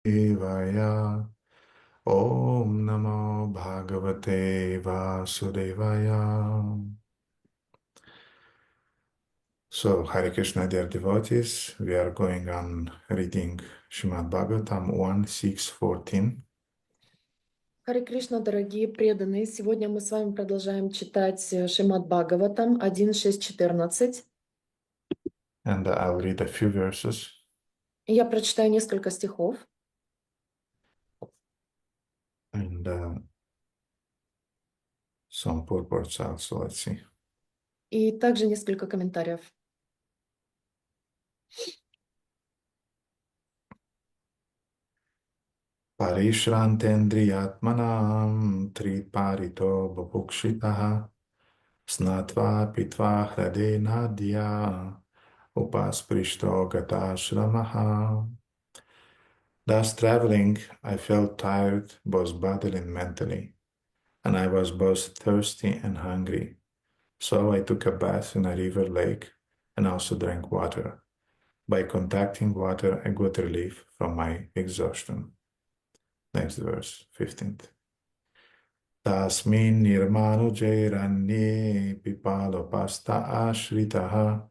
Devaya. Om Namo Bhagavate Vasudevaya. So, Hare Krishna, dear devotees, we are going on reading Shrimad Bhagavatam 1.6.14. Харе Кришна, дорогие преданные! Сегодня мы с вами продолжаем читать Шримад Бхагаватам 1.6.14. And I'll read a few verses. И я прочитаю несколько стихов. And some purports also, let's see. И также несколько комментариев. Parishrantendriyatmanam triparito bapukshitaha snatva pitva hradena upasprishto gatashramaha. Thus traveling, I felt tired both bodily and mentally, and I was both thirsty and hungry. So I took a bath in a river lake and also drank water. By contacting water, I got relief from my exhaustion. Next verse, 15th. Tasmin nirmanuje ranye pipalopasta ashritaha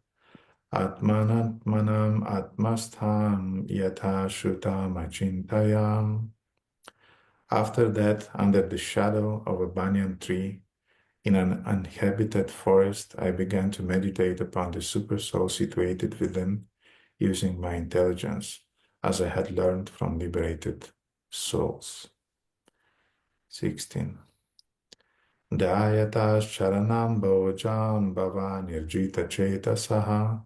atmanatmanam atmastham yatha shrutam achintayam. After that, under the shadow of a banyan tree, in an uninhabited forest, I began to meditate upon the supersoul situated within, using my intelligence, as I had learned from liberated souls. 16. Dhyata sharanam bhojam bhavanirjita chetasaha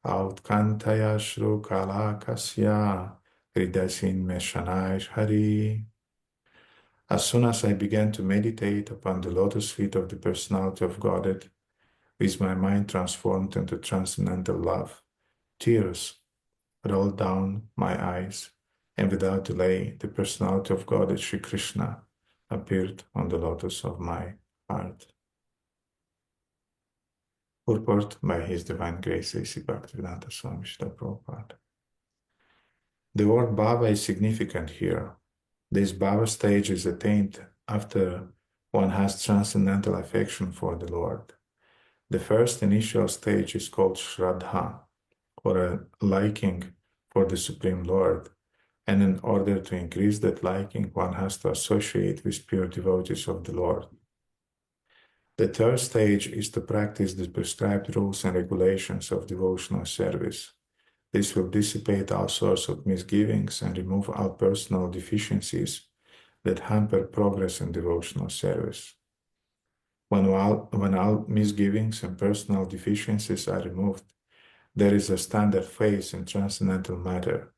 autkantaya shru kalakasya hridasin meshanaish hari. As soon as I began to meditate upon the lotus feet of the personality of Godhead, with my mind transformed into transcendental love, tears rolled down my eyes, and without delay, the personality of Godhead Sri Krishna appeared on the lotus of my heart. Purport by His Divine Grace A.C. Bhaktivedanta Swami Srila Prabhupada. The word bhava is significant here. This bhava stage is attained after one has transcendental affection for the Lord. The first initial stage is called Shraddha, or a liking for the Supreme Lord, and in order to increase that liking, one has to associate with pure devotees of the Lord. The third stage is to practice the prescribed rules and regulations of devotional service. This will dissipate all sorts of misgivings and remove all personal deficiencies that hamper progress in devotional service. When all misgivings and personal deficiencies are removed, there is a standard phase in transcendental matter,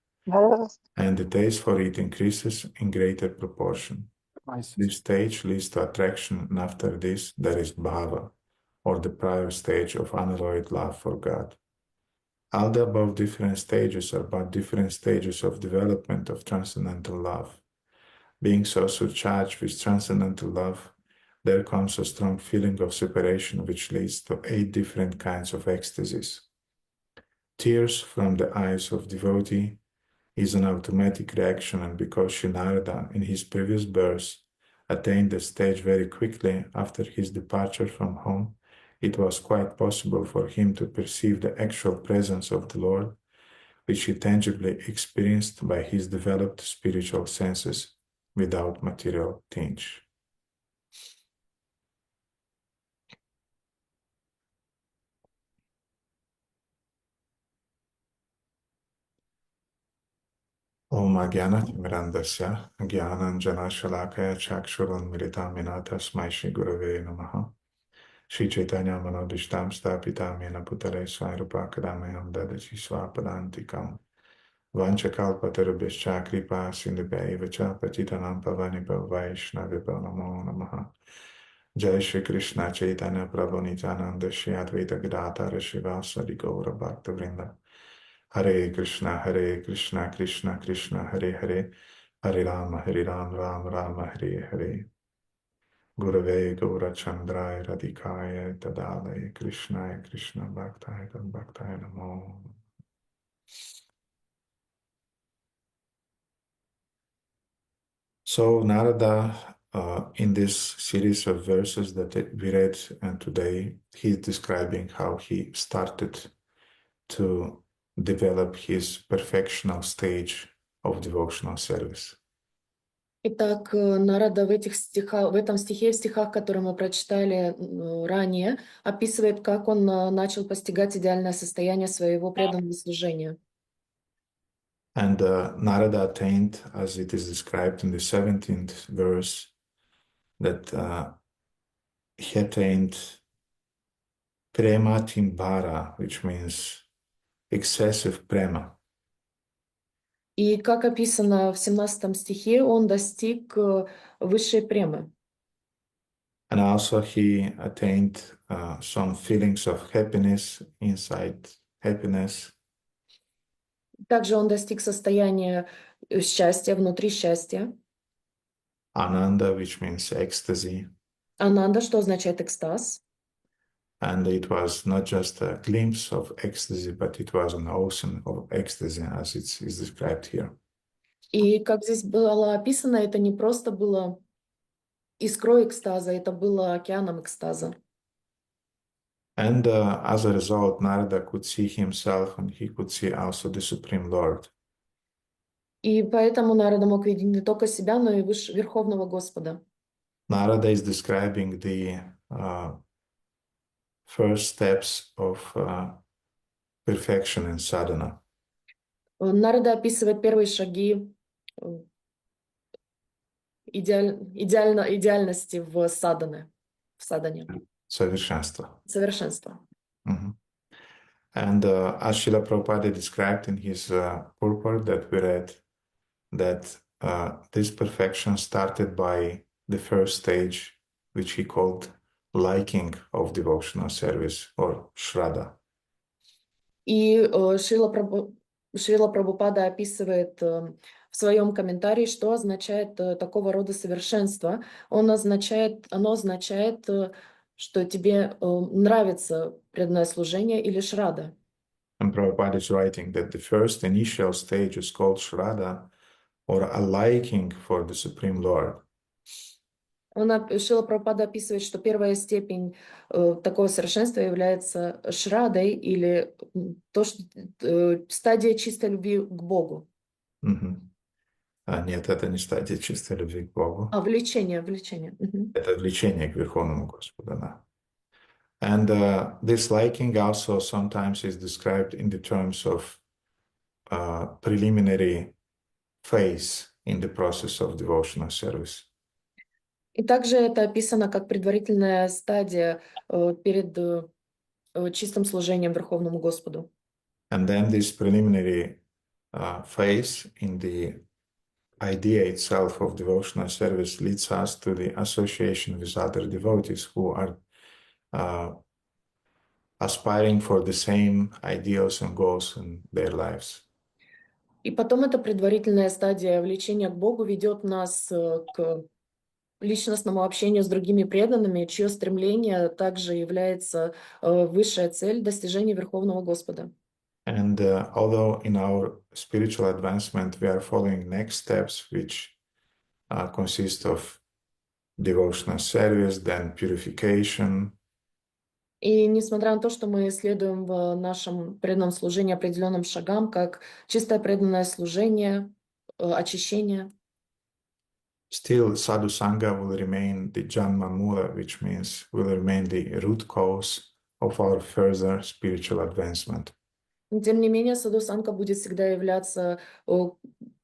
and the taste for it increases in greater proportion. This stage leads to attraction, and after this, there is bhava, or the prior stage of unalloyed love for God. All the above different stages are but different stages of development of transcendental love. Being so surcharged with transcendental love, there comes a strong feeling of separation which leads to 8 different kinds of ecstasies. Tears from the eyes of devotee is an automatic reaction, and because Sri Narada in his previous birth attained the stage very quickly after his departure from home, it was quite possible for him to perceive the actual presence of the Lord, which he tangibly experienced by his developed spiritual senses without material tinge. Om Agyanatimirandasya Gyananjana Shalakaya Chakshurunmiritamina Tasmai Shri Gurave Namaha. Shri Chaitanya Manodishtam Stapitam Yena Putale Swairupakadamayam Dadachi Swapadantikam Vanchakalpatarubhishcha Kripa Sindhubhaivacha Patitanam Pavanibha Vaishnavibha Namo Namaha. Jai Shri Krishna Chaitanya Prabhu Nityananda Shri Advaita Gadadhara Shivasadi Gaura Bhakta Vrinda. Hare Krishna Krishna Krishna Hare Hare, Hare Ram Rama Hare Hare. Gurave Gaurachandraya Radhikaya Tadalaya Krishnaya Krishna Bhaktaya Tad Bhaktaya Namo. So Narada, in this series of verses that we read today, he's describing how he started to develop his perfectional stage of devotional service. Итак, Нарада в этом стихе, в стихах, которые мы прочитали ранее, описывает, как он начал постигать идеальное состояние своего преданного служения. And Narada attained, as it is described in the 17th verse, that he attained prema timbara, which means excessive prema. И как описано в 17 стихе, он достиг высшей премы. And also he attained some feelings of happiness, inside happiness. Также он достиг состояния счастья, внутри счастья. Ananda, which means ecstasy. Ананда, что означает экстаз. And it was not just a glimpse of ecstasy, but it was an ocean of ecstasy, as it is described here. И как здесь было описано, это не просто было искрой экстаза, это было океаном экстаза. And as a result, Narada could see himself and he could see also the Supreme Lord. И поэтому Нарада мог видеть не только себя, но и Верховного Господа. Narada is describing the first steps of perfection in sadhana. Нарада описывает первые шаги идеальности в садане, в садане. Совершенство. Совершенство. Mhm. And as Srila Prabhupada described in his purport that we read, that this perfection started by the first stage, which he called liking of devotional service or shraddha. И Шрила Прабхупада описывает в своем комментарии, что означает такого рода совершенство. Оно означает, что тебе нравится преданное служение или шрада. And Prabhupada is writing that the first initial stage is called shraddha, or a liking for the Supreme Lord. Шрила Прабхупада описывает, что первая степень такого совершенства является шрадой или стадия чистой любви к Богу. Мгм. Нет, это не стадия чистой любви к Богу. Влечение. Это влечение к Верховному Господу, да. And this liking also sometimes is described in the terms of preliminary phase in the process of devotional service. И также это описано как предварительная стадия перед чистым служением Верховному Господу. And then this preliminary phase in the idea itself of devotional service leads us to the association with other devotees who are aspiring for the same ideals and goals in their lives. И потом эта предварительная стадия влечения к Богу ведет нас к личностному общению с другими преданными, чье стремление также является высшая цель достижения Верховного Господа. And although in our spiritual advancement we are following next steps, which consist of devotional service, then purification. И несмотря на то, что мы следуем в нашем преданном служении определенным шагам, как чистое преданное служение, очищение, Still, sadhu sangha will remain the janma mula, which means will remain the root cause of our further spiritual advancement. но тем не менее садхусанга будет всегда являться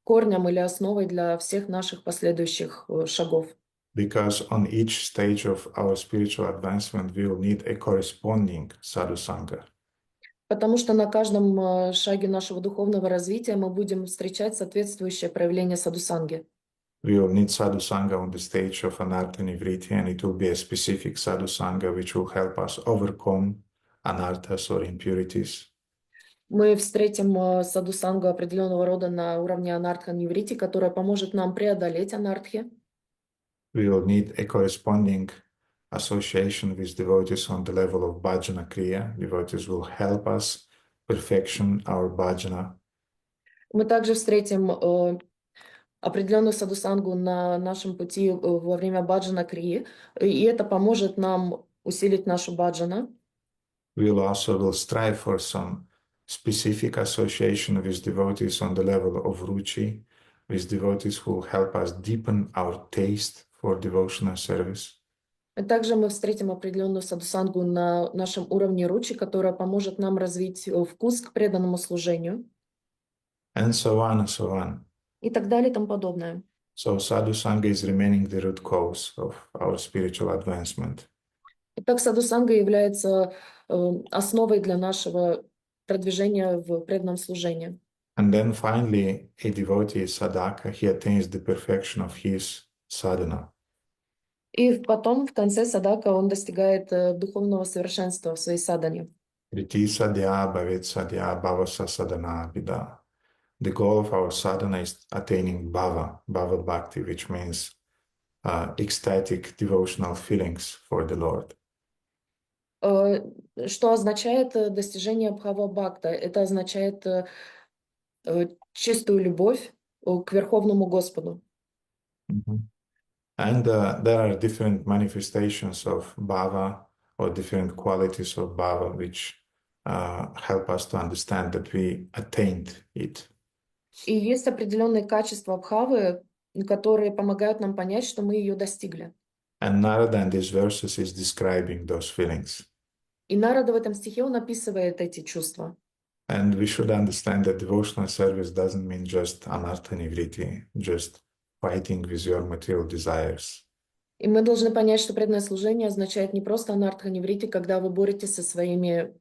корнем или основой для всех наших последующих шагов. Because on each stage of our spiritual advancement, we will need a corresponding sadhu sangha. Потому что на каждом шаге нашего духовного развития мы будем встречать соответствующее проявление садхусанги. We will need sadhu sangha on the stage of anartha nivriti, and it will be a specific sadhu sangha which will help us overcome anarthas or impurities. Мы встретим садхусангу определенного рода на уровне анартха ниврити, которая поможет нам преодолеть анартхи. We will need a corresponding association with devotees on the level of bhajana kriya. Devotees will help us perfection our bhajana. Мы также встретим определенную садхусангу на нашем пути во время баджана крии, и это поможет нам усилить нашу баджана. We'll also will strive for some specific association with devotees on the level of ruchi, with devotees who help us deepen our taste for devotional service. И также мы встретим определенную садхусангу на нашем уровне ручи, которая поможет нам развить вкус к преданному служению. And so on and so on. И так далее и тому подобное. So sadhu sangha is remaining the root cause of our spiritual advancement. Итак, садхусанга является основой для нашего продвижения в преданном служении. And then finally, a devotee sadhaka, he attains the perfection of his sadhana. И потом, в конце садака, он достигает духовного совершенства в своей садхане. Riti sadhya bhavet sadhya bhavasa sadhana vida. The goal of our sadhana is attaining bhava bhakti, which means ecstatic devotional feelings for the Lord. Что означает достижение бхава-бхакта? Это означает чистую любовь к Верховному Господу. Mm-hmm. And there are different manifestations of bhava or different qualities of bhava which help us to understand that we attained it. И есть определенные качества бхавы, которые помогают нам понять, что мы ее достигли. And Narada in these verses is describing those feelings. И Нарада в этом стихе он описывает эти чувства. And we should understand that devotional service doesn't mean just anartha nivriti, just fighting with your material desires. И мы должны понять, что преданное служение означает не просто анартха-неврити, когда вы боретесь со своими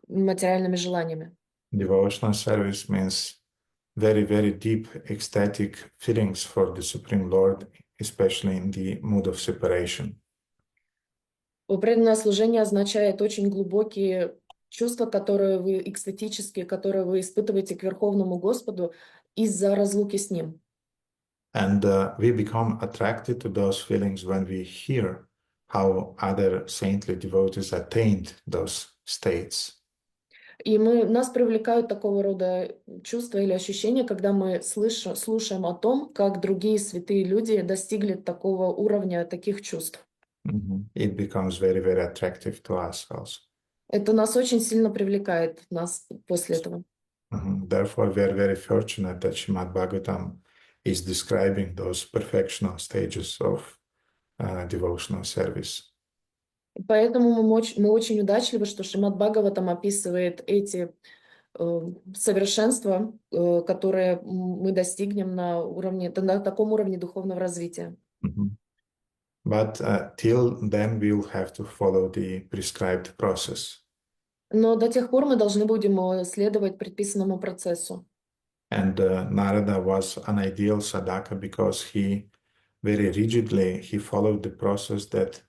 материальными желаниями. Devotional service means very, very deep ecstatic feelings for the Supreme Lord, especially in the mood of separation. Преданное служение означает очень глубокие чувства, которые вы экстатические, которые вы испытываете к Верховному Господу из-за разлуки с Ним. And we become attracted to those feelings when we hear how other saintly devotees attained those states. И нас привлекают такого рода чувства или ощущения, когда мы слушаем о том, как другие святые люди достигли такого уровня, таких чувств. It becomes very, very attractive to us also. Это нас очень сильно привлекает, нас после этого. Therefore, we are very fortunate that Srimad Bhagavatam is describing those perfectional stages of devotional service. Поэтому мы очень удачливы, что Шримад Бхагаватам описывает эти совершенства, которые мы достигнем на таком уровне духовного развития. But till then, we will have to follow the prescribed process. Но до тех пор мы должны будем следовать предписанному процессу. And Narada was an ideal sadhaka because he very rigidly he followed the process that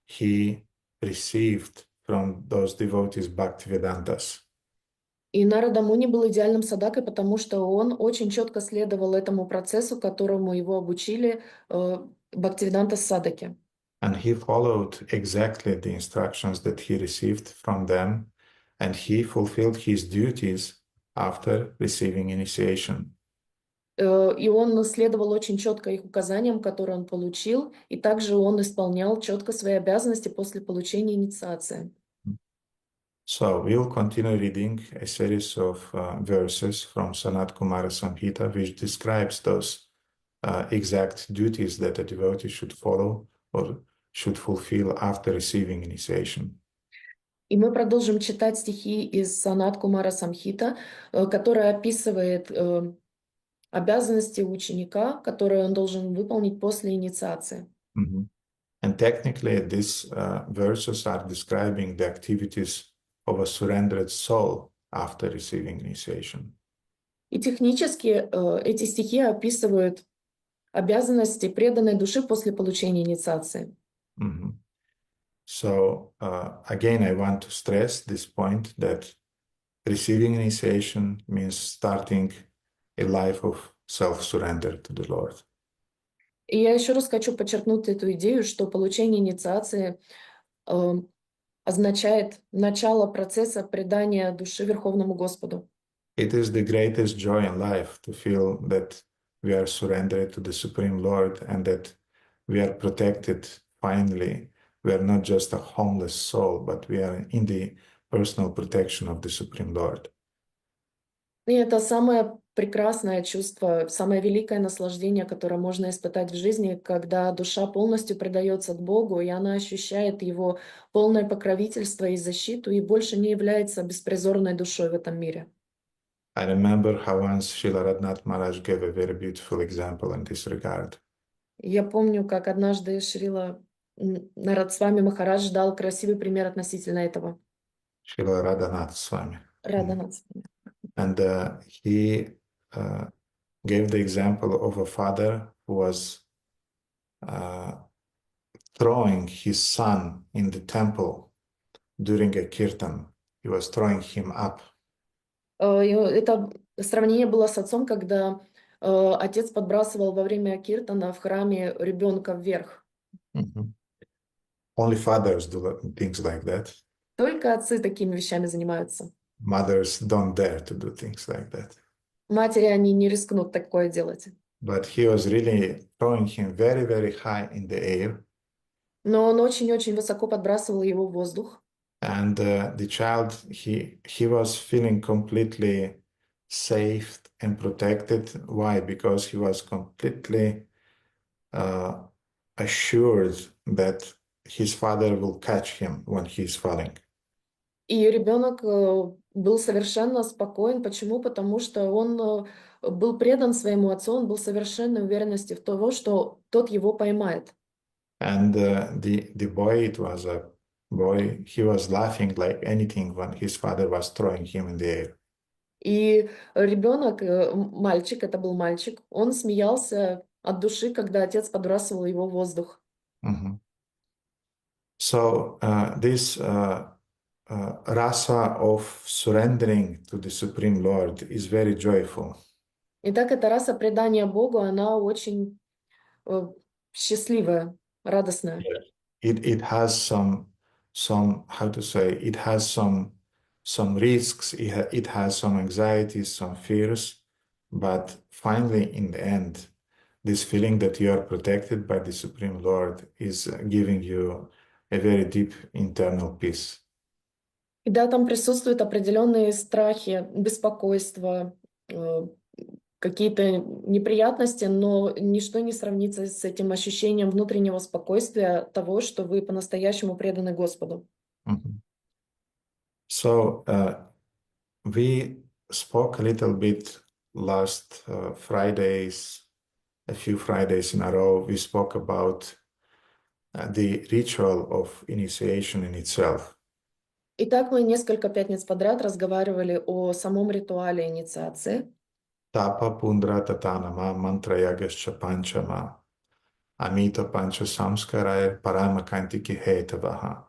he received from those devotees Bhaktivedantas. И Нарада Муни был идеальным садакой, потому что он очень четко следовал этому процессу, которому его обучили Бхактивиданта Садаки. And he followed exactly the instructions that he received from them, and he fulfilled his duties after receiving initiation. И он следовал очень четко их указаниям, которые он получил, и также он исполнял четко свои обязанности после получения инициации. So we'll continue reading a series of verses from Sanat Kumara Samhita, which describes those exact duties that a devotee should follow or should fulfill after receiving initiation. И мы продолжим читать стихи из Санат Кумара Самхита, которая описывает обязанности ученика, которые он должен выполнить после инициации. And technically, these verses are describing the activities of a surrendered soul after receiving initiation. И технически эти стихи описывают обязанности преданной души после получения инициации. So again, I want to stress this point that receiving initiation means starting a life of self-surrender to the Lord. И я еще раз хочу подчеркнуть эту идею, что получение инициации означает начало процесса предания души Верховному Господу. It is the greatest joy in life to feel that we are surrendered to the Supreme Lord and that we are protected finally. We are not just a homeless soul, but we are in the personal protection of the Supreme Lord. И это самое прекрасное чувство, самое великое наслаждение, которое можно испытать в жизни, когда душа полностью предается к Богу, и она ощущает Его полное покровительство и защиту, и больше не является беспризорной душой в этом мире. I remember how once Srila Radhanath Maharaj gave a very beautiful example in this regard. Я помню, как однажды Шрила Нарадсвами Махарадж дал красивый пример относительно этого. Srila Radhanath Swami. Раданатсвами. And he gave the example of a father who was throwing his son in the temple during a kirtan. He was throwing him up. Это сравнение было с отцом, когда отец подбрасывал во время киртана в храме ребенка вверх. Mhm. Only fathers do things like that. Только отцы такими вещами занимаются. Mothers don't dare to do things like that. Матери, они не рискнут такое делать. But he was really throwing him very, very high in the air. Но он очень-очень высоко подбрасывал его в воздух. And the child, he was feeling completely safe and protected. Why? Because he was completely assured that his father will catch him when he's falling. И ребенок был совершенно спокоен. Почему? Потому что он был предан своему отцу, он был в совершенной уверенности в того, что тот его поймает. And the boy, it was a boy, he was laughing like anything when his father was throwing him in the air. И ребенок, мальчик, это был мальчик, он смеялся от души, когда отец подбрасывал его в воздух. Mhm. So this rasa of surrendering to the Supreme Lord is very joyful. Итак, эта раса предания Богу, она очень счастливая, радостная. It has some how to say, it has some risks, it has some anxieties, some fears, but finally in the end, this feeling that you are protected by the Supreme Lord is giving you a very deep internal peace. И да, там присутствуют определенные страхи, беспокойство, какие-то неприятности, но ничто не сравнится с этим ощущением внутреннего спокойствия того, что вы по-настоящему преданы Господу. Mhm. So we spoke a little bit last Fridays, a few Fridays in a row, we spoke about the ritual of initiation in itself. Итак, мы несколько пятниц подряд разговаривали о самом ритуале инициации. Tapa pundra tatanama mantra yagascha panchama amita pancha samskaraya paramakantiki hetavaha.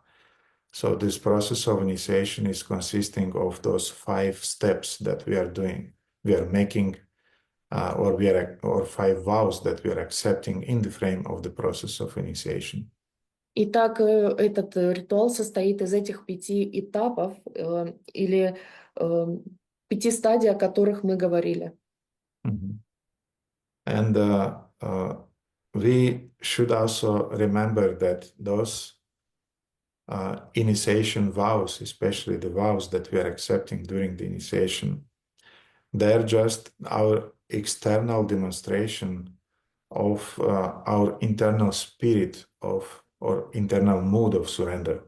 So this process of initiation is consisting of those 5 steps that we are doing. We are making or 5 vows that we are accepting in the frame of the process of initiation. Итак, этот ритуал состоит из этих 5 этапов или 5 стадий, о которых мы говорили. Mhm. And we should also remember that those initiation vows, especially the vows that we are accepting during the initiation, they're just our external demonstration of our internal spirit of or internal mood of surrender.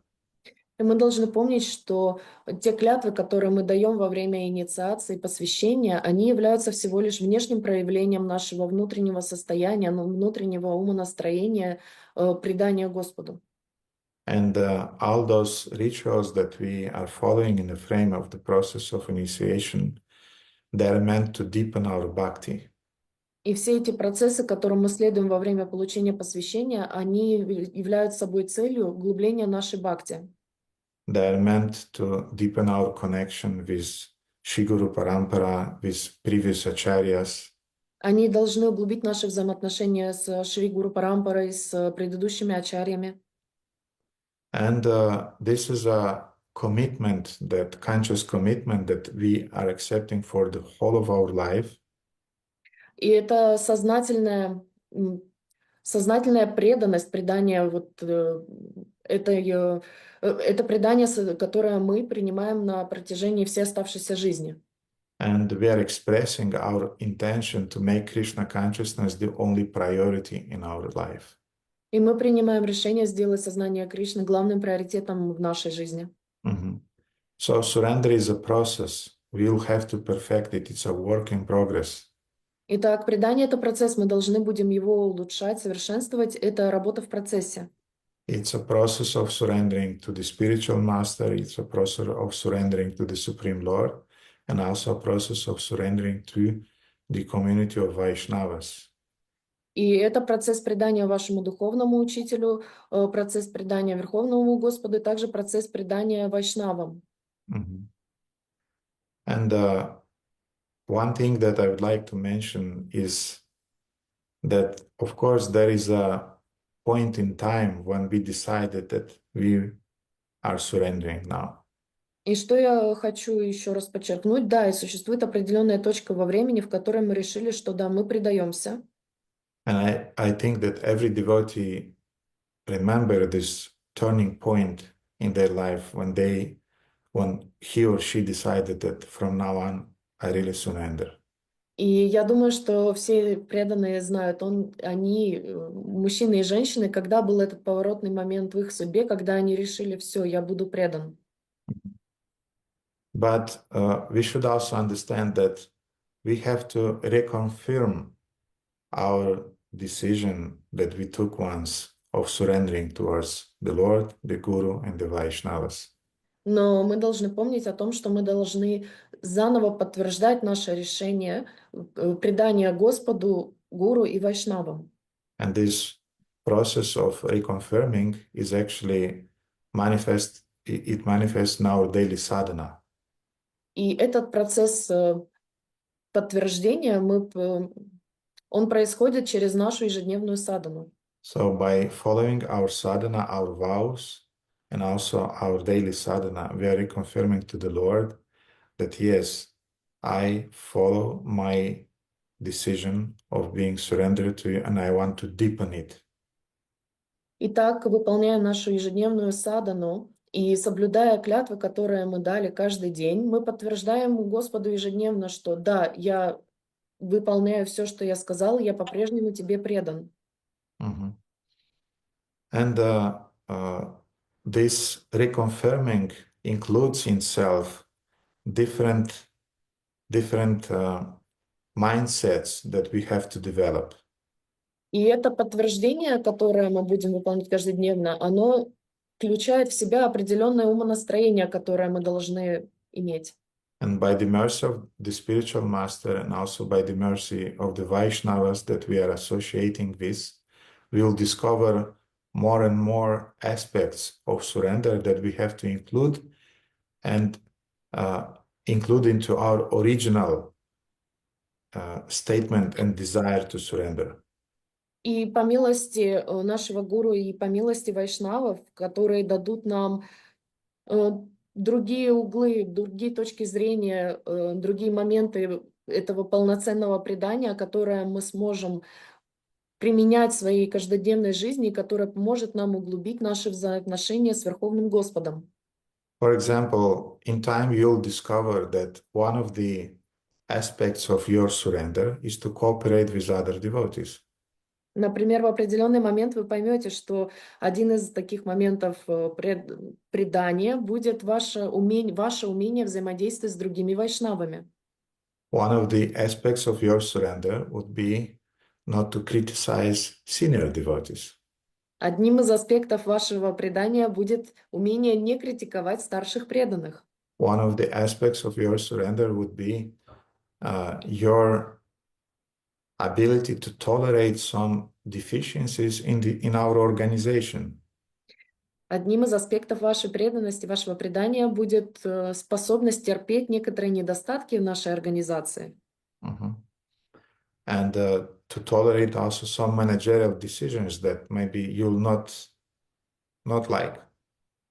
И мы должны помнить, что те клятвы, которые мы даем во время инициации и посвящения, они являются всего лишь внешним проявлением нашего внутреннего состояния, внутреннего умонастроения, предания Господу. And all those rituals that we are following in the frame of the process of initiation, they're meant to deepen our bhakti. И все эти процессы, которым мы следуем во время получения посвящения, они являются собой целью углубления нашей бхакти. They're meant to deepen our connection with Shri Guru Parampara, with previous acharyas. Они должны углубить наши взаимоотношения с Шри Гуру Парампарой, с предыдущими ачарьями. And this is a commitment, that conscious commitment that we are accepting for the whole of our life. И это сознательная преданность, предание это предание, которое мы принимаем на протяжении всей оставшейся жизни. And we are expressing our intention to make Krishna consciousness the only priority in our life. И мы принимаем решение сделать сознание Кришны главным приоритетом в нашей жизни. Mhm. So surrender is a process. We'll have to perfect it. It's a work in progress. Итак, предание — это процесс, мы должны будем его улучшать, совершенствовать. Это работа в процессе. It's a process of surrendering to the spiritual master. It's a process of surrendering to the Supreme Lord, and also a process of surrendering to the community of Vaishnavas. И это процесс предания вашему духовному учителю, процесс предания Верховному Господу, и также процесс предания вайшнавам. Mhm. And one thing that I would like to mention is that, of course, there is a point in time when we decided that we are surrendering now. И что я хочу еще раз подчеркнуть, да, и существует определенная точка во времени, в которой мы решили, что да, мы предаемся. And I think that every devotee remember this turning point in their life when he or she decided that from now on I really surrender. И я думаю, что все преданные знают, мужчины и женщины, когда был этот поворотный момент в их судьбе, когда они решили, все, я буду предан. But we should also understand that we have to reconfirm our decision that we took once of surrendering towards the Lord, the Guru, and the Vaishnavas. Но мы должны помнить о том, что мы должны заново подтверждать наше решение предания Господу, Гуру и Вайшнавам. And this process of reconfirming is actually it manifests in our daily sadhana. И этот процесс подтверждения он происходит через нашу ежедневную садхану. So by following our sadhana, our vows, and also our daily sadhana, we are reconfirming to the Lord that yes, I follow my decision of being surrendered to you, and I want to deepen it. Итак, выполняя нашу ежедневную садхану и соблюдая клятвы, которые мы дали каждый день, мы подтверждаем Господу ежедневно, что да, я выполняю все, что я сказал, я по-прежнему тебе предан. Mhm. And this reconfirming includes in self different mindsets that we have to develop. И это подтверждение, которое мы будем выполнять каждодневно, оно включает в себя определенное умонастроение, которое мы должны иметь. And by the mercy of the spiritual master and also by the mercy of the Vaishnavas that we are associating with, we will discover more and more aspects of surrender that we have to include and include into our original statement and desire to surrender. И по милости нашего гуру и по милости вайшнавов, которые дадут нам другие углы, другие точки зрения, другие моменты этого полноценного предания, которое мы сможем применять в своей каждодневной жизни, которое поможет нам углубить наши взаимоотношения с Верховным Господом. For example, in time you'll discover that one of the aspects of your surrender is to cooperate with other devotees. Например, в определенный момент вы поймете, что один из таких моментов предания будет ваше умение взаимодействовать с другими вайшнавами. One of the aspects of your surrender would be not to criticize senior devotees. Одним из аспектов вашего предания будет умение не критиковать старших преданных. One of the aspects of your surrender would be your ability to tolerate some deficiencies in our organization. Одним из аспектов вашей преданности, вашего предания будет способность терпеть некоторые недостатки в нашей организации. And to tolerate also some managerial decisions that maybe you'll not like.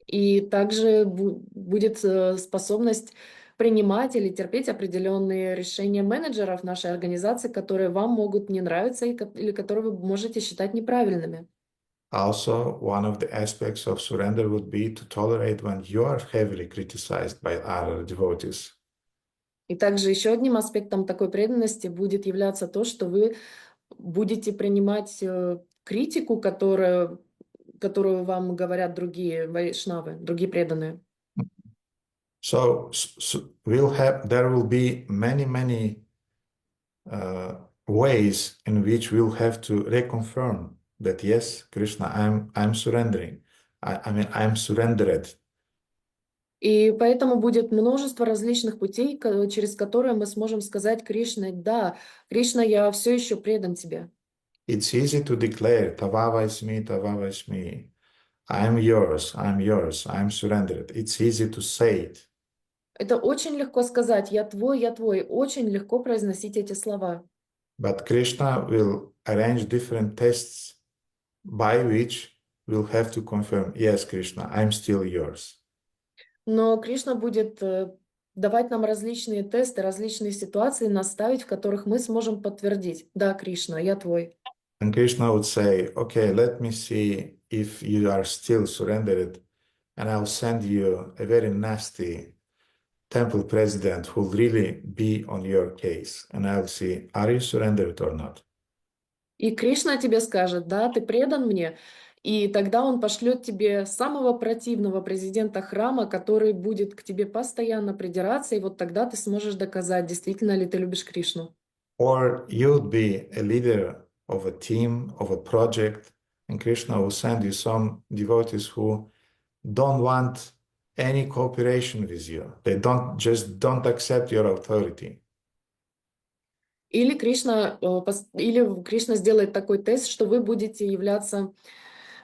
И также будет способность принимать или терпеть определенные решения менеджеров нашей организации, которые вам могут не нравиться или которые вы можете считать неправильными. Also, one of the aspects of surrender would be to tolerate when you are heavily criticized by other devotees. И также еще одним аспектом такой преданности будет являться то, что вы будете принимать критику, которую вам говорят другие вайшнавы, другие преданные. So there will be many ways in which we'll have to reconfirm that yes, Krishna, I'm surrendering. I mean, I'm surrendered. И поэтому будет множество различных путей, через которые мы сможем сказать Кришне: да, Кришна, я все еще предан тебе. It's easy to declare, Tava Vaismi, I'm yours, I'm surrendered. It's easy to say it. Это очень легко сказать: я твой, я твой. Очень легко произносить эти слова. But Krishna will arrange different tests by which we'll have to confirm, yes, Krishna, I'm still yours. Но Кришна будет давать нам различные тесты, различные ситуации, наставить, в которых мы сможем подтвердить: да, Кришна, я твой. And Krishna would say, okay, let me see if you are still surrendered, and I'll send you a very nasty temple president who will really be on your case. And I'll see, are you surrendered or not? И Кришна тебе скажет: да, ты предан мне. И тогда он пошлет тебе самого противного президента храма, который будет к тебе постоянно придираться, и вот тогда ты сможешь доказать, действительно ли ты любишь Кришну. Or you would be a leader of a team, of a project, and Krishna will send you some devotees who don't want any cooperation with you. They don't accept your authority. Или Кришна сделает такой тест, что вы будете являться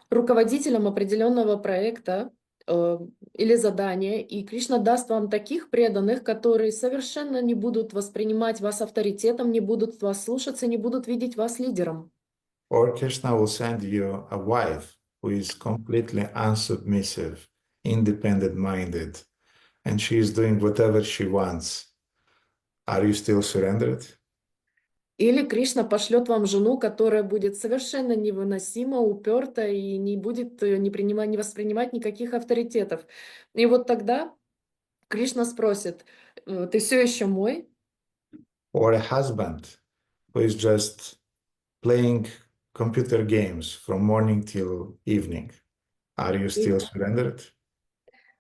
руководителем определенного проекта э, или задания, и Кришна даст вам таких преданных, которые совершенно не будут воспринимать вас авторитетом, не будут вас слушаться, не будут видеть вас лидером. Or Krishna will send you a wife who is completely unsubmissive, independent minded, and she is doing whatever she wants. Are you still surrendered? Или Кришна пошлет вам жену, которая будет совершенно невыносимо уперта и не будет не воспринимать никаких авторитетов. И вот тогда Кришна спросит: ты все еще мой? Or a husband who is just playing computer games from morning till evening? Are you still surrendered?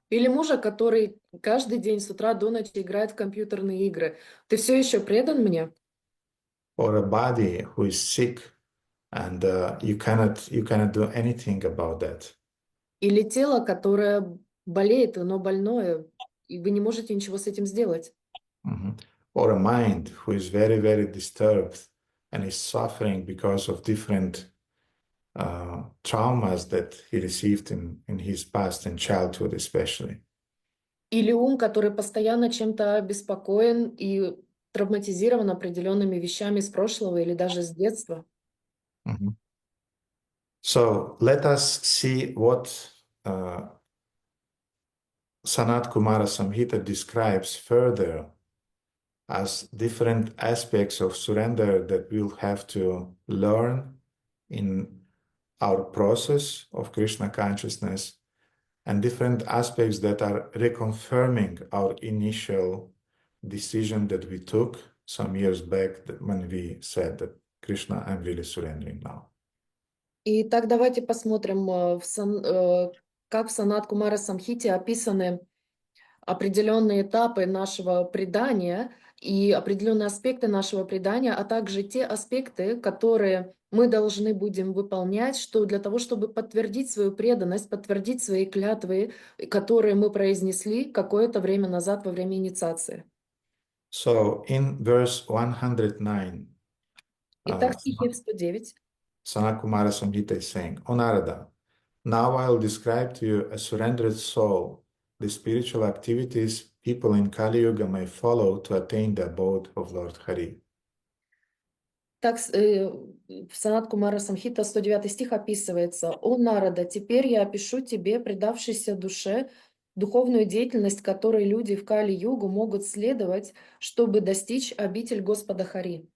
Или мужа, который каждый день с утра до ночи играет в компьютерные игры? Ты все еще предан мне? Or a body who is sick and you cannot do anything about that? Или тело, которое болеет, но больное, и вы не можете ничего с этим сделать? Mhm. Or a mind who is very disturbed and is suffering because of different traumas that he received in his past and childhood especially. Или ум, который постоянно чем-то обеспокоен и травматизирован определенными вещами из прошлого или даже с детства? Mhm. So let us see what uh, Sanat Kumara Samhita describes further as different aspects of surrender that we'll have to learn in our process of Krishna consciousness, and different aspects that are reconfirming our initial decision that we took some years back when we said that Krishna, I'm really surrendering now. Итак, давайте посмотрим, как в Санат Кумара Самхите описаны определенные этапы нашего предания и определенные аспекты нашего предания, а также те аспекты, которые мы должны будем выполнять, что для того, чтобы подтвердить свою преданность, подтвердить свои клятвы, которые мы произнесли какое-то время назад во время инициации. So in verse 109, Итак, в стихе 109. Sanakumara Samhita is saying, O Narada, now I'll describe to you a surrendered soul, the spiritual activities people in Kali Yuga may follow to attain the abode of Lord Hari. Так, в Санат Кумара Самхита 109 стих описывается: «О Нарада, теперь я опишу тебе, предавшейся душе, духовную деятельность, которой люди в Кали-югу могут следовать, чтобы достичь обитель Господа Хари.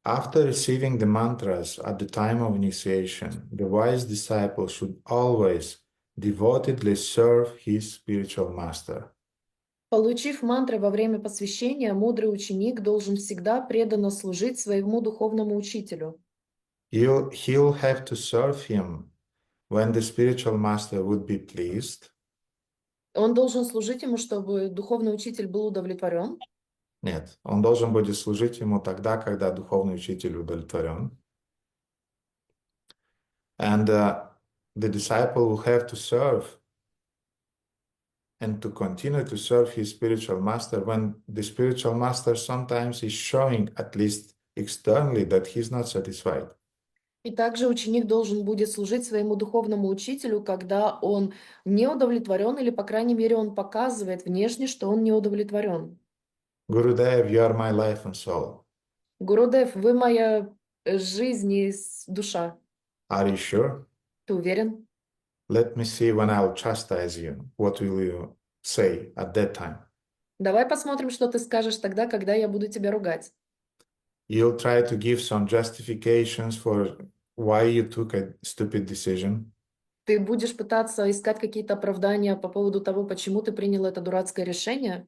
After receiving the mantras at the time of initiation, the wise disciple should always devotedly serve his spiritual master. Получив мантры во время посвящения, мудрый ученик должен всегда преданно служить своему духовному учителю. He'll have to serve him when the spiritual master would be pleased. Он должен служить ему, чтобы духовный учитель был удовлетворен. Нет, он должен будет служить ему тогда, когда духовный учитель удовлетворен. And the disciple will have to serve and to continue to serve his spiritual master when the spiritual master sometimes is showing, at least externally, that he's not satisfied. И также ученик должен будет служить своему духовному учителю, когда он не удовлетворен, или, по крайней мере, он показывает внешне, что он не удовлетворен. Gurudev, you are my life and soul. Гурудев, вы моя жизнь и душа. Are you sure? Ты уверен? Let me see when I'll chastise you. What will you say at that time? Давай посмотрим, что ты скажешь тогда, когда я буду тебя ругать. You'll try to give some justifications for why you took a stupid decision. Ты будешь пытаться искать какие-то оправдания по поводу того, почему ты принял это дурацкое решение,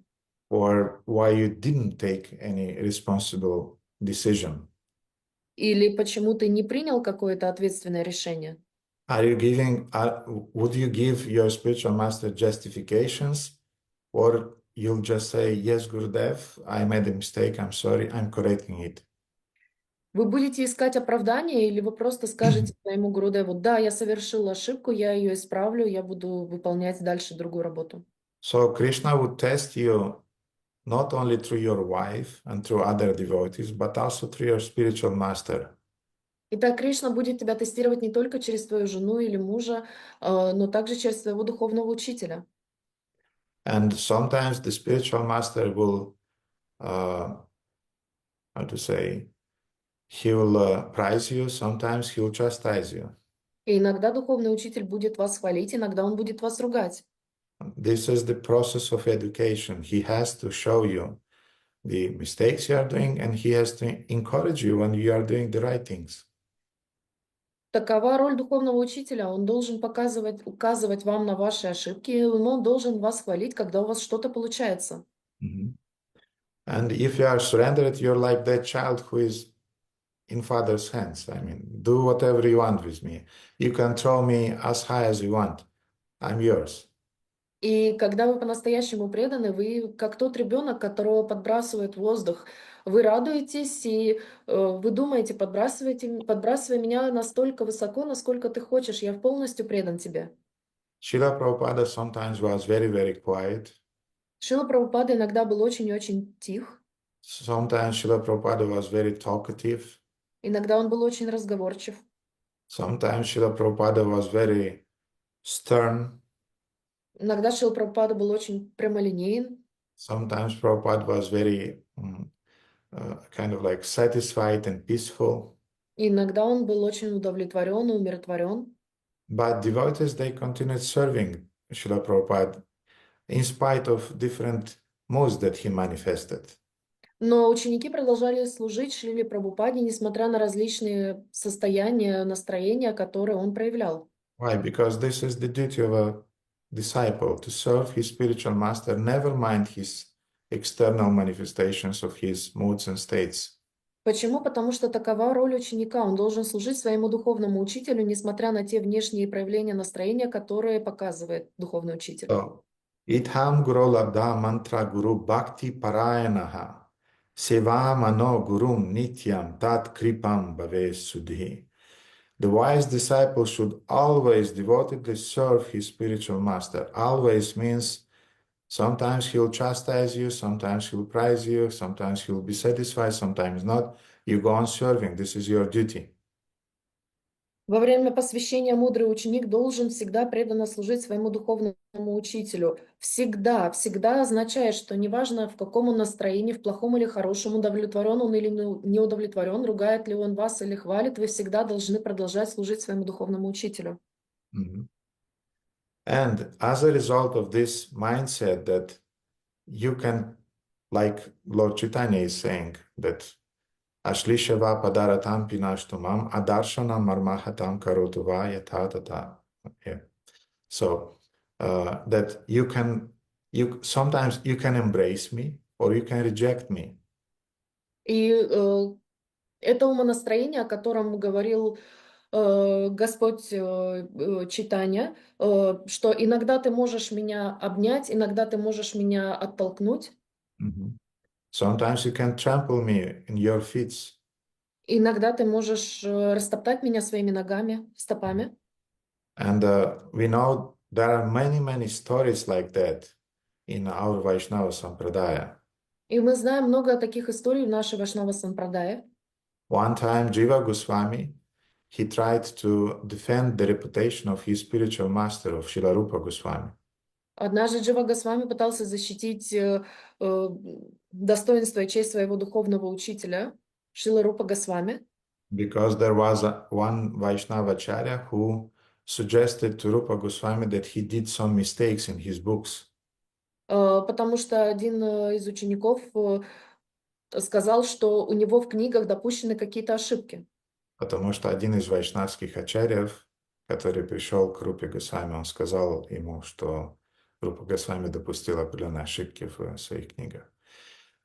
Or why you didn't take any responsible decision. или почему ты не принял какое-то ответственное решение. Would you give your spiritual master justifications, or you'll just say, yes, Gurudev, I made a mistake, I'm sorry, I'm correcting it. Вы будете искать оправдания, или вы просто скажете своему Гурудеву: да, я совершил ошибку, я ее исправлю, я буду выполнять дальше другую работу. So Krishna would test you not only through your wife and through other devotees, but also through your spiritual master. Итак, Кришна будет тебя тестировать не только через твою жену или мужа, но также через своего духовного учителя. And sometimes the spiritual master will, how to say, he will praise you, sometimes he will chastise you. И иногда духовный учитель будет вас хвалить, иногда он будет вас ругать. This is the process of education. He has to show you the mistakes you are doing, and he has to encourage you when you are doing the right things. Такова роль духовного учителя. Он должен указывать вам на ваши ошибки, но он должен вас хвалить, когда у вас что-то получается. Mm-hmm. And if you are surrendered, you're like that child who is in father's hands. I mean, do whatever you want with me. You can throw me as high as you want. I'm yours. И когда вы по-настоящему преданы, вы как тот ребенок, которого подбрасывает в воздух. Вы радуетесь и вы думаете, подбрасывай меня настолько высоко, насколько ты хочешь. Я полностью предан тебе. Srila Prabhupada sometimes was very, very quiet. Шрила Прабхупада иногда был очень и очень тих. Sometimes Srila Prabhupada was very talkative. Иногда он был очень разговорчив. Sometimes Srila Prabhupada was very stern. Иногда Шрила Прабхупада был очень прямолинеен. Sometimes Prabhupada was very kind of like satisfied and peaceful. И иногда он был очень удовлетворен и умиротворен. But devotees, they continued serving Srila Prabhupada in spite of different moods that he manifested. Но ученики продолжали служить Шриле Прабхупаде, несмотря на различные состояния, настроения, которые он проявлял. Why? Because this is the duty of a disciple, to serve his spiritual master, never mind his external manifestations of his moods and states. Почему? Потому что такова роль ученика. Он должен служить своему духовному учителю, несмотря на те внешние проявления настроения, которые показывает духовный учитель. So, Idham Guru Labdha Mantra Guru Bhakti Parayanaha Seva Mano Gurum Nityam Tat Kripam Bhave Sudhi. The wise disciple should always devotedly serve his spiritual master. Always means sometimes he'll chastise you, sometimes he'll praise you, sometimes he'll be satisfied, sometimes not. You go on serving. This is your duty. Во время посвящения мудрый ученик должен всегда преданно служить своему духовному учителю. Всегда, всегда означает, что неважно, в каком он настроении, в плохом или хорошем, удовлетворен он или не удовлетворен, ругает ли он вас или хвалит, вы всегда должны продолжать служить своему духовному учителю. Mm-hmm. And as a result of this mindset that you can, like Lord Chaitanya is saying, that Ashlishava padaratam pinashtumam adarshanam marmahatam karotuva yatha tata. Yeah. So that you sometimes you can embrace me or you can reject me. И это умонастроение, о котором говорил Господь Чайтанья, что иногда ты можешь меня обнять, иногда ты можешь меня оттолкнуть, Mhm. Sometimes you can trample me in your feet. иногда ты можешь растоптать меня своими ногами, стопами. And we know there are many, many stories like that in our Vaishnava Sampradaya. И мы знаем много таких историй в нашей Вайшнава Сампрадае. One time, Jiva Goswami, he tried to defend the reputation of his spiritual master, of Srila Rupa Goswami. Однажды Джива Госвами пытался защитить достоинство и честь своего духовного учителя, Шрила Рупа Госвами, Because there was one Vaishnavacharya who suggested to Rupa Goswami that he did some mistakes in his books. потому что один из учеников сказал, что у него в книгах допущены какие-то ошибки. Потому что один из вайшнавских ачарьев, который пришел к Рупе Госвами, он сказал ему, что Рупа Госвами допустил определенные ошибки в своих книгах.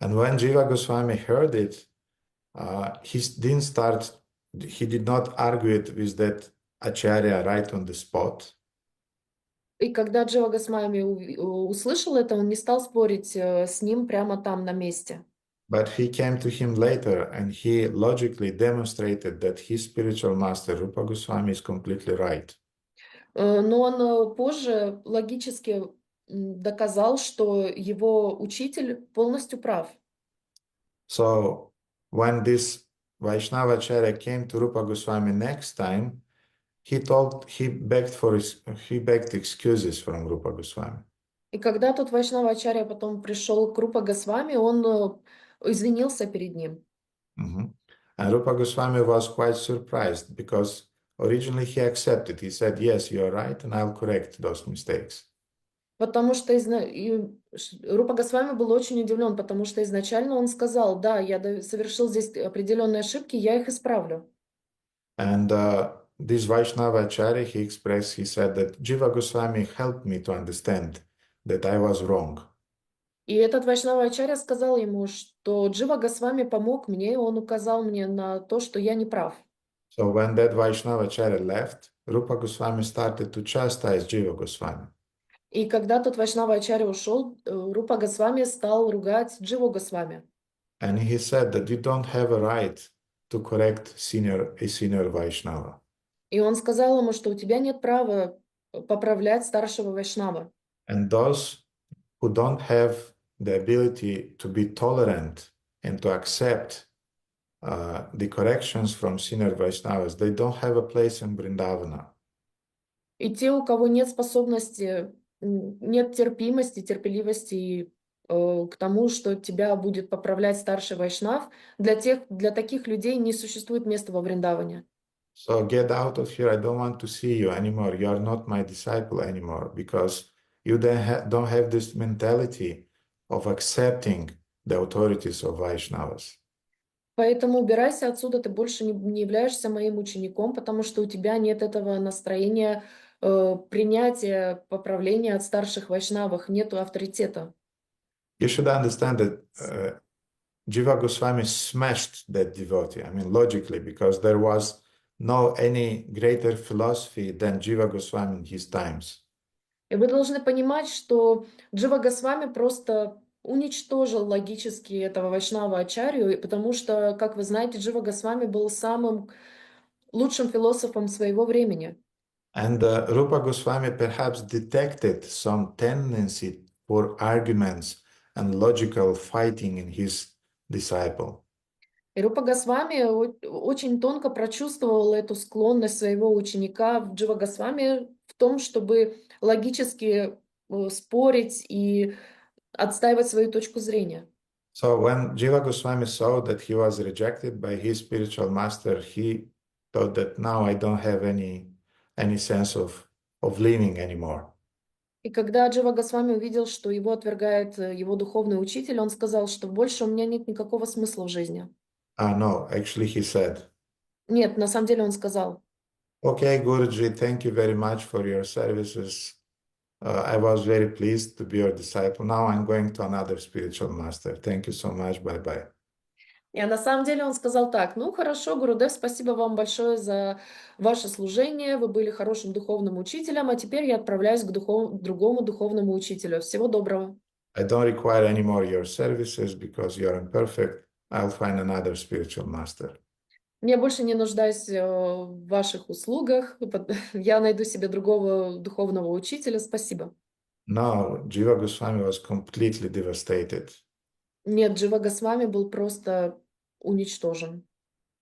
And when Jiva Goswami heard it, he did not argue it with that acharya right on the spot. И когда Джива Госвами услышал это, он не стал спорить с ним прямо там на месте. But he came to him later and he logically demonstrated that his spiritual master, Rupa Goswami, is completely right. Но он позже логически доказал, что его учитель полностью прав. So when this Vaishnavacharya came to Rupa Goswami next time, he begged excuses from Rupa Goswami. И когда тот Вайшнава-ачарья потом пришел к Рупа Госвами, он извинился перед ним. Mhm. And Rupa Goswami was quite surprised because originally he accepted. He said, yes, you are right, and I'll correct those mistakes. Потому что Рупа Госвами был очень удивлен, потому что изначально он сказал, да, я совершил здесь определенные ошибки, я их исправлю. And this Vaishnava Acharya, he said that Jiva Goswami helped me to understand that I was wrong. И этот Вайшнава-ачарья сказал ему, что Джива Госвами помог мне, и он указал мне на то, что я не прав. So when that Vaishnava Acharya left, Rupa Goswami started to chastise Jiva Goswami. И когда тот Вайшнава-ачарья ушел, Рупа Госвами стал ругать Дживу Госвами. And he said that you don't have a right to correct a senior Vaishnava. И он сказал ему, что у тебя нет права поправлять старшего Вайшнава. And those who don't have the ability to be tolerant and to accept the corrections from senior Vaishnavas, they don't have a place in Vrindavana. И те, у кого нет способности, нет терпимости, терпеливости к тому, что тебя будет поправлять старший Вайшнав, для таких людей не существует места во Вриндаване. So get out of here. I don't want to see you anymore. You are not my disciple anymore because you don't have this mentality of accepting the authorities of Vaishnavas. Поэтому убирайся отсюда, ты больше не являешься моим учеником, потому что у тебя нет этого настроения принятия, поправления от старших вайшнавов, нету авторитета. You should understand that Jiva Goswami smashed that devotee. I mean, logically, because there was no any greater philosophy than Jiva Goswami in his times. И вы должны понимать, что Джива Госвами просто уничтожил логически этого Вайшнава Ачарью, потому что, как вы знаете, Джива Госвами был самым лучшим философом своего времени. And Rupa Goswami perhaps detected some tendency for arguments and logical fighting in his disciple. И Рупа Госвами очень тонко прочувствовал эту склонность своего ученика в Джива Госвами в том, чтобы логически спорить и отстаивать свою точку зрения. So when Jiva Goswami saw that he was rejected by his spiritual master, he thought that now I don't have any sense of living anymore. И когда Джива Госвами увидел, что его отвергает его духовный учитель, он сказал, что больше у меня нет никакого смысла в жизни. No, actually, he said, Нет, на самом деле он сказал: okay, Guruji, thank you very much for your services. I was very pleased to be your disciple. Now I'm going to another spiritual master. Thank you so much. Bye bye. И на самом деле он сказал так: ну хорошо, Гурудев, спасибо вам большое за ваше служение, вы были хорошим духовным учителем, а теперь я отправляюсь к другому духовному учителю. Всего доброго. I don't require any more your services because you're imperfect. I'll find another spiritual master. Я больше не нуждаюсь в ваших услугах, я найду себе другого духовного учителя, спасибо. No, Jiva Goswami was completely devastated. Нет, Джива Госвами был просто уничтожен.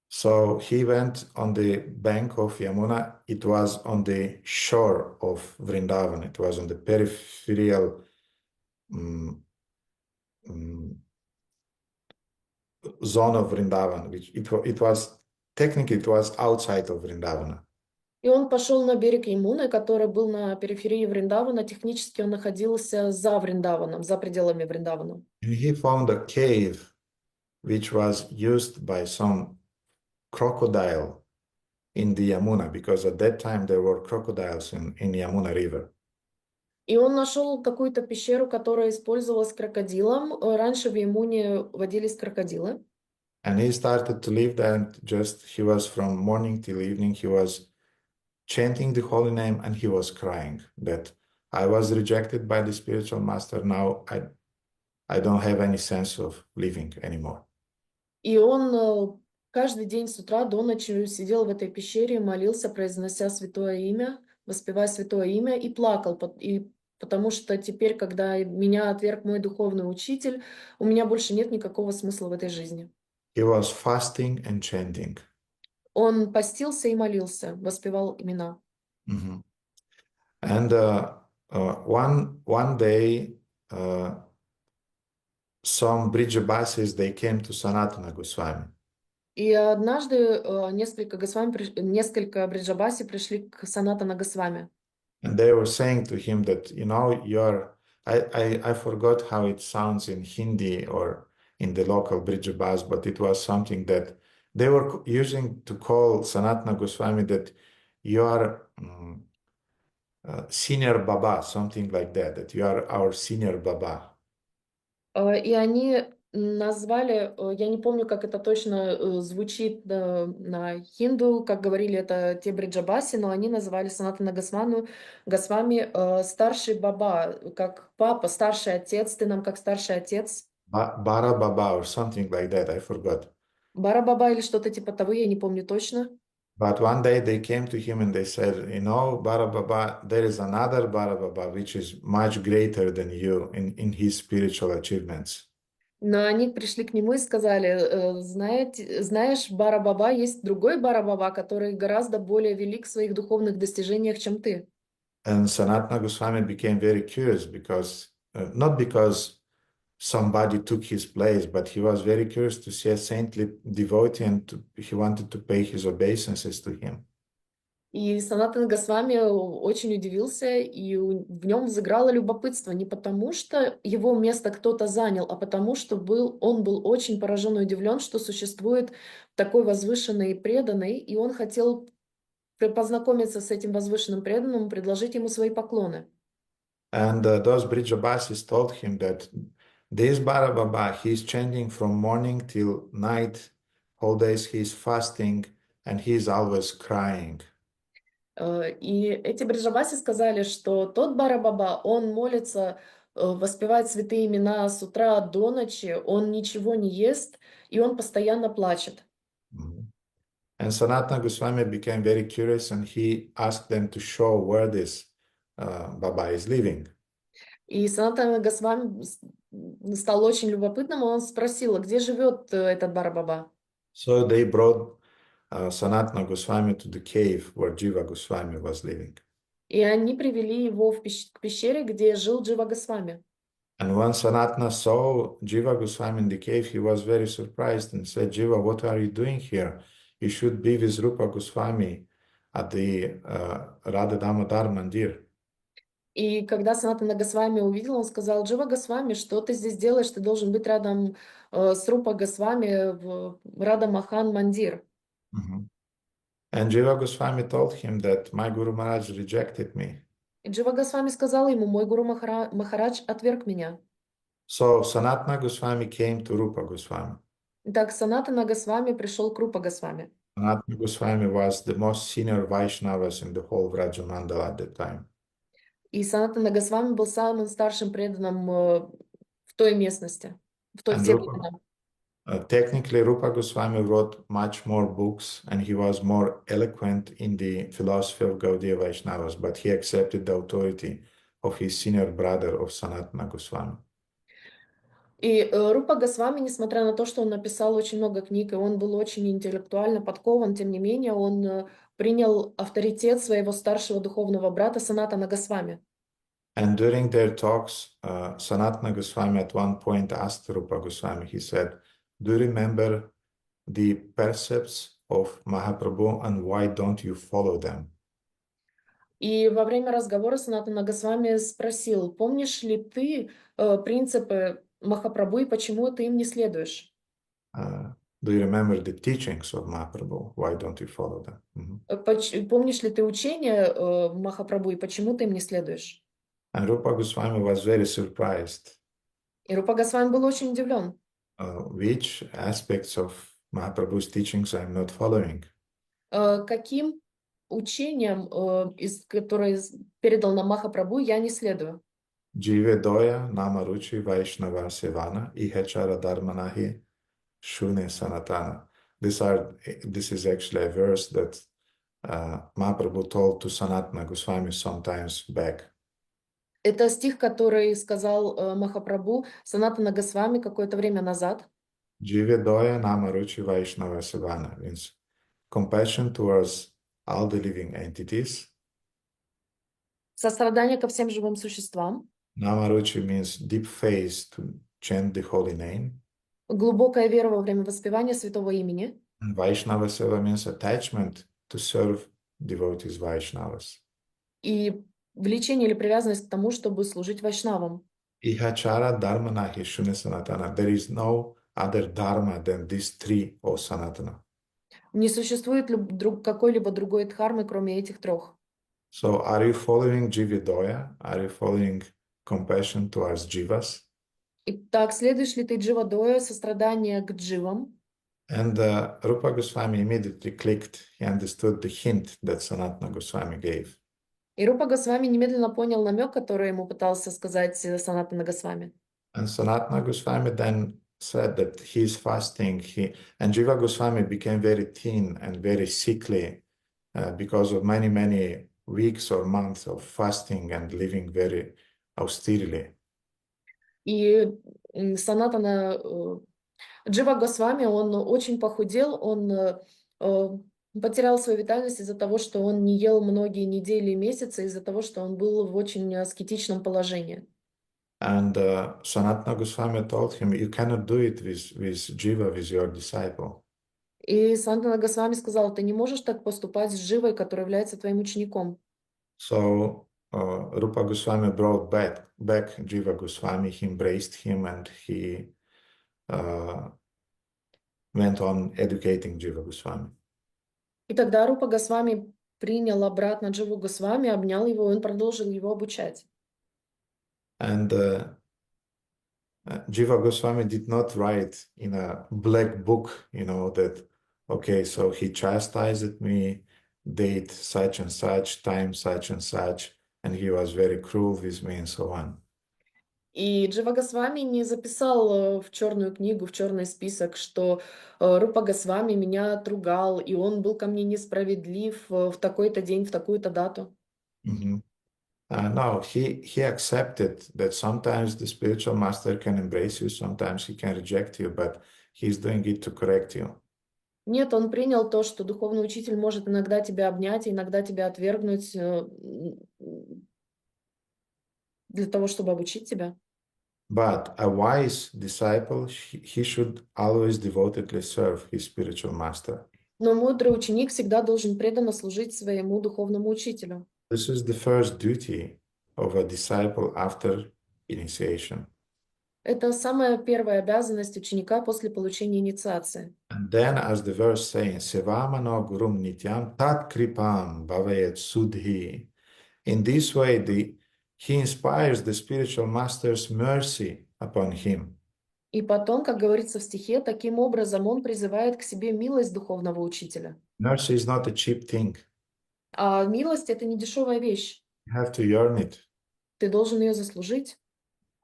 So he went on the bank of Yamuna. It was on the shore of Vrindavan. It was on the peripheral um, um, zone of Vrindavan, which it was technically it was outside of Vrindavan. И он пошел на берег Ямуны, который был на периферии Вриндавана. Технически он находился за Вриндаваном, за пределами Вриндавана. And he found a cave which was used by some crocodile in the Yamuna, because at that time there were crocodiles in Yamuna River. И он нашел какую-то пещеру, которая использовалась крокодилом. Раньше в Ямуне водились крокодилы. And he started to live there, and just he was from morning till evening, he was chanting the holy name, and he was crying that I was rejected by the spiritual master. Now I don't have any sense of living anymore. И он каждый день с утра до ночи сидел в этой пещере, молился, произнося святое имя, воспевая святое имя, и плакал. Потому что теперь, когда меня отверг мой духовный учитель, у меня больше нет никакого смысла в этой жизни. He was fasting and chanting. Он постился и молился, воспевал имена. Mhm. And one day, some Brijabasis, they came to Sanatana Goswami. И однажды несколько бриджабаси пришли к Санатана Госвами. And they were saying to him that, I forgot how it sounds in Hindi or in the local Brijabas, but it was something that they were using to call Sanatana Goswami, that you are senior Baba, something like that you are our senior Baba. И они назвали, я не помню, как это точно звучит на хинду, как говорили это те бриджабаси, но они называли Санатана Госвами старший баба, как папа, старший отец, ты нам как старший отец. Bara Baba or something like that, I forgot. Бара баба или что-то типа того, я не помню точно. But one day they came to him and they said, Bara Baba, there is another Bara Baba which is much greater than you in his spiritual achievements. Но они пришли к нему и сказали: знаешь, Бара Баба, есть другой Бара Баба, который гораздо более велик в своих духовных достижениях, чем ты. And Sanatana Goswami became very curious because, not because somebody took his place, but he was very curious to see a saintly devotee, and he wanted to pay his obeisances to him. И Санатан Госвами очень удивился, и в нем взыграло любопытство не потому, что его место кто-то занял, а потому, что он был очень поражен и удивлен, что существует такой возвышенный и преданный, и он хотел познакомиться с этим возвышенным преданным, предложить ему свои поклоны. And those Brijabasis told him that this Bara Baba, he's chanting from morning till night, whole days he's fasting, and he's always crying. И эти бриджабаси сказали, что тот Бара Баба, он молится, воспевает святые имена с утра до ночи, он ничего не ест, и он постоянно плачет. And Sanatana Goswami became very curious, and he asked them to show where this Baba is living. И Санатана Госвами стал очень любопытным, и он спросил: где живет этот Бара Баба? So they brought Sanatana Goswami to the cave where Jiva Goswami was living. И они привели его к пещере, где жил Джива Госвами. And when Sanatana saw Jiva Goswami in the cave, he was very surprised and said, Jiva, what are you doing here? You should be with Rupa Goswami at the Radha Damodar Mandir. И когда Санатана Госвами увидел, он сказал: «Джива Госвами, что ты здесь делаешь? Ты должен быть рядом с Рупа Госвами в Рада Махан Мандир». Mhm. And Jiva Goswami told him that my Guru Maharaj rejected me. И Джива Госвами сказал ему: «Мой Гуру Махарадж отверг меня». So Sanatana Goswami came to Rupa Goswami. Итак, Санатана Госвами пришел к Рупа Госвами. Sanatana Goswami was the most senior Vaishnavas in the whole Vrajamandala at that time. И Санатана Госвами был самым старшим преданным в той местности, в And те Rupa, времена. technically, Rupa Goswami wrote much more books and he was more eloquent in the philosophy of Gaudiya Vaishnavas, but he accepted the authority of his senior brother of Sanatana Goswami. И Рупа Госвами, несмотря на то, что он написал очень много книг, и он был очень интеллектуально подкован, тем не менее, он принял авторитет своего старшего духовного брата Санатана Госвами. And during their talks, Sanatana Goswami at one point asked Rupa Goswami, he said, "Do you remember the precepts of Mahaprabhu and why don't you follow them?" И во время разговора Санатана Госвами спросил: «Помнишь ли ты принципы Махапрабху и почему ты им не следуешь? Uh, do you remember the teachings of Mahaprabhu? Why don't you follow them? Mhm. Помнишь ли ты учения Махапрабху и почему ты им не следуешь?» And Rupa Goswami was very surprised. И Рупа Госвами был очень удивлен. Which aspects of Mahaprabhu's teachings I'm not following? Каким учением, которое передал нам Махапрабху, я не следую? Jive doya namaruchi Vaishnava sevana ihachara dharmanahi shune sanatana. This is actually a verse that Mahaprabhu told to Sanatana Goswami sometimes back. Это стих, который сказал Махапрабху Санатана Госвами какое-то время назад. Jive doya namaruchi Vaishnava sevana means compassion towards all the living entities. Сострадание ко всем живым существам. Namaruchi means deep faith to chant the holy name. Глубокая вера во время воспевания святого имени. And Vaishnava Seva means attachment to serve devotees Vaishnavas. И влечение или привязанность к тому, чтобы служить вайшнавам. Ihachara dharma nahi shune sanatana. There is no other dharma than these three, O Sanatana. Не существует какой-либо другой дхармы, кроме этих трех. So are you following Jividoya? Are you following compassion towards jivas? Итак, следуешь ли ты дживадоя, сострадание к дживам? And Rupa Goswami immediately clicked. He understood the hint that Sanatana Goswami gave. И Рупа Госвами немедленно понял намек, который ему пытался сказать Санатана Госвами. And Sanatana Goswami then said that he's fasting. And Jiva Goswami became very thin and very sickly because of many, many weeks or months of fasting and living very austerely. И Санатана Джива Госвами, он очень похудел, он потерял свою витальность из-за того, что он не ел многие недели и месяцы, из-за того, что он был в очень аскетичном положении. And Sanatana Goswami told him, you cannot do it with Jiva, with your disciple. И Санатана Госвами сказал: «Ты не можешь так поступать с Дживой, который является твоим учеником». So Rupa Goswami brought back Jiva Goswami. He embraced him and he went on educating Jiva Goswami. И тогда Рупа Госвами принял обратно Дживу Госвами, обнял его, и он продолжил его обучать. And Jiva Goswami did not write in a black book, that, okay, so he chastised me, date such and such, time such and such, and he was very cruel with me and so on. И Джива Госвами не записал в черную книгу, в черный список, что Рупа Госвами меня отругал, и он был ко мне несправедлив в такой-то день, в такую-то дату. Mm-hmm. No, he accepted that sometimes the spiritual master can embrace you, sometimes he can reject you, but he's doing it to correct you. Нет, он принял то, что духовный учитель может иногда тебя обнять, иногда тебя отвергнуть для того, чтобы обучить тебя. But a wise disciple, he should always devotedly serve his spiritual master. Но мудрый ученик всегда должен преданно служить своему духовному учителю. This is the first duty of a disciple after initiation. Это самая первая обязанность ученика после получения инициации. And then, as the verse saying, Sevamano Gurum Nityam Tat Kripam Bhavayet Sudhi. In this way, he inspires the spiritual master's mercy upon him. И потом, как говорится в стихе, таким образом он призывает к себе милость духовного учителя. Mercy is not a cheap thing. А милость — это не дешевая вещь. You have to earn it. Ты должен ее заслужить.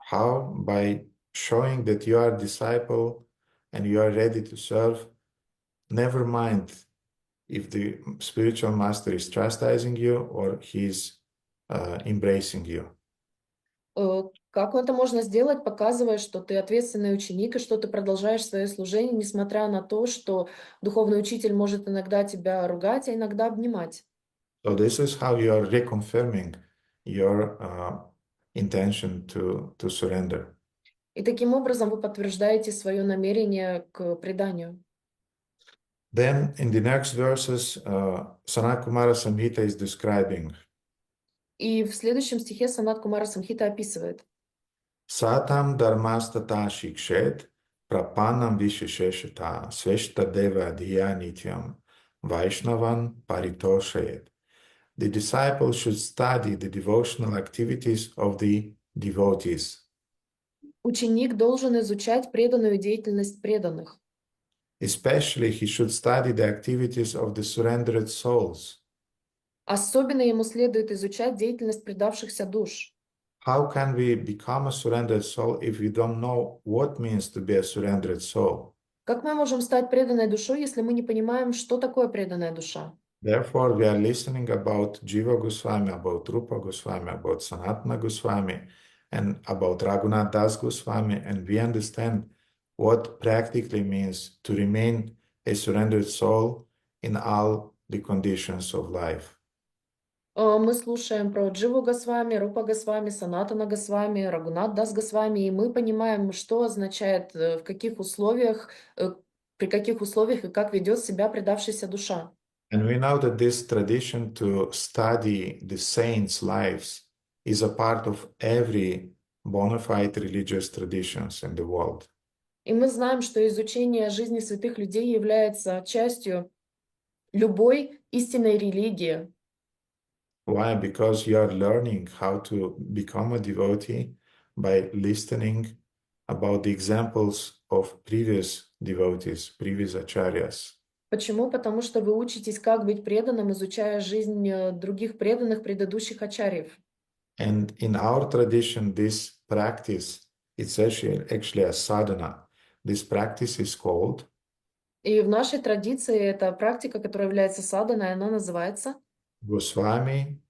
How? By showing that you are a disciple and you are ready to serve. Never mind if the spiritual master is chastising you or he's embracing you. Как это можно сделать, показывая, что ты ответственный ученик и что ты продолжаешь свое служение, несмотря на то, что духовный учитель может иногда тебя ругать, а иногда обнимать. So this is how you are reconfirming your intention to surrender. И таким образом вы подтверждаете свое намерение к преданию. Then in the next verses, Sanat Kumara Samhita is describing И в следующем стихе Санат Кумара Самхита описывает: Satam dharmastata shikshet prapanam vishesheshata sveshta deva dhiya nityam Vaishnavan paritoshayet. The disciple should study the devotional activities of the devotees. ученик должен изучать преданную деятельность преданных. Especially, he should study the activities of the surrendered souls. Особенно ему следует изучать деятельность предавшихся душ. How can we become a surrendered soul if we don't know what means to be a surrendered soul? Как мы можем стать преданной душой, если мы не понимаем, что такое преданная душа? Therefore, we are listening about Jiva Goswami, about Rupa Goswami, about Sanatana Goswami, and about Raghunath Das Goswami, and we understand what practically means to remain a surrendered soul in all the conditions of life. Мы слушаем про Дживу Госвами, Рупа Госвами, Санатана Госвами, Рагунат Дас Госвами, и мы понимаем, что означает, в каких условиях, при каких условиях и как ведет себя предавшаяся душа. And we know that this tradition to study the saints' lives is a part of every bona fide religious traditions in the world. И мы знаем, что изучение жизни святых людей является частью любой истинной религии. Why? Because you are learning how to become a devotee by listening about the examples of previous devotees, previous acharyas. Почему? Потому что вы учитесь, как быть преданным, изучая жизнь других преданных предыдущих ачарьев. And in our tradition, this practice, it's actually a sadhana. This practice is called И в нашей традиции эта практика, которая является саданой, она называется Goswami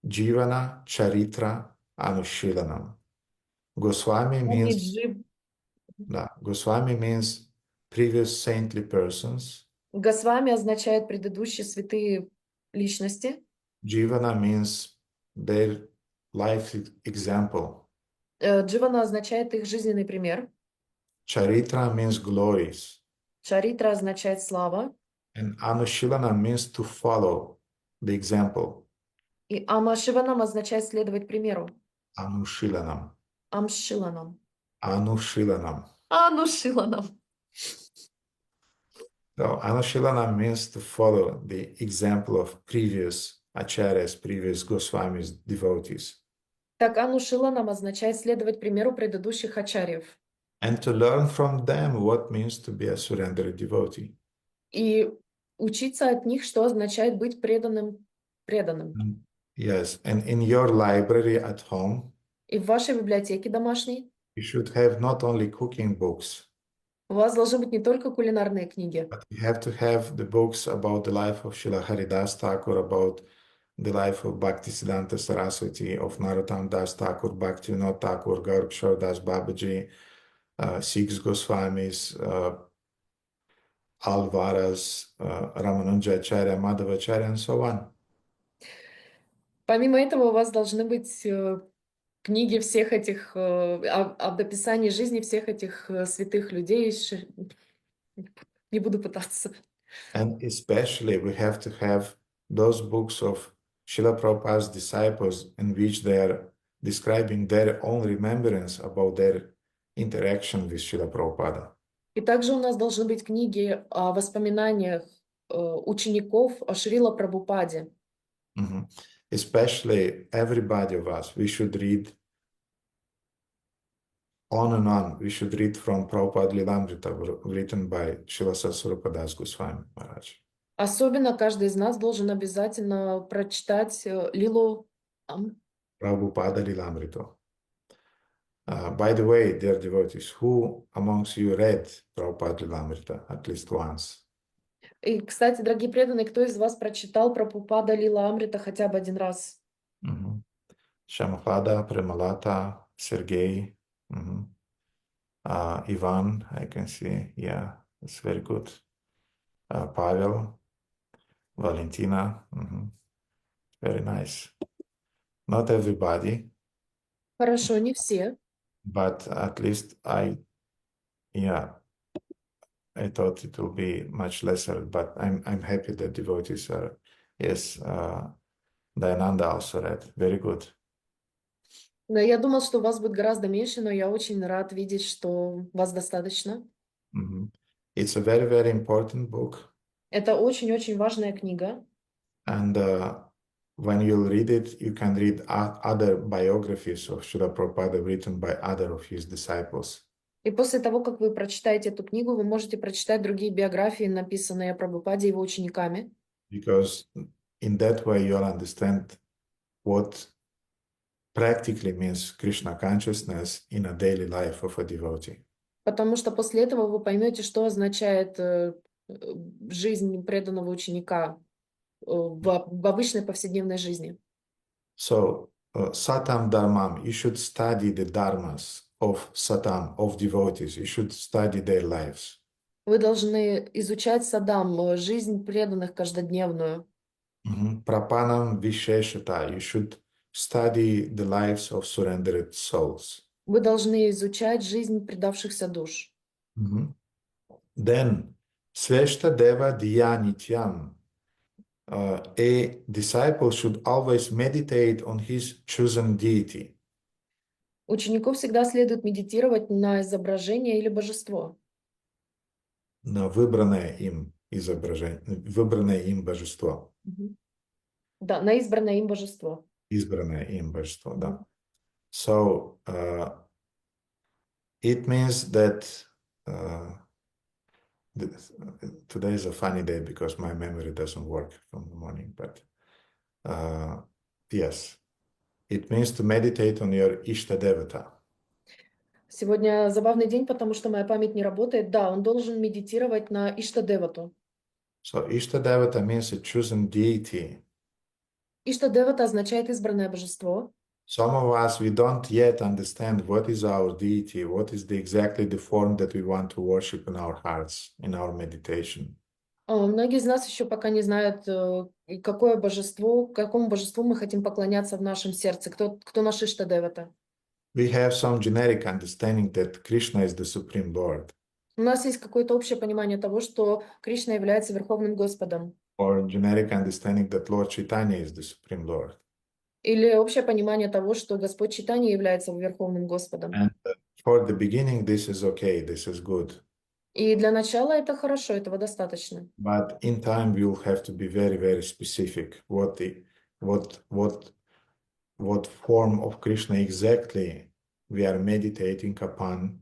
Jivana Charitra Anushilanam. Goswami means, Goswami means previous saintly persons. Госвами означает предыдущие святые личности. Jivana means their life example. Дживана означает их жизненный пример. Charitra means glories. Чаритра означает слава. And Anushilana means to follow the example. И Амашиванам означает следовать примеру. Anushilanam. Амшиланам. Anushilanam. Анушиланам. So Anushilanam means to follow the example of previous acharyas, previous Goswamis, devotees. Так Анушиланам означает следовать примеру предыдущих ачарьев. And to learn from them what means to be a surrendered devotee. И учиться от них, что означает быть преданным. Yes, and in your library at home, И в вашей библиотеке домашней you should have not only cooking books, у вас должны быть не только кулинарные книги, but you have to have the books about the life of Srila Haridas Thakur, about the life of Bhaktisiddhanta Saraswati, of Narottam Das Thakur, Bhaktivinoda Thakur, Gaurkishore Das Babaji, six Goswamis, Alvaras, Ramanujacharya Acharya, Madhavacharya, and so on. Помимо этого, у вас должны быть книги всех этих, об описании жизни всех этих святых людей. Не буду пытаться. And especially we have to have those books of Srila Prabhupada's disciples in which they are describing their own remembrance about their interaction with Srila Prabhupada. И также у нас должны быть книги о воспоминаниях учеников о Шрила Прабхупаде. Mhm. Especially everybody of us, we should read on and on. We should read from Prabhupada Lilamrita, written by Srila Satsvarupa Das Goswami Maharaj. Особенно каждый из нас должен обязательно прочитать Лилу Prabhupada Lilamrita. By the way, dear devotees, who amongst you read Prabhupada Lilamrita at least once? И, кстати, дорогие преданные, кто из вас прочитал Прабхупада Лила Амрита хотя бы один раз? Mhm. Shamapada, Premalata, Sergey, Ivan, I can see. Yeah, it's very good. Pavel, Valentina, very nice. Not everybody, Хорошо, не все. but at least I thought it will be much lesser, but I'm happy that devotees are, yes, Dayananda also read, very good. Да, я думал, что у вас будет гораздо меньше, но я очень рад видеть, что вас достаточно. It's a very, very important book. Это очень-очень важная книга. And when you'll read it, you can read other biographies of Srila Prabhupada written by other of his disciples. И после того, как вы прочитаете эту книгу, вы можете прочитать другие биографии, написанные о Прабхупаде и его учениками. Because in that way you'll understand what practically means Krishna consciousness in a daily life of a devotee. Потому что после этого вы поймете, что означает жизнь преданного ученика в обычной повседневной жизни. So, Satam Dharmam, you should study the dharmas of Satam, of devotees. You should study their lives. Вы должны изучать садам, жизнь преданных каждодневную. Prapanam Visheshata, you should study the lives of surrendered souls. Вы должны изучать жизнь предавшихся душ. Then, Sveshta Deva Diya Nityam. A disciple should always meditate on his chosen deity. Ученику всегда следует медитировать на изображение или божество. На выбранное им изображение, выбранное им божество. Да, на избранное им божество. Избранное им божество, да. So, it means that today is a funny day because my memory doesn't work from the morning, but yes, it means to meditate on your Ishta Devata. Сегодня забавный день, потому что моя память не работает. Да, он должен медитировать на Иштадевату. So Ishta Devata means a chosen deity. Иштадевата означает избранное божество. Some of us, we don't yet understand what is our deity, what is exactly the form that we want to worship in our hearts, in our meditation. Многие из нас еще пока не знают, какое божество, какому божеству мы хотим поклоняться в нашем сердце, кто наш Иштадевата. We have some generic understanding that Krishna is the Supreme Lord. У нас есть какое-то общее понимание того, что Кришна является Верховным Господом. Or generic understanding that Lord Chaitanya is the Supreme Lord. Или общее понимание того, что Господь Чайтанья является Верховным Господом. And for the beginning, this is okay, this is good. И для начала это хорошо, этого достаточно. But in time, we will have to be very, very specific. What form of Krishna exactly we are meditating upon.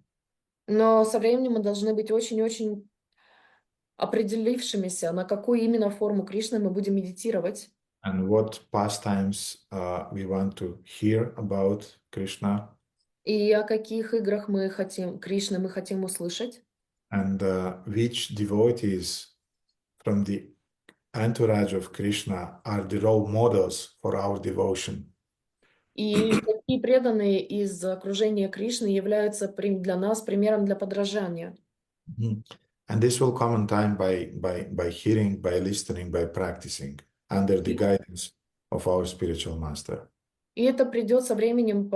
Но со временем мы должны быть очень-очень определившимися, на какую именно форму Кришны мы будем медитировать. And what pastimes we want to hear about Krishna. И о каких играх Кришны мы хотим услышать. And which devotees from the entourage of Krishna are the role models for our devotion. И какие преданные из окружения Кришны являются для нас примером для подражания. And this will come in time by hearing, by listening, by practicing under the guidance of our spiritual master. И это придет со временем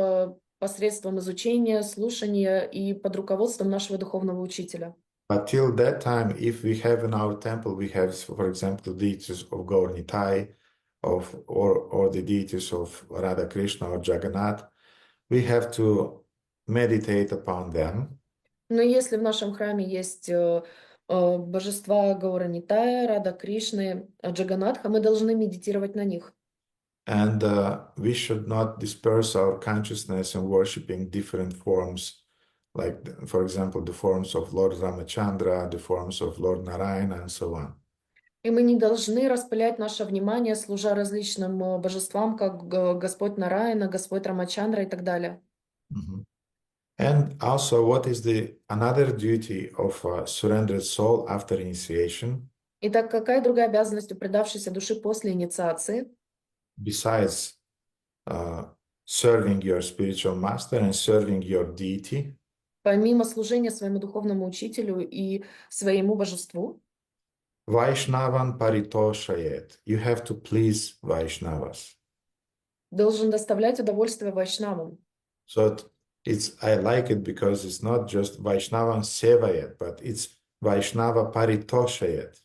посредством изучения, слушания и под руководством нашего духовного учителя. But till that time, if we have in our temple, we have, for example, deities of Gaur Nitai, or the deities of Radha Krishna or Jagannath, we have to meditate upon them. Но если в нашем храме есть божества Гауранитая, Рада Кришны, Джаганатха, мы должны медитировать на них. And we should not disperse our consciousness in worshiping different forms, like, for example, the forms of Lord Ramachandra, the forms of Lord Narayana, and so on. И мы не должны распылять наше внимание, служа различным божествам, как Господь Нараяна, Господь Рамачандра и так далее. Mhm. And also, what is the another duty of a surrendered soul after initiation, Итак, какая другая обязанность у предавшейся души после инициации, besides uh, serving your spiritual master and serving your deity? помимо служения своему духовному учителю и своему божеству? Vaishnavan paritoshayet. You have to please Vaishnavas. Должен доставлять удовольствие вайшнавам. So I like it because it's not just Vaishnavan sevayet, but it's Vaishnava paritoshayet.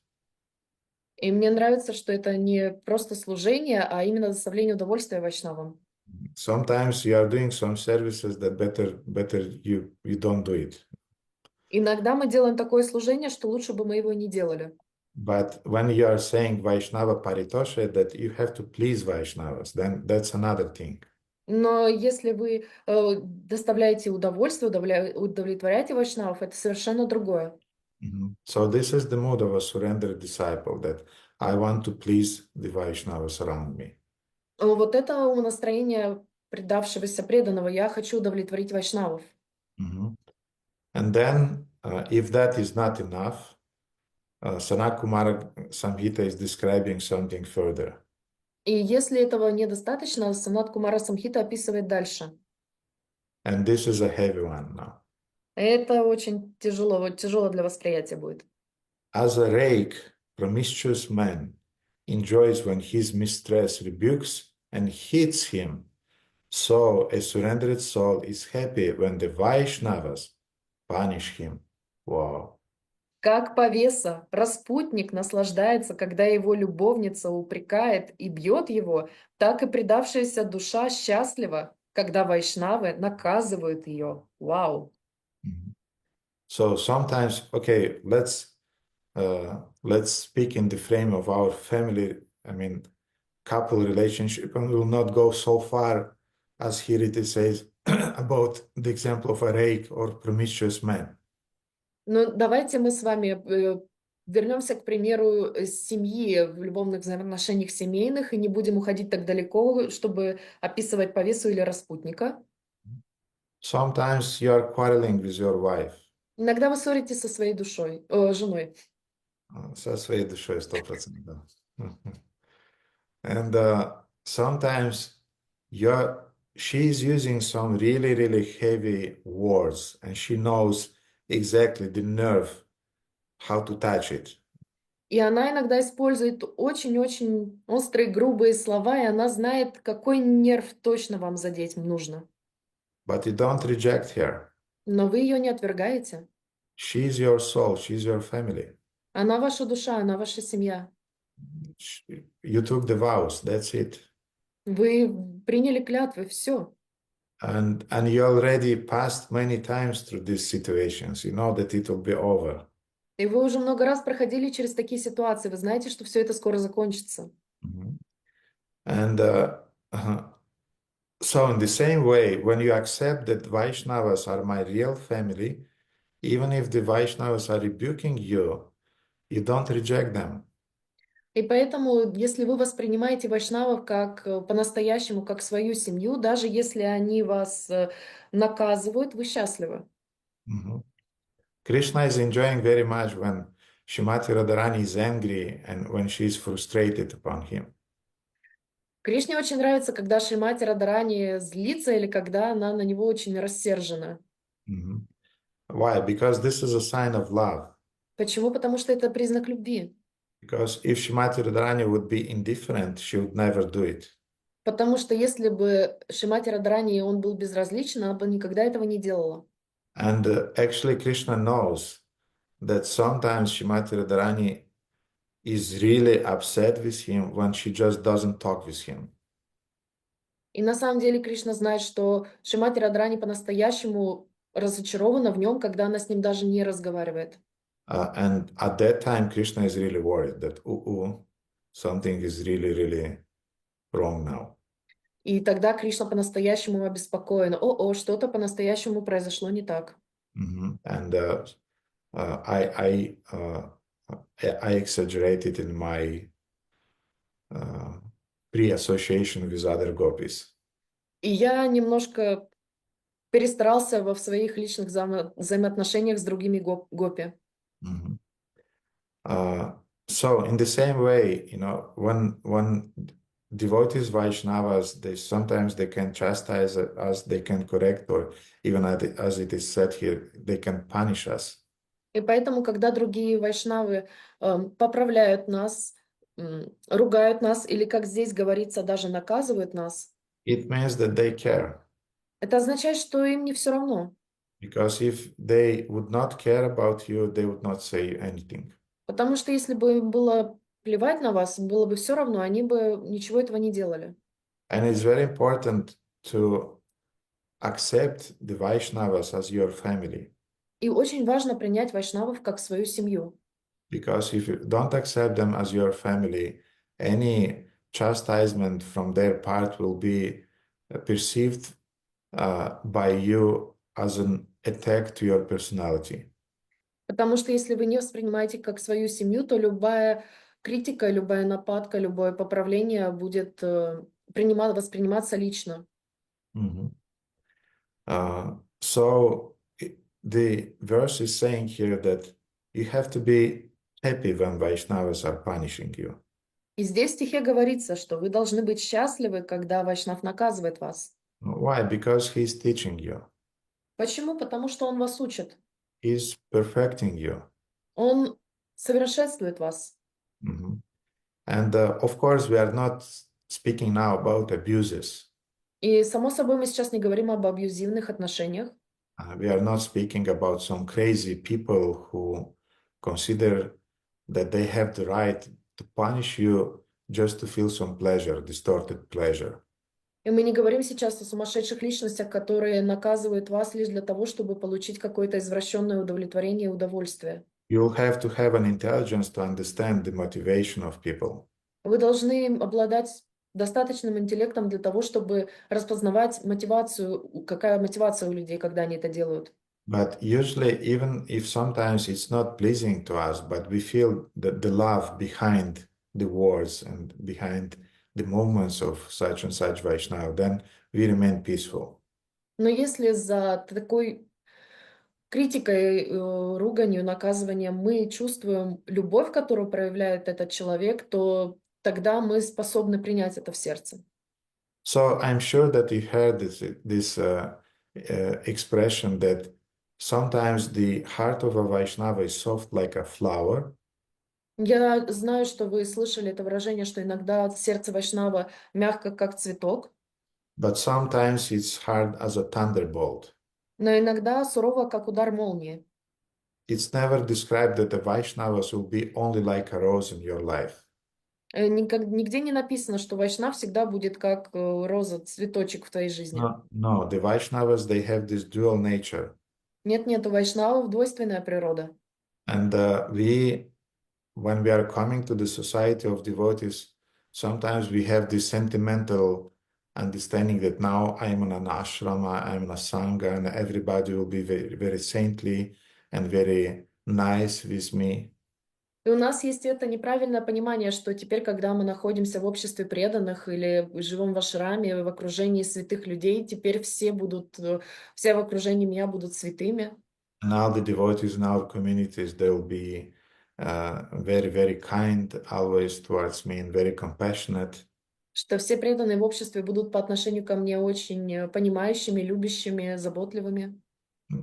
И мне нравится, что это не просто служение, а именно доставление удовольствия вайшнавам. Sometimes you are doing some services that better you don't do it. Иногда мы делаем такое служение, что лучше бы мы его не делали. But when you are saying Vaishnava paritosha, that you have to please Vaishnavas, then that's another thing. Но если вы доставляете удовольствие, удовлетворяете вайшнавов, это совершенно другое. So this is the mood of a surrendered disciple, that I want to please the Vaishnavas around me. Вот это настроение предавшегося преданного. Я хочу удовлетворить вайшнавов. And then, if that is not enough, Sanat Kumara Samhita is describing something further. И если этого недостаточно, Санат Кумара Самхита описывает дальше. And this is a heavy one now. Это очень тяжело для восприятия будет. As a rake, promiscuous man enjoys when his mistress rebukes and hits him, so a surrendered soul is happy when the Vaishnavas punish him. Wow. Как повеса, распутник наслаждается, когда его любовница упрекает и бьет его, так и предавшаяся душа счастлива, когда вайшнавы наказывают ее. Вау! So sometimes, okay, let's speak in the frame of our family, couple relationship, and we will not go so far as here it says about the example of a rake or promiscuous man. Ну, давайте мы с вами вернемся к примеру семьи в любовных взаимоотношениях семейных и не будем уходить так далеко, чтобы описывать повесу или распутника. Sometimes you are quarreling with your wife. Иногда вы ссоритесь со своей женой. Со своей душой 100%, да. And sometimes she is using some really, really heavy words, and she knows exactly the nerve, how to touch it. И она иногда использует очень-очень острые, грубые слова, и она знает, какой нерв точно вам задеть нужно. But you don't reject her. Но вы ее не отвергаете. She is your soul, she is your family. Она ваша душа, она ваша семья. You took the vows, that's it. Вы приняли клятвы, все. And you already passed many times through these situations. You know that it will be over. И вы уже много раз проходили через такие ситуации. Вы знаете, что все это скоро закончится. And so in the same way, when you accept that Vaishnavas are my real family, even if the Vaishnavas are rebuking you, you don't reject them. И поэтому, если вы воспринимаете вайшнавов как по-настоящему, как свою семью, даже если они вас наказывают, вы счастливы. Krishna is enjoying very much when Shrimati Radharani is angry and when she is frustrated upon him. Кришне очень нравится, когда Шримати Радарани злится или когда она на него очень рассержена. Why? Because this is a sign of love. Почему? Потому что это признак любви. Because if Shrimati Radharani would be indifferent, she would never do it. Потому что если бы Шримати Радарани он был безразличен, она бы никогда этого не делала. And actually Krishna knows that sometimes Shrimati Radharani is really upset with him when she just doesn't talk with him. И на самом деле Кришна знает, что Шримати Радрани по-настоящему разочарована в нем, когда она с ним даже не разговаривает. And at that time, Krishna is really worried that, something is really, really wrong now. И тогда Кришна по-настоящему обеспокоен. О, что-то по-настоящему произошло не так. And uh, I, I, uh, I exaggerated in my uh, pre-association with other gopis. И я немножко перестарался в своих личных взаимоотношениях с другими гопи. Mhm. So in the same way, when devotees Vaishnavas, they can chastise us, they can correct, or even as it is said here, they can punish us. И поэтому, когда другие вайшнавы поправляют нас, ругают нас, или, как здесь говорится, даже наказывают нас, It means that they care. это означает, что им не все равно. Because if they would not care about you, they would not say anything. Потому что если бы им было плевать на вас, было бы все равно, они бы ничего этого не делали. And it's very important to accept the Vaishnavas as your family. И очень важно принять вайшнавов как свою семью. Because if you don't accept them as your family, any chastisement from their part will be perceived by you as an attack to your personality. Потому что если вы не воспринимаете как свою семью, то любая критика, любая нападка, любое поправление будет восприниматься лично. Mhm. So the verse is saying here that you have to be happy when Vaishnavas are punishing you. И здесь в стихе говорится, что вы должны быть счастливы, когда вайшнав наказывает вас. Why? Because he's teaching you. Почему? Потому что он вас учит. He's perfecting you. Он совершенствует вас. Mhm. And of course, we are not speaking now about abuses. И, само собой, мы сейчас не говорим об абьюзивных отношениях. We are not speaking about some crazy people who consider that they have the right to punish you just to feel some pleasure, distorted pleasure. И мы не говорим сейчас о сумасшедших личностях, которые наказывают вас лишь для того, чтобы получить какое-то извращенное удовлетворение и удовольствие. You'll have to have an intelligence to understand the motivation of people. Вы должны обладать достаточным интеллектом для того, чтобы распознавать мотивацию, какая мотивация у людей, когда они это делают. But usually, even if sometimes it's not pleasing to us, but we feel the love behind the words and behind the movements of such and such Vaishnava, then we remain peaceful. Но если за такой критикой, руганью, наказыванием мы чувствуем любовь, которую проявляет этот человек, то тогда мы способны принять это в сердце. So I'm sure that you heard this expression that sometimes the heart of a Vaishnava is soft like a flower, Я знаю, что вы слышали это выражение, что иногда сердце вайшнава мягко, как цветок, but sometimes it's hard as a thunderbolt. но иногда сурово, как удар молнии. It's never described that the Vaishnavas will be only like a rose in your life. Нигде не написано, что вайшнав всегда будет как роза, цветочек в твоей жизни. No, no, the Vaishnavas, they have this dual nature. Нет, у вайшнавов двойственная природа. And when we are coming to the society of devotees, sometimes we have this sentimental understanding that now I'm in an ashrama, I'm in a sangha, and everybody will be very, very saintly and very nice with me. И у нас есть это неправильное понимание, что теперь, когда мы находимся в обществе преданных или живем в ашраме, в окружении святых людей, теперь все в окружении меня будут святыми. And all the devotees in our communities, they'll be very, very kind always towards me and very compassionate. Что все преданные в обществе будут по отношению ко мне очень понимающими, любящими, заботливыми.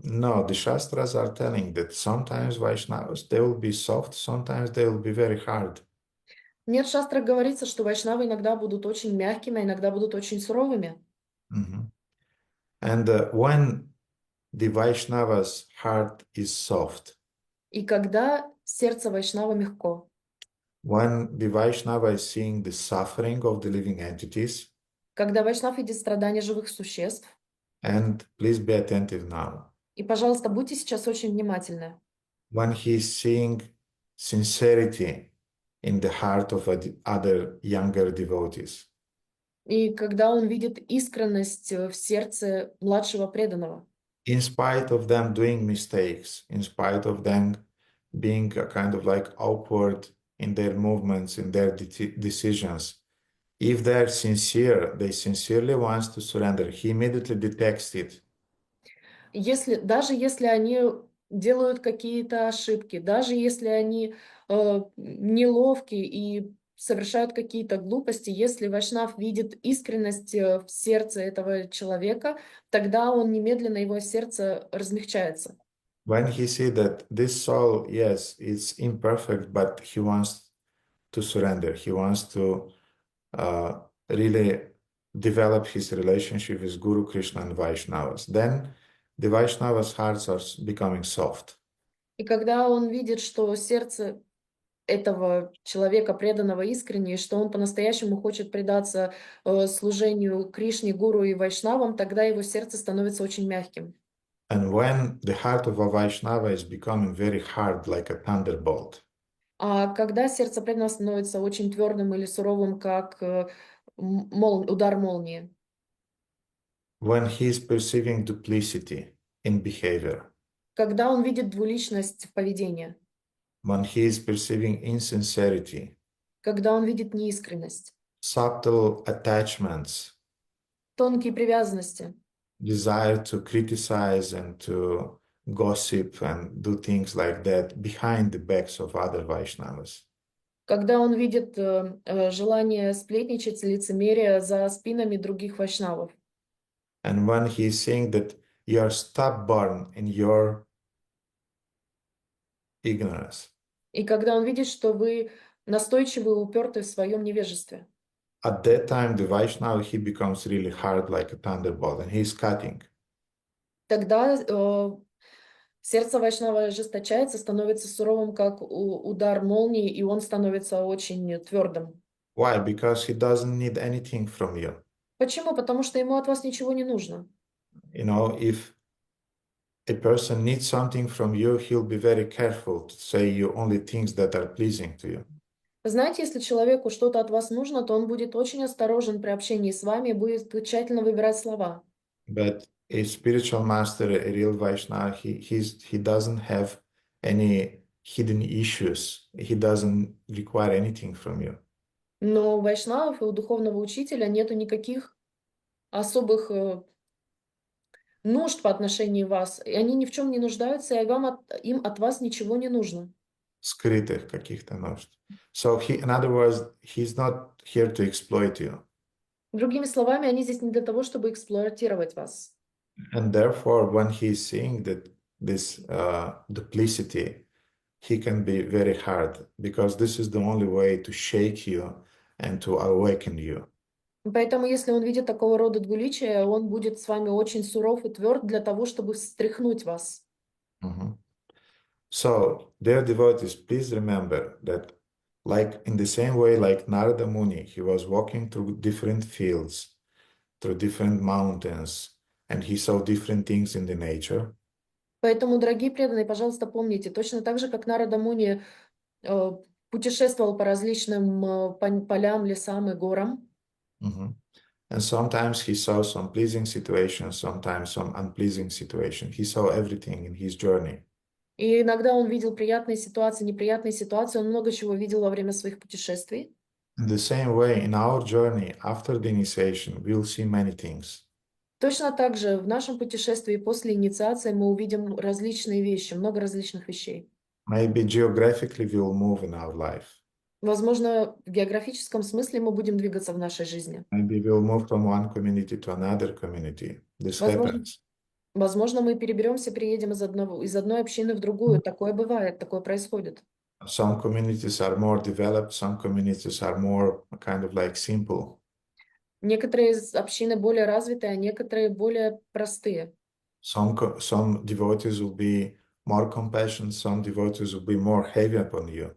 No, the Shastras are telling that sometimes Vaishnavas, they will be soft, sometimes they will be very hard. Нет, в шастрах говорится, что вайшнавы иногда будут очень мягкими, а иногда будут очень суровыми. Mhm. And when the Vaishnava's heart is soft, И когда сердце вайшнава мягко, when the Vaishnava is seeing the suffering of the living entities, когда Вайшнав видит страдания живых существ. And please be attentive now. И, пожалуйста, будьте сейчас очень внимательны. When he is seeing sincerity in the heart of other younger devotees, И когда он видит искренность в сердце младшего преданного, in spite of them doing mistakes, in spite of them being a kind of like awkward in their movements, in their decisions, if they're sincere, they sincerely wants to surrender, he immediately detects it. даже если они делают какие-то ошибки, даже если они неловки и совершают какие-то глупости, если Вайшнав видит искренность в сердце этого человека, тогда он немедленно, его сердце размягчается. When he see that this soul, yes, it's imperfect, but he wants to surrender, he wants to really develop his relationship with Guru Krishna and Vaishnavas, then the Vaishnavas' hearts are becoming soft. И когда он видит, что сердце этого человека, преданного искренне, и что он по-настоящему хочет предаться служению Кришне, Гуру и Вайшнавам, тогда его сердце становится очень мягким. And when the heart of a Vaishnava is becoming very hard, like a thunderbolt, А когда сердце преданного становится очень твердым или суровым, как удар молнии, when he is perceiving duplicity in behavior, когда он видит двуличность в поведении, when he is perceiving insincerity, когда он видит неискренность, subtle attachments, тонкие привязанности, desire to criticize and to gossip and do things like that behind the backs of other Vaishnavas. когда он видит желание сплетничать, лицемерие за спинами других вайшнавов. And when he is saying that you are stubborn in your ignorance, И когда он видит, что вы настойчивы и уперты в своем невежестве, at that time the Vaishnava, he becomes really hard like a thunderbolt and he's cutting. тогда сердце вайшнава ожесточается, становится суровым, как удар молнии, и он становится очень твердым. Why? Because he doesn't need anything from you. Почему? Потому что ему от вас ничего не нужно. You know, if a person needs something from you, he'll be very careful to say you only things that are pleasing to you. Знаете, если человеку что-то от вас нужно, то он будет очень осторожен при общении с вами и будет тщательно выбирать слова. But a spiritual master, a real Vaishnava, he doesn't have any hidden issues. He doesn't require anything from you. Но у вайшнавов и у духовного учителя нету никаких особых нужд по отношению вас. И они ни в чем не нуждаются, и им от вас ничего не нужно. Скрытых каких-то нужд. So in other words, he's not here to exploit you. Другими словами, они здесь не для того, чтобы эксплуатировать вас. And therefore, when he's seeing that this duplicity, he can be very hard because this is the only way to shake you and to awaken you. Поэтому, если он видит такого рода двуличие, он будет с вами очень суров и тверд для того, чтобы встряхнуть вас. Mhm. So, dear devotees, please remember that, like in the same way, like Narada Muni, he was walking through different fields, through different mountains, and he saw different things in the nature. Поэтому, дорогие преданные, пожалуйста, помните, точно так же, как Нарада Муни путешествовал по различным полям, лесам и горам, Mhm. And sometimes he saw some pleasing situations, sometimes some unpleasing situations. He saw everything in his journey. и иногда он видел приятные ситуации, неприятные ситуации, он много чего видел во время своих путешествий. In the same way, in our journey after the initiation, we'll see many things. Точно так же в нашем путешествии после инициации мы увидим различные вещи, много различных вещей. Maybe geographically we'll move in our life. Возможно, в географическом смысле мы будем двигаться в нашей жизни. Maybe we'll move from one community to another community. This Возможно, happens. возможно, мы переберемся, переедем из одной общины в другую. Такое бывает, такое происходит. Some communities are more developed, some communities are more kind of like simple. Некоторые общины более развитые, а некоторые более простые. Some devotees will be more compassionate, some devotees will be more heavy upon you.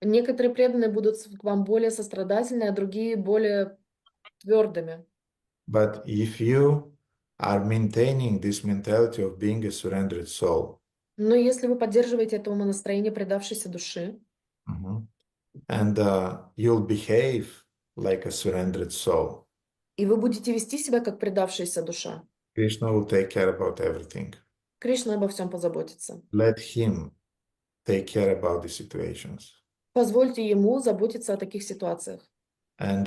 Некоторые преданные будут к вам более сострадательны, а другие более твердыми. But if you are maintaining this mentality of being a surrendered soul, Но если вы поддерживаете это умонастроение предавшейся души, mhm, and you'll behave like a surrendered soul, и вы будете вести себя как предавшаяся душа, Krishna will take care about everything. Кришна обо всем позаботится. Let him take care about the situations. Позвольте ему заботиться о таких ситуациях. And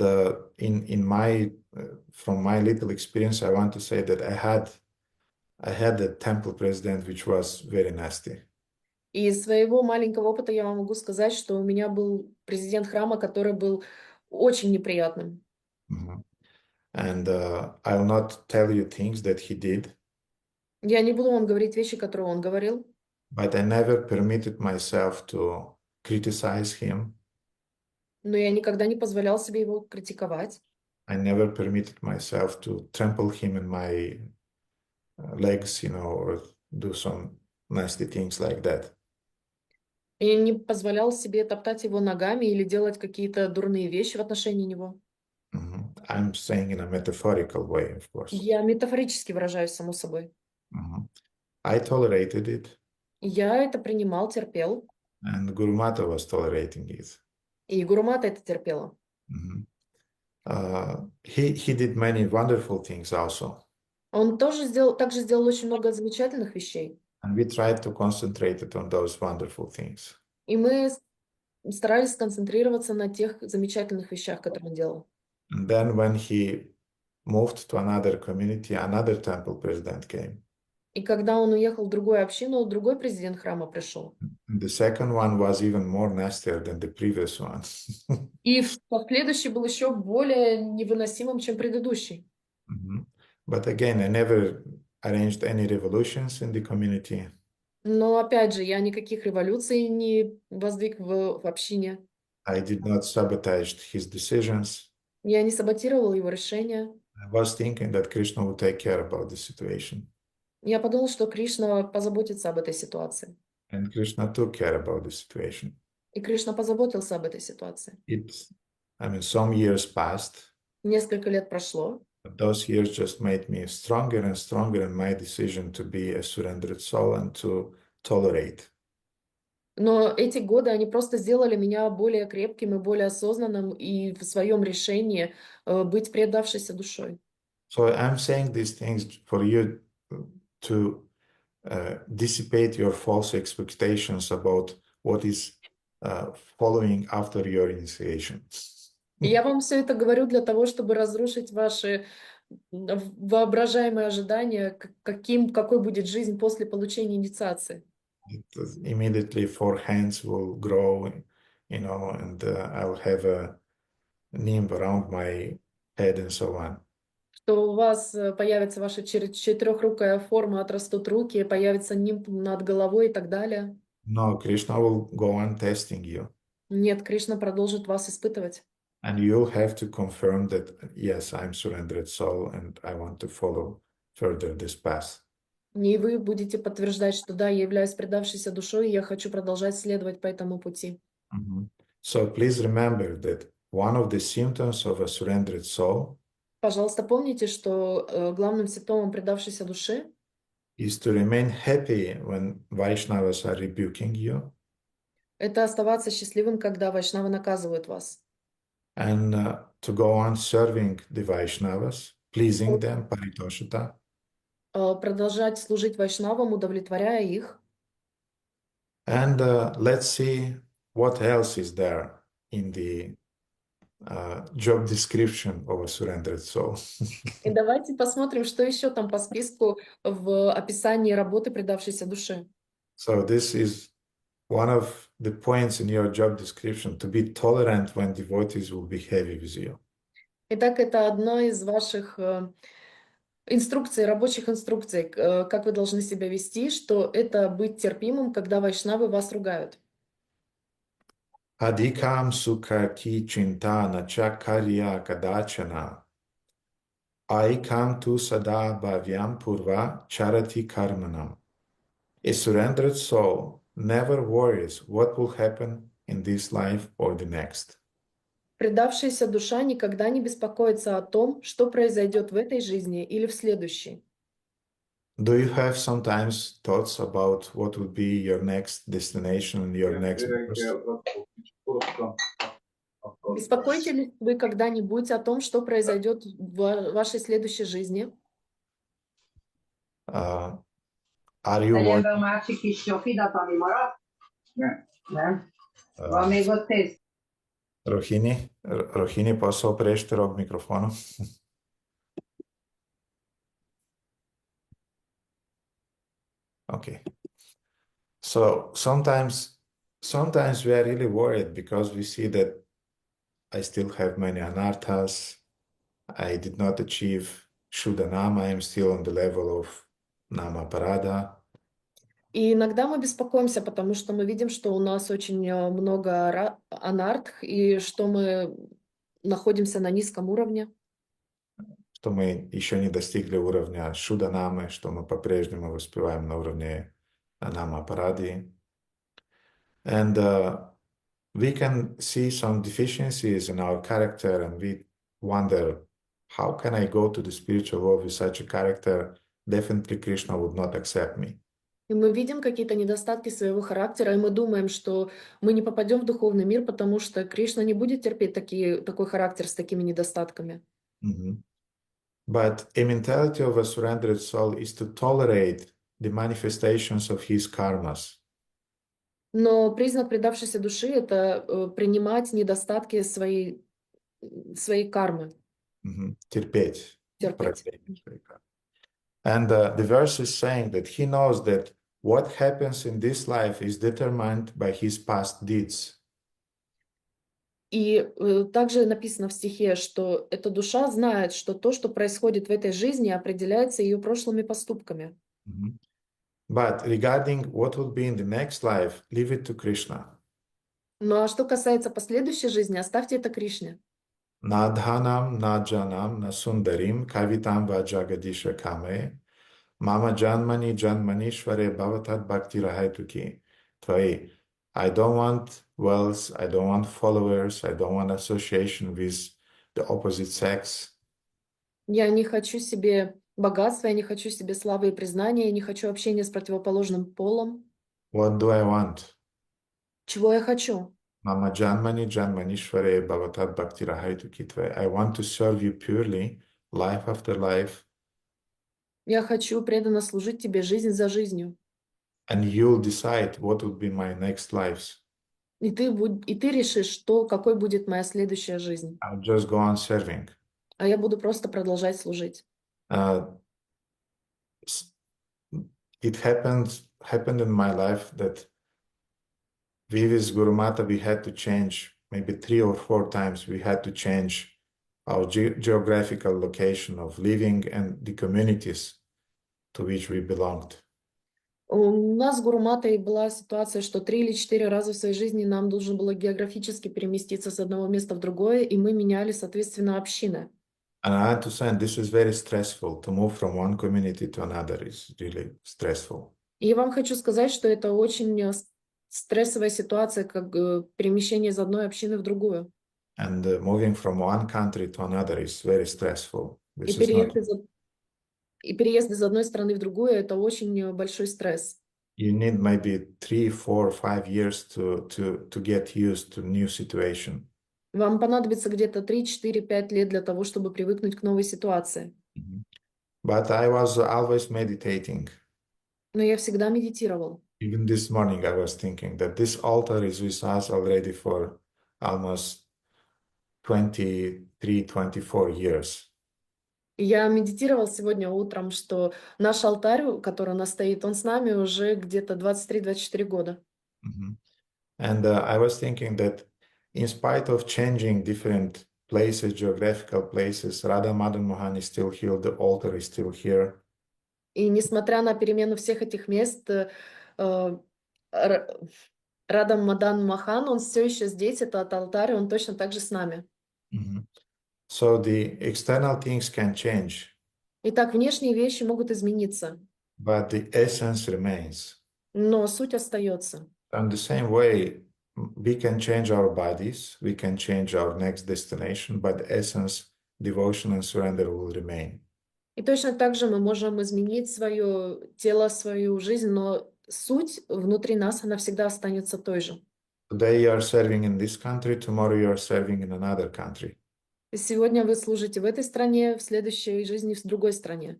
in my from my little experience, I want to say that I had a temple president which was very nasty. И из своего маленького опыта я вам могу сказать, что у меня был президент храма, который был очень неприятным. Mhm. And I will not tell you things that he did, Я не буду вам говорить вещи, которые он говорил, but I never permitted myself to criticize him. но я никогда не позволял себе его критиковать. I never permitted myself to trample him in my legs, or do some nasty things like that. И не позволял себе топтать его ногами или делать какие-то дурные вещи в отношении него. I'm saying in a metaphorical way, of course. Я метафорически выражаюсь, само собой. I tolerated it, Я это принимал, терпел, and Guru Mata was tolerating it. и Гурумата это терпела. He did many wonderful things also, Он также сделал очень много замечательных вещей. and we tried to concentrate it on those wonderful things. И мы старались сконцентрироваться на тех замечательных вещах, которые он делал. And then when he moved to another community, another temple president came. И когда он уехал в другую общину, другой президент храма пришел. And the second one was even more nastier than the previous one. И последующий был еще более невыносимым, чем предыдущий. But again, I never arranged any revolutions in the community. Но опять же, я никаких революций не воздвиг в общине. I did not sabotage his decisions. Я не саботировал его решения. I was thinking that Krishna would take care about the situation. Я подумал, что Кришна позаботится об этой ситуации. And Krishna took care about the situation. И Кришна позаботился об этой ситуации. Some years passed. Несколько лет прошло. But those years just made me stronger and stronger in my decision to be a surrendered soul and to tolerate. Но эти годы, они просто сделали меня более крепким и более осознанным и в своем решении быть предавшейся душой. So I'm saying these things for you to dissipate your false expectations about what is following after your initiation. И я вам все это говорю для того, чтобы разрушить ваши воображаемые ожидания, какой будет жизнь после получения инициации. Immediately 4 hands will grow, and I'll have a nimb around my head and so on. Что у вас появится ваша четырехрукая форма, отрастут руки, появится нимб над головой и так далее. No, Krishna will go on testing you. Нет, Кришна продолжит вас испытывать. And you'll have to confirm that, yes, I'm surrendered soul and I want to follow further this path. И вы будете подтверждать, что да, я являюсь предавшейся душой, и я хочу продолжать следовать по этому пути. So please remember that one of the symptoms of a surrendered soul Пожалуйста, помните, что главным симптомом предавшейся души is to remain happy when Vaishnavas are rebuking you. это оставаться счастливым, когда вайшнавы наказывают вас. And to go on serving the Vaishnavas, pleasing them, paritoshita. Продолжать служить вайшнавам, удовлетворяя их. And let's see what else is there in the job description of a surrendered soul. И давайте посмотрим, что еще там по списку в описании работы предавшейся души. So this is one of the points in your job description, to be tolerant when devotees will be heavy with you. Итак, это одна из ваших инструкций, рабочих инструкций, как вы должны себя вести, что это быть терпимым, когда вайшнавы вас ругают. Adhikam sukhati chinta nacha karya kadachana. Aikam tu sada bhavyam purva charati karmanam. A surrendered soul never worries what will happen in this life or the next. Предавшаяся душа никогда не беспокоится о том, что произойдет в этой жизни или в следующей. Do you have sometimes thoughts about what would be your next destination and your next birth? Беспокоитесь ли вы когда-нибудь о том, что произойдет в вашей следующей жизни? Uh, are you Legyen be a working? másik kis csokidat, ami maradt? Nem? Van Uh, még ott ez? Rohini, posso oprește, rog, microfonul? Okay. So sometimes we are really worried because we see that I still have many anarthas. I did not achieve Shuddhanama. I am still on the level of Nama Parada. И иногда мы беспокоимся, потому что мы видим, что у нас очень много анартх, и что мы находимся на низком уровне. Что мы еще не достигли уровня Шуданамы, что мы по-прежнему воспеваем на уровне Нама Паради. And we can see some deficiencies in our character and we wonder, how can I go to the spiritual world with such a character? Definitely Krishna would not accept me. И мы видим какие-то недостатки своего характера, и мы думаем, что мы не попадем в духовный мир, потому что Кришна не будет терпеть такой характер с такими недостатками. Mhm. But a mentality of a surrendered soul is to tolerate the manifestations of his karmas. Но признак предавшейся души — это принимать недостатки своей кармы, Терпеть. терпеть. проявление своей кармы. And the verse is saying that he knows that what happens in this life is determined by his past deeds. И также написано в стихе, что эта душа знает, что то, что происходит в этой жизни, определяется ее прошлыми поступками. But regarding what will be in the next life, leave it to Krishna. Ну а что касается последующей жизни, оставьте это Кришне. Na dhanam, na janam, na sundarim, kavitam va jagadisha kame, mama janmani janmanishvare bhavatat bhakti rahaituki. Tvai. I don't want wealth, I don't want followers, I don't want association with the opposite sex. Я не хочу себе богатства, я не хочу себе славы и признания, я не хочу общения с противоположным полом. What do I want? Чего я хочу? Mama janmani janmanishvare bhavatat bhakti rahaituki. Tvai. I want to serve you purely, life after life, Я хочу преданно служить тебе жизнь за жизнью. and you'll decide what would be my next lives. И ты решишь, какой будет моя следующая жизнь. I'll just go on serving. А я буду просто продолжать служить. It happened in my life that we with Guru Mata, we had to change maybe 3 or 4 times. We had to change our geographical location of living and the communities to which we belonged. У нас с Гуруматой была ситуация, что 3 или 4 раза в своей жизни нам нужно было географически переместиться с одного места в другое, и мы меняли, соответственно, общины. And I had to say, this is very stressful to move from one community to another. Is really stressful. И я вам хочу сказать, что это очень стрессовая ситуация, как перемещение из одной общины в другую. And moving from one country to another is very stressful. И переезд из одной страны в другую — это очень большой стресс. You need maybe 3, 4, 5 years to get used to new situation. Вам понадобится где-то 3, 4, 5 лет для того, чтобы привыкнуть к новой ситуации. But I was always meditating. Но я всегда медитировал. Even this morning I was thinking that this altar is with us already for almost 23, 24 years. И я медитировал сегодня утром, что наш алтарь, который у нас стоит, он с нами уже где-то 23-24 года. And I was thinking that in spite of changing different places, geographical places, Radha Madan Mohan is still here, the altar is still here. И несмотря на перемену всех этих мест, Рада Мадан Махан, он все еще здесь, этот алтарь, он точно так же с нами. So the external things can change. Итак, внешние вещи могут измениться. But the essence remains. Но суть остается. In the same way, we can change our bodies, we can change our next destination, but the essence, devotion and surrender will remain. И точно так же мы можем изменить свое тело, свою жизнь, но суть внутри нас, она всегда останется той же. Today you are serving in this country, tomorrow you are serving in another country. Сегодня вы служите в этой стране, в следующей жизни в другой стране.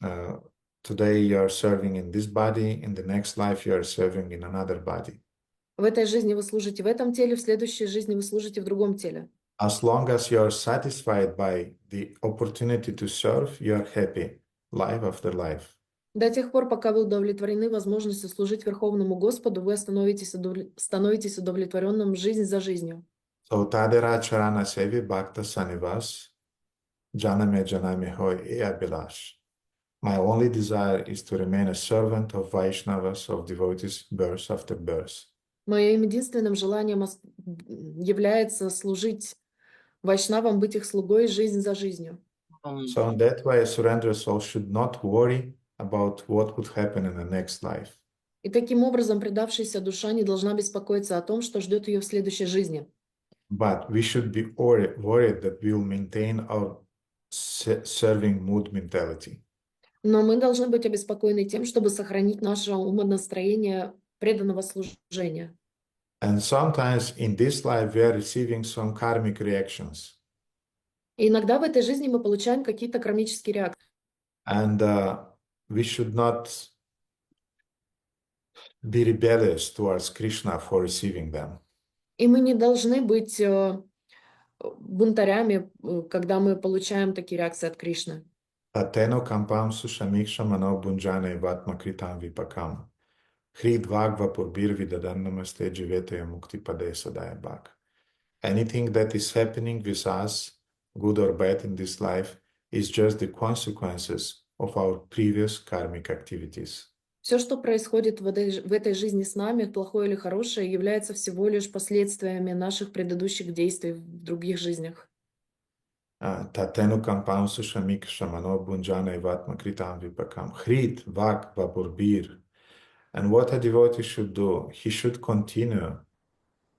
Today you are serving in this body, in the next life you are serving in another body. В этой жизни вы служите в этом теле, в следующей жизни вы служите в другом теле. As long as you are satisfied by the opportunity to serve, you are happy, life after life. До тех пор, пока вы удовлетворены возможностью служить Верховному Господу, вы становитесь удовлетворенным жизнь за жизнью. So Tadera Charana Sevi Bhakta Sanivas Janame Janame Hoy E Abhilash. My only desire is to remain a servant of Vaishnavas, of devotees, birth after birth. Моим единственным желанием является служить вайшнавам, быть их слугой жизнь за жизнью. So in that way, a surrendered soul should not worry about what would happen in the next life. И таким образом предавшаяся душа не должна беспокоиться о том, что ждет ее в следующей жизни. But we should be worried that we will maintain our serving mood mentality. Но мы должны быть обеспокоены тем, чтобы сохранить наше умонастроение преданного служения. And sometimes in this life, we are receiving some karmic reactions. И иногда в этой жизни мы получаем какие-то кармические реакции. And we should not be rebellious towards Krishna for receiving them. И мы не должны быть бунтарями, когда мы получаем такие реакции от Кришны. Tateno kampam sushamiksham ano bunjane vatma kritam vipakam. Hrid vagva purbir vidadan namaste jivete mukti pade sadaya bhak. Anything that is happening with us, good or bad in this life, is just the consequences of our previous karmic activities. Все, что происходит в этой жизни с нами, плохое или хорошее, является всего лишь последствиями наших предыдущих действий в других жизнях. Tatenu kampam sushamiksham ano bunjane vatma kritam vipakam. Hrid vagva purbir. And what a devotee should do, he should continue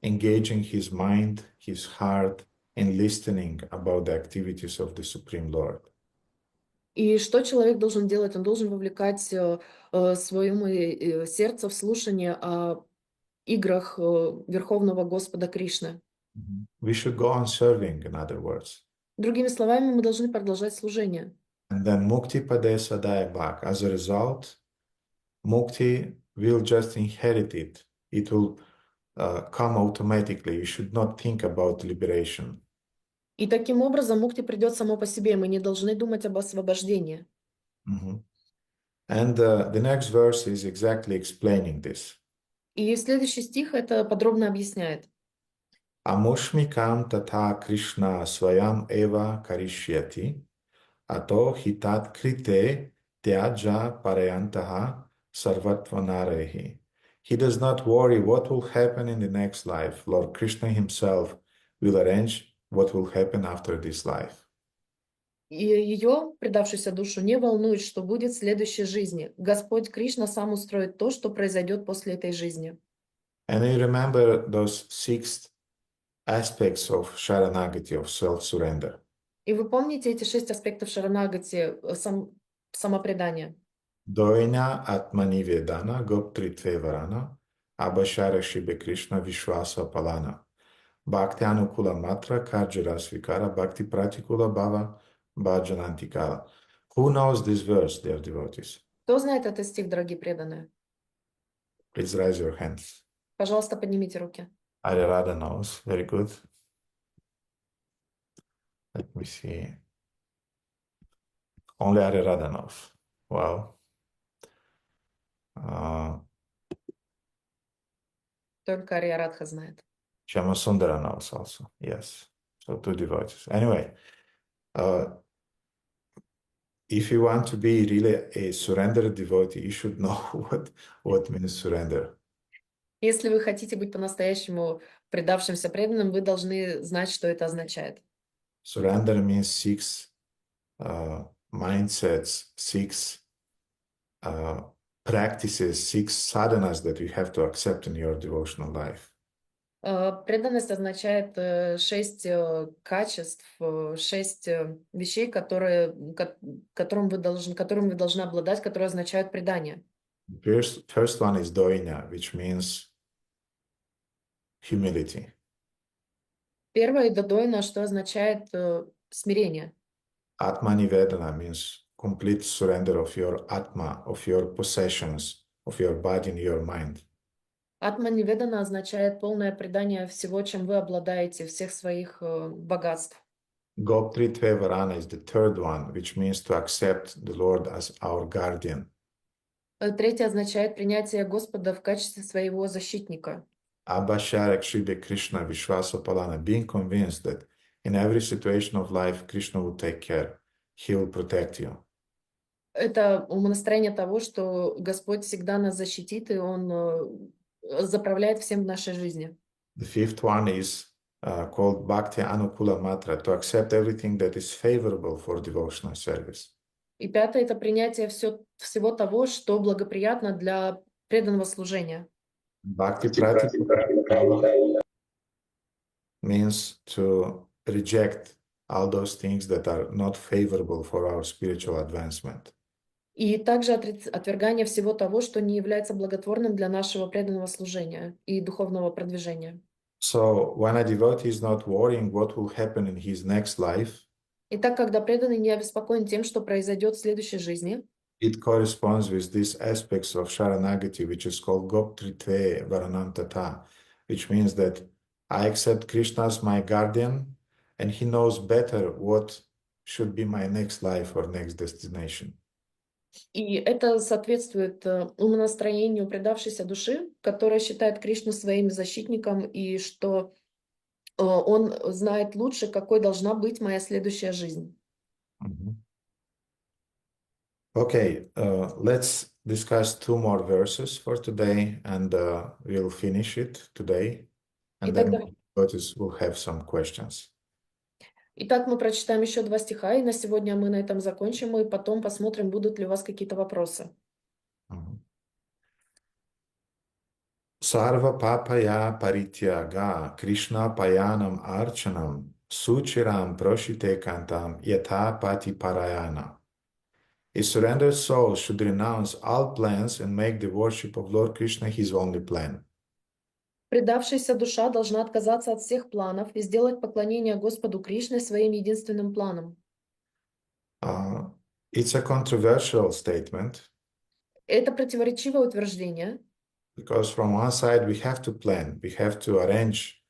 engaging his mind, his heart, in listening about the activities of the Supreme Lord. И что человек должен делать? Он должен вовлекать свое сердце в слушание о играх Верховного Господа Кришны. We should go on serving, in other words. Другими словами, мы должны продолжать служение. And then mukti pade sadaya bhak. As a result, mukti will just inherit it. It will come automatically. You should not think about liberation. И таким образом мукти придет само по себе. Мы не должны думать об освобождении. And the next verse is exactly explaining this. И следующий стих это подробно объясняет. Amushmikam tata Krishna swayam eva karishyati ato hitat krite tyaja parayantaha sarvatvanarehi. He does not worry what will happen in the next life. Lord Krishna himself will arrange what will happen after this life. И ее, предавшуюся душу, не волнует, что будет в следующей жизни. Господь Кришна сам устроит то, что произойдет после этой жизни. And you remember those 6 aspects of Sharanagati, of self-surrender. И вы помните эти 6 аспектов Шаранагати, самопредания? Doina atmani vedana goptritve varana abhashara shibe Krishna vishwasa palana. Bhakti anukula matra karjara svikara bhakti pratikula bhava bhajanantikala. Who knows this verse, dear devotees? Кто знает этот стих, дорогие преданные? Please raise your hands. Пожалуйста, поднимите руки. Arirada knows. Very good. Let me see. Only Arirada knows. Wow. Только Ария Радха знает. Shyamasundara knows also. Yes. So 2 devotees. Anyway, if you want to be really a surrendered devotee, you should know what means surrender. Если вы хотите быть по-настоящему предавшимся преданным, вы должны знать, что это означает. Surrender means 6 mindsets, 6 practices, 6 sadhanas that you have to accept in your devotional life. Преданность означает 6 качеств, 6 вещей, которым вы должны обладать, которые означают предание. First one is doina, which means humility. Первое додойна, что означает смирение. Atmanivedana means complete surrender of your atma, of your possessions, of your body and your mind. Атманиведана означает полное предание всего, чем вы обладаете, всех своих богатств. Goptritve Varana is the third one, which means to accept the Lord as our guardian. Третье означает принятие Господа в качестве своего защитника. Abhasharak Shribe Krishna Vishwasopalana, being convinced that in every situation of life, Krishna will take care. He will protect you. Это умонастроение того, что Господь всегда нас защитит, и Он заправляет всем в нашей жизни. The fifth one is called Bhakti Anukula Matra, to accept everything that is favorable for devotional service. И пятое — это принятие всего того, что благоприятно для преданного служения. Bhakti Pratika means to reject all those things that are not favorable for our spiritual advancement. И также отвергание всего того, что не является благотворным для нашего преданного служения и духовного продвижения. So when a devotee is not worrying what will happen in his next life, Итак, когда преданный не обеспокоен тем, что произойдет в следующей жизни, it corresponds with these aspects of Sharanagati, which is called Goptritve Varanam Tata, which means that I accept Krishna as my guardian, and he knows better what should be my next life or next destination. и это соответствует умонастроению предавшейся души, которая считает Кришну своим защитником, и что он знает лучше, какой должна быть моя следующая жизнь. Mhm. Okay, let's discuss two more verses for today, and we'll finish it today, and then devotees will have some questions. Итак, мы прочитаем еще 2 стиха, и на сегодня мы на этом закончим, и потом посмотрим, будут ли у вас какие-то вопросы. Sarva papaya parityaga Krishna payanam archanam suchiram proshite kantam yatha pati parayana. A surrendered soul should renounce all plans and make the worship of Lord Krishna his only plan. Предавшаяся душа должна отказаться от всех планов и сделать поклонение Господу Кришне своим единственным планом. It's a controversial statement. Это противоречивое утверждение. Because from one side we have to plan, we have to arrange,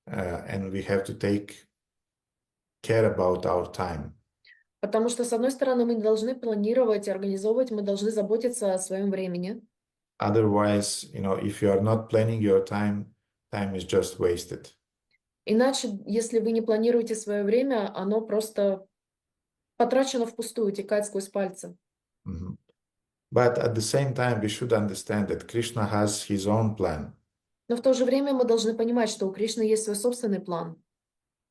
and we have to take care about our time. Потому что, с одной стороны, мы должны планировать и организовывать, мы должны заботиться о своем времени. Otherwise, if you are not planning your time is just wasted. Иначе, если вы не планируете свое время, оно просто потрачено впустую, текает сквозь пальцы. Mm-hmm. But at the same time, we should understand that Krishna has his own plan. Но в то же время мы должны понимать, что у Кришны есть свой собственный план.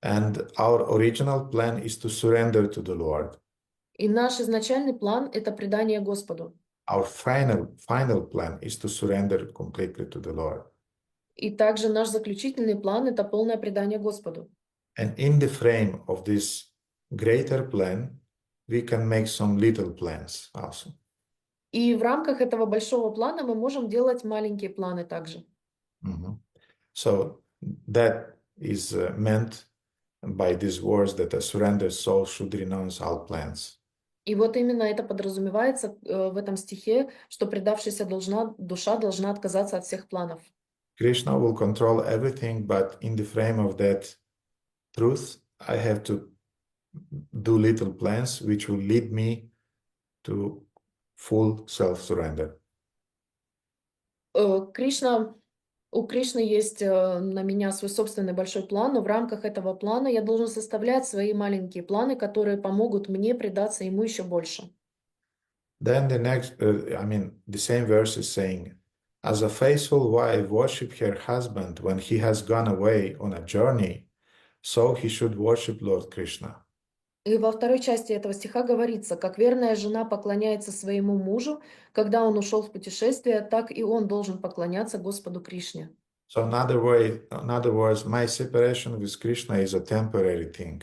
And our original plan is to surrender to the Lord. И наш изначальный план — это предание Господу. Our final plan is to surrender completely to the Lord. И также наш заключительный план — это полное предание Господу. And in the frame of this greater plan, we can make some little plans also. И в рамках этого большого плана мы можем делать маленькие планы также. Mm-hmm. So that is meant by these words that a surrendered soul should renounce all plans. И вот именно это подразумевается в этом стихе, что предавшаяся душа должна отказаться от всех планов. Krishna will control everything, but in the frame of that truth, I have to do little plans which will lead me to full self-surrender. У Кришны есть на меня свой собственный большой план, но в рамках этого плана я должен составлять свои маленькие планы, которые помогут мне предаться Ему еще больше. Then the same verse is saying, as a faithful wife worship her husband when he has gone away on a journey, so he should worship Lord Krishna. И во второй части этого стиха говорится, как верная жена поклоняется своему мужу, когда он ушел в путешествие, так и он должен поклоняться Господу Кришне. So in other words, my separation with Krishna is a temporary thing.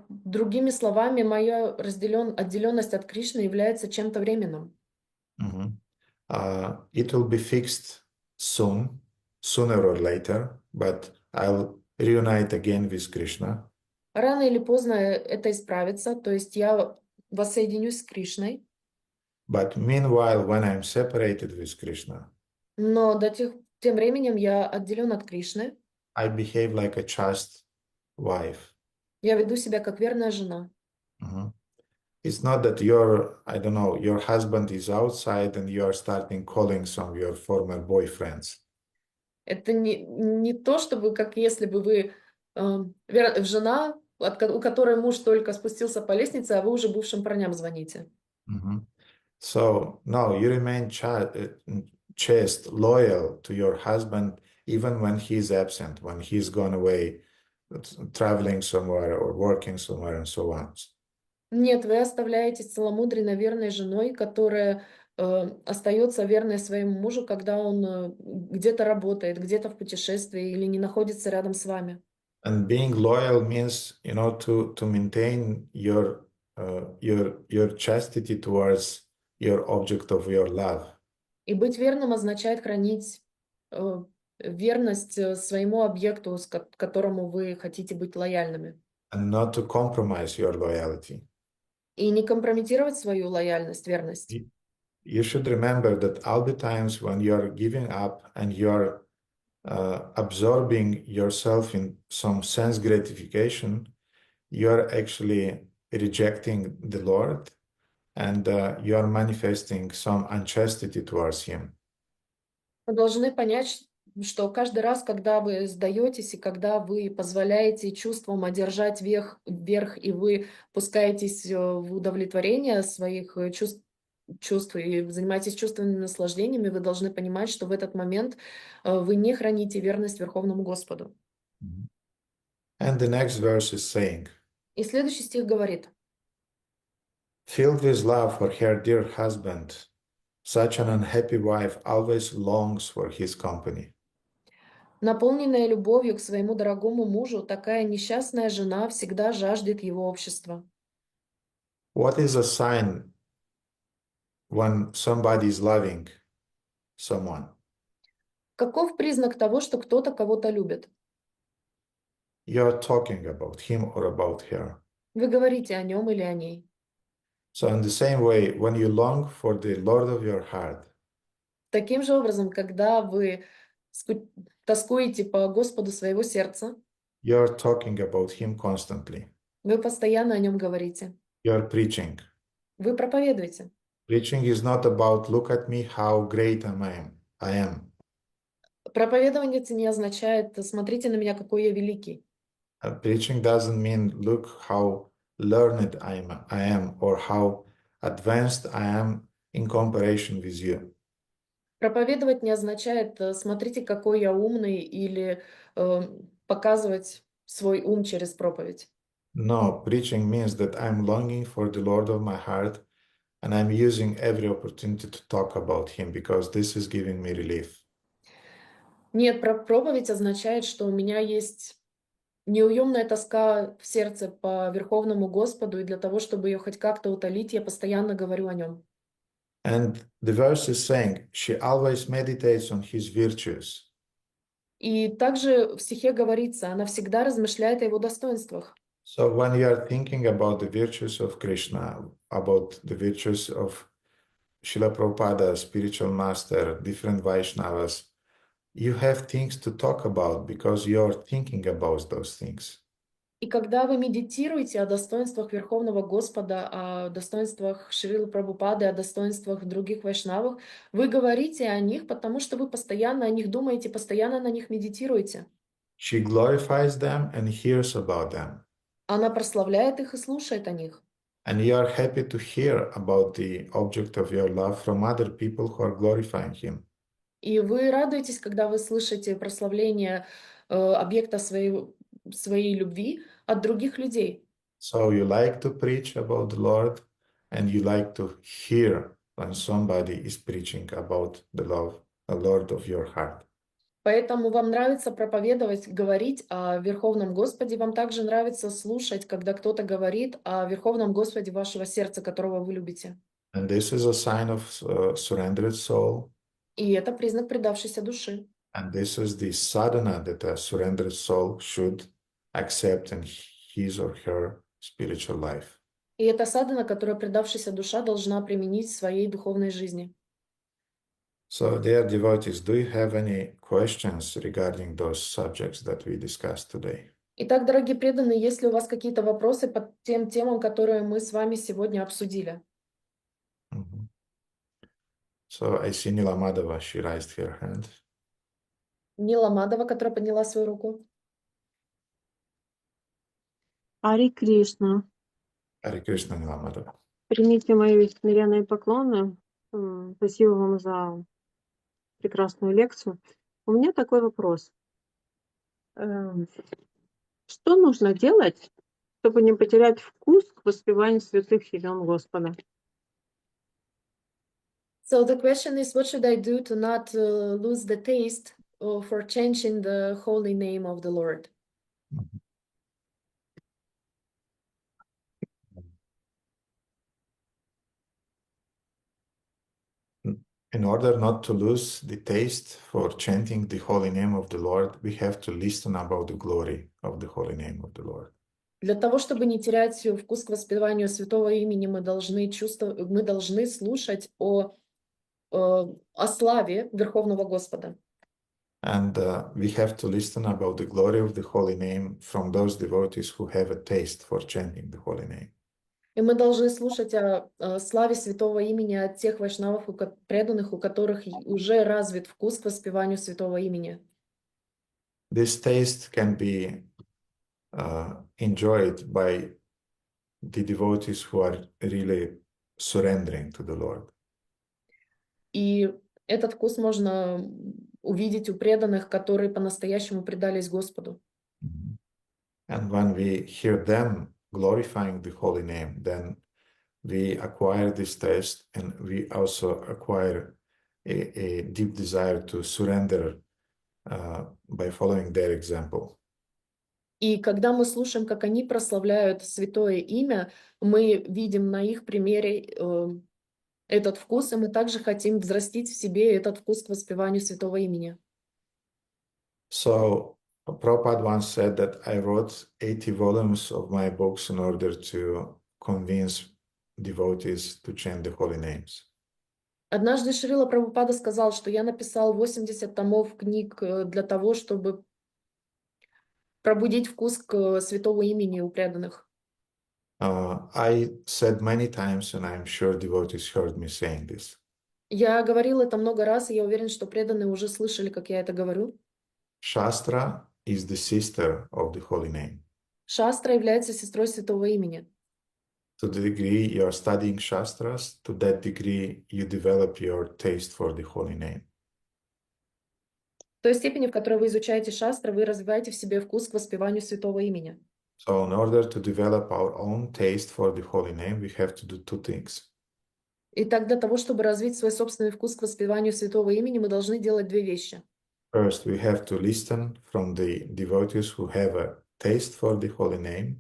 Другими словами, моя отделенность от Кришны является чем-то временным. Mhm. It will be fixed soon, sooner or later, but I'll reunite again with Krishna. Рано или поздно это исправится, то есть я воссоединюсь с Кришной, But meanwhile, when I'm separated with Krishna, но тем временем я отделен от Кришны, I behave like a chaste wife. я веду себя как верная жена. Mhm. It's not that I don't know, your husband is outside and you are starting calling some of your former boyfriends. Это не то, чтобы как если бы вы жена, у которой муж только спустился по лестнице, а вы уже бывшим парням звоните. Mhm. So, no, you remain chaste, loyal to your husband, even when he's absent, when he's gone away, traveling somewhere or working somewhere and so on. Нет, вы оставляетесь целомудренно верной женой, которая остается верной своему мужу, когда он где-то работает, где-то в путешествии или не находится рядом с вами. And being loyal means, to maintain your chastity towards your object of your love. И быть верным означает хранить верность своему объекту, которому вы хотите быть лояльными. And not to compromise your loyalty. И не компрометировать свою лояльность, верность. You should remember that all the times when you're giving up and you're absorbing yourself in some sense gratification, you're actually rejecting the Lord and you're manifesting some unchastity towards Him. Вы должны понять, что каждый раз, когда вы сдаетесь и когда вы позволяете чувствам одержать верх, и вы пускаетесь в удовлетворение своих чувств и занимаетесь чувственными наслаждениями, вы должны понимать, что в этот момент вы не храните верность Верховному Господу. And the next verse is saying, И следующий стих говорит: filled with love for her dear husband, such an unhappy wife always longs for his company. наполненная любовью к своему дорогому мужу, такая несчастная жена всегда жаждет его общества. What is a sign when somebody is loving someone? Каков признак того, что кто-то кого-то любит? You're talking about him or about her. Вы говорите о нем или о ней. So in the same way, when you long for the Lord of your heart, Таким же образом, когда вы тоскуете по Господу своего сердца, you're talking about him constantly. вы постоянно о нем говорите. You're preaching. Вы проповедуете. Preaching is not about look at me, how great I am. Проповедование это не означает «смотрите на меня, какой я великий». Preaching doesn't mean look how learned I am or how advanced I am in comparison with you. Проповедовать не означает «смотрите, какой я умный» или показывать свой ум через проповедь. No, preaching means that I'm longing for the Lord of my heart and I'm using every opportunity to talk about him because this is giving me relief. Нет, проповедь означает, что у меня есть неуемная тоска в сердце по Верховному Господу, и для того, чтобы ее хоть как-то утолить, я постоянно говорю о нем. And the verse is saying, she always meditates on his virtues. И также в стихе говорится, она всегда размышляет о его достоинствах. So when you are thinking about the virtues of Krishna, about the virtues of Srila Prabhupada, spiritual master, different Vaishnavas, you have things to talk about because you're thinking about those things. И когда вы медитируете о достоинствах Верховного Господа, о достоинствах Шрилы Прабхупады, о достоинствах других вайшнавов, вы говорите о них, потому что вы постоянно о них думаете, постоянно на них медитируете. She glorifies them and hears about them. Она прославляет их и слушает о них. And you are happy to hear about the object of your love from other people who are glorifying him. И вы радуетесь, когда вы слышите прославление объекта своей любви от других людей. So you like to preach about the Lord and you like to hear when somebody is preaching about the Lord of your heart. Поэтому вам нравится проповедовать, говорить о Верховном Господе, вам также нравится слушать, когда кто-то говорит о Верховном Господе вашего сердца, которого вы любите. And this is a sign of surrendered soul. И это признак предавшейся души. And this is the sadhana that a surrendered soul should accept in his or her spiritual life. И это садхана, которую предавшаяся душа должна применить в своей духовной жизни. So, dear devotees, do you have any questions regarding those subjects that we discussed today? Итак, дорогие преданные, есть ли у вас какие-то вопросы по тем темам, которые мы с вами сегодня обсудили? Mhm. So, I see Nila Madhava, she raised her hand. Нила Мадова, которая подняла свою руку. Ари Кришна, Hare Krishna, Nila Madhava. примите мои смиренные поклоны. Спасибо вам за прекрасную лекцию. У меня такой вопрос. Что нужно делать, чтобы не потерять вкус к воспеванию святых имен Господа? So the question is, what should I do to not lose the taste for changing the holy name of the Lord? In order not to lose the taste for chanting the holy name of the Lord, we have to listen about the glory of the holy name of the Lord. Для того, чтобы не терять вкус к воспеванию святого имени, мы должны слушать о славе Верховного Господа. And we have to listen about the glory of the holy name from those devotees who have a taste for chanting the holy name. И мы должны слушать о славе святого имени от тех вайшнавов, преданных, у которых уже развит вкус к воспеванию святого имени. This taste can be enjoyed by the devotees who are really surrendering to the Lord. И этот вкус можно увидеть у преданных, которые по-настоящему предались Господу. And when we hear them glorifying the holy name, then we acquire this taste, and we also acquire a deep desire to surrender by following their example. И когда мы слушаем, как они прославляют святое имя, мы видим на их примере этот вкус, и мы также хотим взрастить в себе этот вкус к воспеванию святого имени. So Prabhupada once said that I wrote 80 volumes of my books in order to convince devotees to chant the holy names. Однажды Шрила Прабхупада сказал, что я написал 80 томов книг для того, чтобы пробудить вкус к святому имени у преданных. I said many times, and I'm sure devotees heard me saying this. Я говорил это много раз, и я уверен, что преданные уже слышали, как я это говорю. Shastra is the sister of the holy name. Шастра является сестрой святого имени. To the degree you are studying Shastras, to that degree you develop your taste for the holy name. В той степени, в которой вы изучаете шастры, вы развиваете в себе вкус к воспеванию святого имени. So in order to develop our own taste for the holy name, we have to do two things. Итак, для того, чтобы развить свой собственный вкус к воспеванию святого имени, мы должны делать две вещи. First, we have to listen from the devotees who have a taste for the holy name.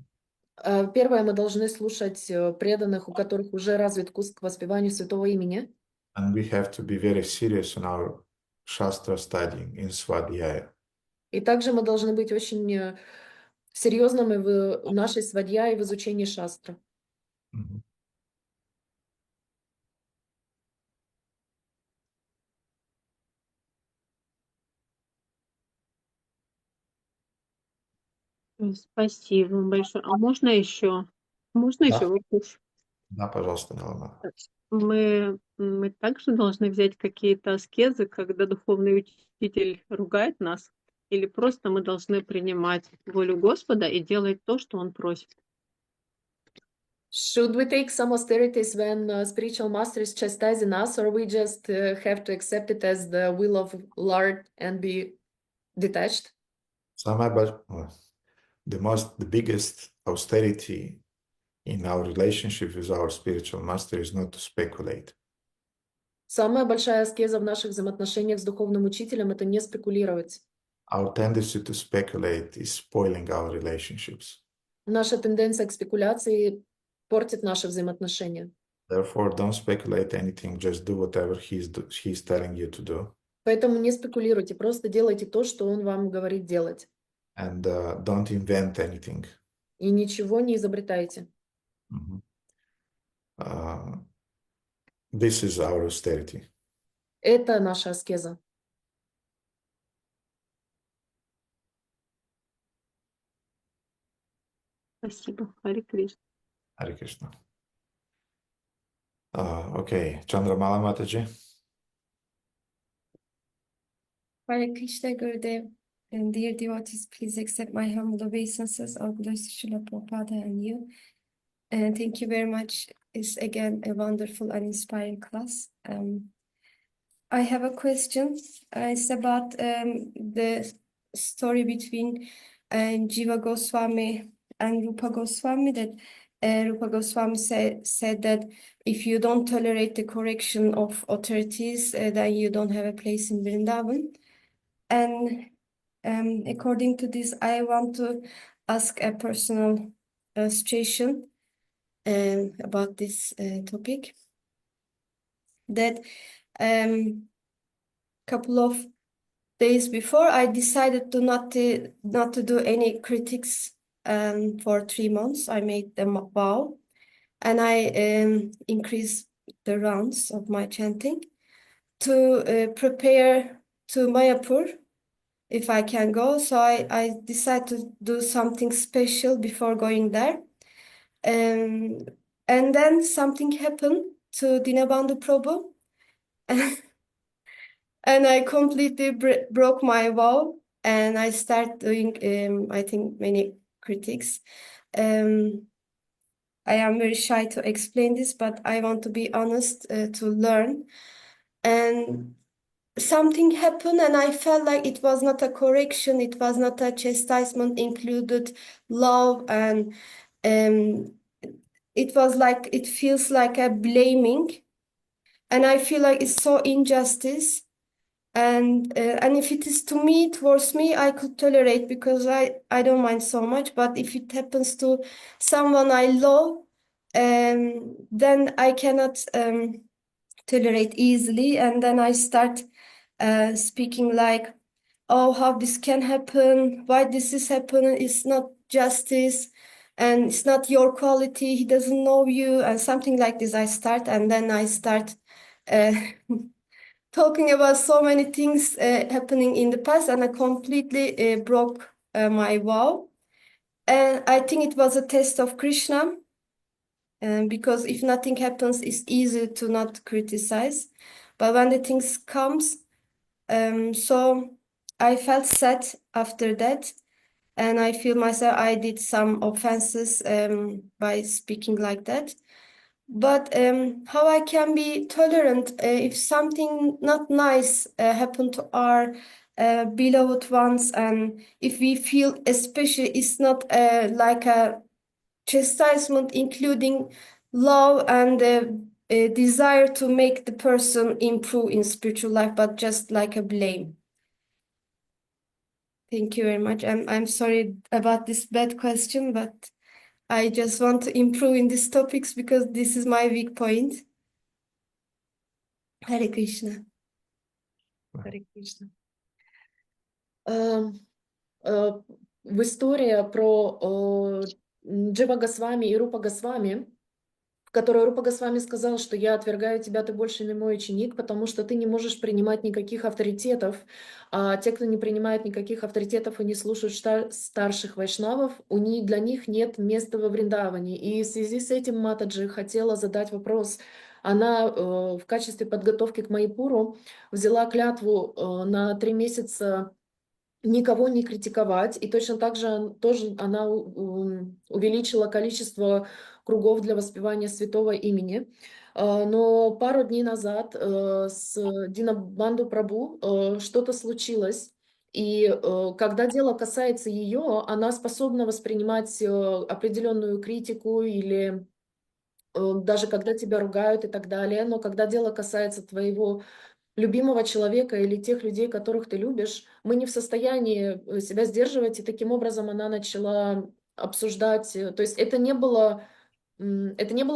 Первое, мы должны слушать преданных, у которых уже развит вкус к воспеванию святого имени. And we have to be very serious in our Shastra studying, in Svadhyaya. И также мы должны быть очень серьезными в нашей свадья и в изучении шастры. Mhm. Спасибо большое. А можно еще? Можно Да. еще вопрос? Да, пожалуйста, Нелана. Мы также должны взять какие-то аскезы, когда духовный учитель ругает нас, или просто мы должны принимать волю Господа и делать то, что Он просит? Should we take some austerities when spiritual master is chastising us, or we just have to accept it as the will of Lord and be detached? The biggest austerity in our relationship with our spiritual master is not to speculate. Самая большая аскеза в наших взаимоотношениях с духовным учителем — это не спекулировать. Our tendency to speculate is spoiling our relationships. Наша тенденция к спекуляции портит наши взаимоотношения. Therefore, don't speculate anything, just do whatever he's telling you to do. Поэтому не спекулируйте, просто делайте то, что он вам говорит делать. And don't invent anything. И ничего не изобретайте. Mhm. This is our austerity. Это наша аскеза. Спасибо. Харе Кришна. Hare Krishna. Okay, Chandramala Mataji. Hare Krishna Gurudev, and dear devotees, please accept my humble obeisances. All glories to Srila Prabhupada and you. And thank you very much. It's again a wonderful and inspiring class. I have a question. It's about the story between Jiva Goswami and Rupa Goswami, that Rupa Goswami said that if you don't tolerate the correction of authorities, then you don't have a place in Vrindavan. And according to this, I want to ask a personal situation about this topic. That couple of days before, I decided to not to do any critics for 3 months. I made them a vow, and I increased the rounds of my chanting to prepare to Mayapur, if I can go. So I decided to do something special before going there. And then something happened to Dinabandhu Prabhu. And I completely broke my vow, and I start doing, I think, many critics. I am very shy to explain this, but I want to be honest to learn. And something happened, and I felt like it was not a correction, it was not a chastisement, included love, and it was like, it feels like a blaming, and I feel like it's so injustice. And if it is to me, towards me, I could tolerate, because I don't mind so much. But if it happens to someone I love, then I cannot tolerate easily. And then I start speaking like, oh, how this can happen, why this is happening, it's not justice, and it's not your quality, he doesn't know you, and something like this I start. And then I start talking about so many things happening in the past, and I completely broke my vow. And I think it was a test of Krishna, because if nothing happens, it's easy to not criticize. But when the things comes, so I felt sad after that, and I feel myself I did some offenses by speaking like that. But how I can be tolerant if something not nice happened to our beloved ones, and if we feel, especially, it's not like a chastisement, including love and a desire to make the person improve in spiritual life, but just like a blame. Thank you very much. I'm sorry about this bad question, but I just want to improve in these topics because this is my weak point. Hare Krishna. Харе Кришна. В истории про Джива Госвами и Рупа Госвами, в которой Рупа Госвами сказал, что я отвергаю тебя, ты больше не мой ученик, потому что ты не можешь принимать никаких авторитетов. А те, кто не принимает никаких авторитетов и не слушают старших вайшнавов, для них нет места во Вриндаване. И в связи с этим Матаджи хотела задать вопрос. Она в качестве подготовки к Майяпуру взяла клятву на 3 месяца никого не критиковать, и точно так же тоже она увеличила количество кругов для воспевания святого имени. Но пару дней назад с Динабанду Прабhu что-то случилось, и когда дело касается ее, она способна воспринимать определенную критику или даже когда тебя ругают и так далее. Но когда дело касается твоего любимого человека или тех людей, которых ты любишь, мы не в состоянии себя сдерживать, и таким образом она начала обсуждать. То есть это не было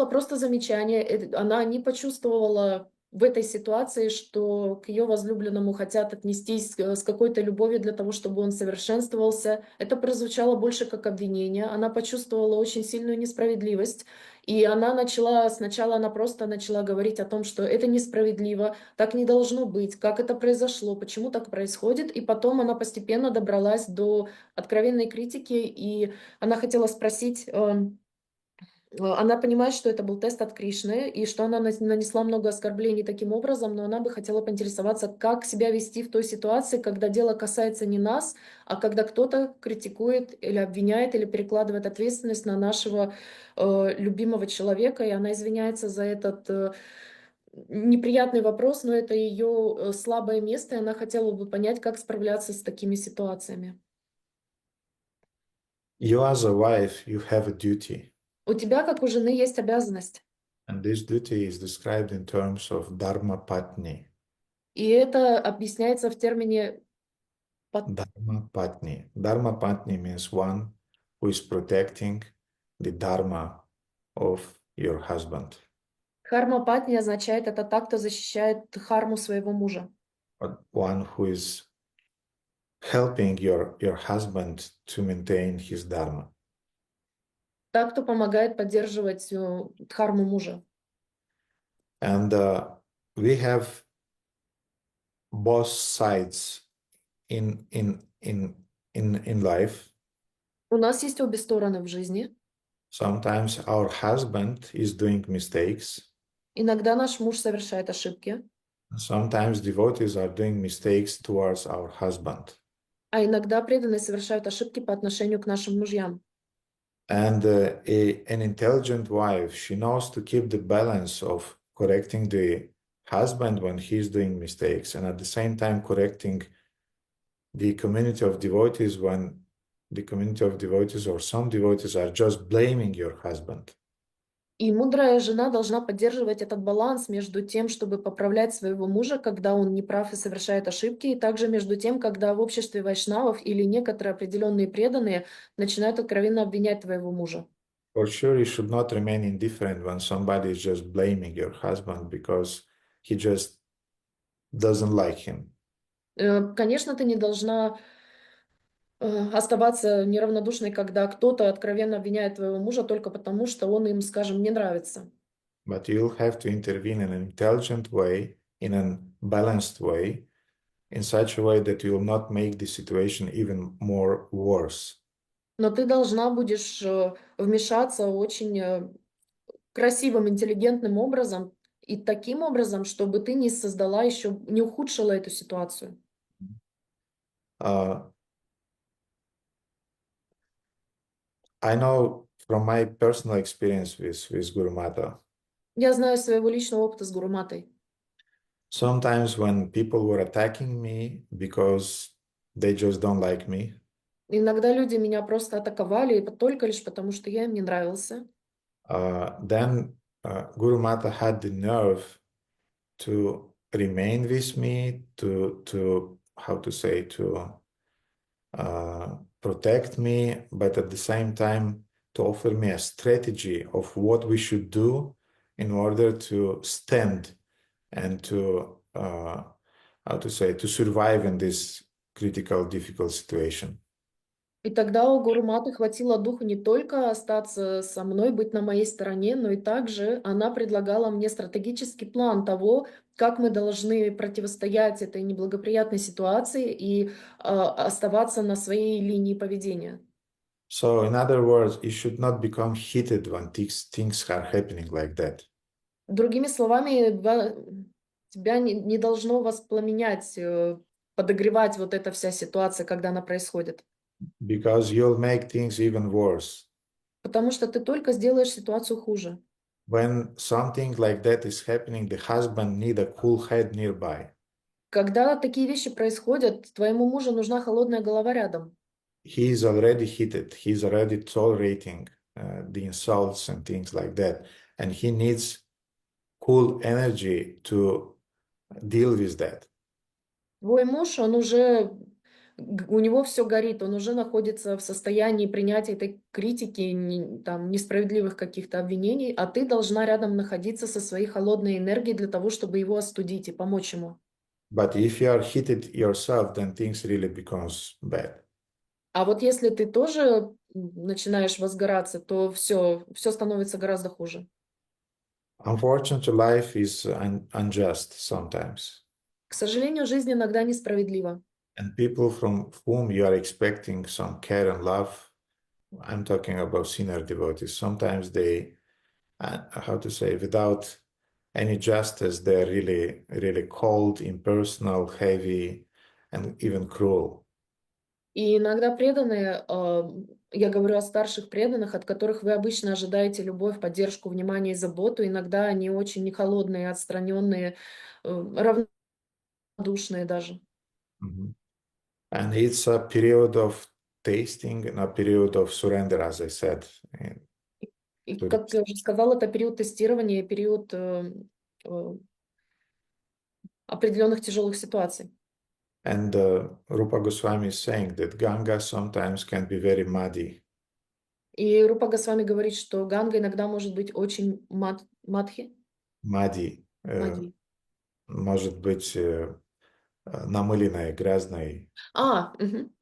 просто замечание, она не почувствовала в этой ситуации, что к ее возлюбленному хотят отнестись с какой-то любовью для того, чтобы он совершенствовался. Это прозвучало больше как обвинение. Она почувствовала очень сильную несправедливость. И сначала она просто начала говорить о том, что это несправедливо, так не должно быть, как это произошло, почему так происходит. И потом она постепенно добралась до откровенной критики, и она хотела спросить, она понимает, что это был тест от Кришны, и что она нанесла много оскорблений таким образом, но она бы хотела поинтересоваться, как себя вести в той ситуации, когда дело касается не нас, а когда кто-то критикует или обвиняет, или перекладывает ответственность на нашего любимого человека, и она извиняется за этот неприятный вопрос, но это ее слабое место, и она хотела бы понять, как справляться с такими ситуациями. You as a wife, you have a duty. У тебя, как у жены, есть обязанность. And this duty is described in terms of dharma patni. И это объясняется в термине Dharma patni. Dharma patni means one who is protecting the dharma of your husband. Харма патни означает это та, кто защищает харму своего мужа. Or one who is helping your husband to maintain his dharma. Та, кто помогает поддерживать дхарму мужа. And we have both sides in life. У нас есть обе стороны в жизни. Sometimes our husband is doing mistakes. Иногда наш муж совершает ошибки, Sometimes devotees are doing mistakes towards our husband. а иногда преданные совершают ошибки по отношению к нашим мужьям. And an intelligent wife, she knows to keep the balance of correcting the husband when he's doing mistakes, and at the same time correcting the community of devotees when the community of devotees or some devotees are just blaming your husband. И мудрая жена должна поддерживать этот баланс между тем, чтобы поправлять своего мужа, когда он неправ и совершает ошибки, и также между тем, когда в обществе вайшнавов или некоторые определенные преданные начинают откровенно обвинять твоего мужа. For sure, you should not remain indifferent when somebody is just blaming your husband because he just doesn't like him. Конечно, ты не должна оставаться неравнодушной, когда кто-то откровенно обвиняет твоего мужа только потому, что он им, скажем, не нравится. But you'll have to intervene in an intelligent way, in a balanced way, in such a way that you will not make the situation even more worse. Но ты должна будешь вмешаться очень красивым, интеллигентным образом и таким образом, чтобы ты не создала еще, не ухудшила эту ситуацию. I know from my personal experience with Guru Mata, Я знаю своего личного опыта с Гуруматой. sometimes when people were attacking me because they just don't like me, Иногда люди меня просто атаковали только лишь потому, что я им не нравился. then Guru Mata had the nerve to remain with me, to how to say, to protect me, but at the same time to offer me a strategy of what we should do in order to stand and to how to say, to survive in this critical, difficult situation. И тогда у Гуруматы хватило духу не только остаться со мной, быть на моей стороне, но и также она предлагала мне стратегический план того, как мы должны противостоять этой неблагоприятной ситуации и оставаться на своей линии поведения. So, in other words, you should not become heated when things are happening like that. Другими словами, тебя не должно воспламенять, подогревать вот эта вся ситуация, когда она происходит. Because you'll make things even worse. Потому что ты только сделаешь ситуацию хуже. When something like that is happening, the husband need a cool head nearby. Когда такие вещи происходят, твоему мужу нужна холодная голова рядом. He is already heated. He's already tolerating the insults and things like that. and he needs cool energy to deal with that. Твой муж, он уже, у него все горит, он уже находится в состоянии принятия этой критики, там, несправедливых каких-то обвинений, а ты должна рядом находиться со своей холодной энергией для того, чтобы его остудить и помочь ему. But if you are heated yourself, then things really becomes bad. А вот если ты тоже начинаешь возгораться, то все становится гораздо хуже. Unfortunately, life is unjust sometimes. К сожалению, жизнь иногда несправедлива. And people from whom you are expecting some care and love, I'm talking about sinner devotees, sometimes they, how to say, without any justice, they're really, really cold, impersonal, heavy, and even cruel. И иногда преданные, я говорю о старших преданных, от которых вы обычно ожидаете любовь, поддержку, внимание и заботу. Иногда они очень холодные, отстраненные, равнодушные даже. Mhm. And it's a period of tasting and a period of surrender, as I said. И, To как я уже сказала, это период тестирования, период определенных тяжелых ситуаций. And Rupa Goswami is saying that Ganga sometimes can be very muddy. И Рупа Госвами говорит, что Ганга иногда может быть очень мадхи, Muddy, мади. может быть намыленной, грязной, Мгм.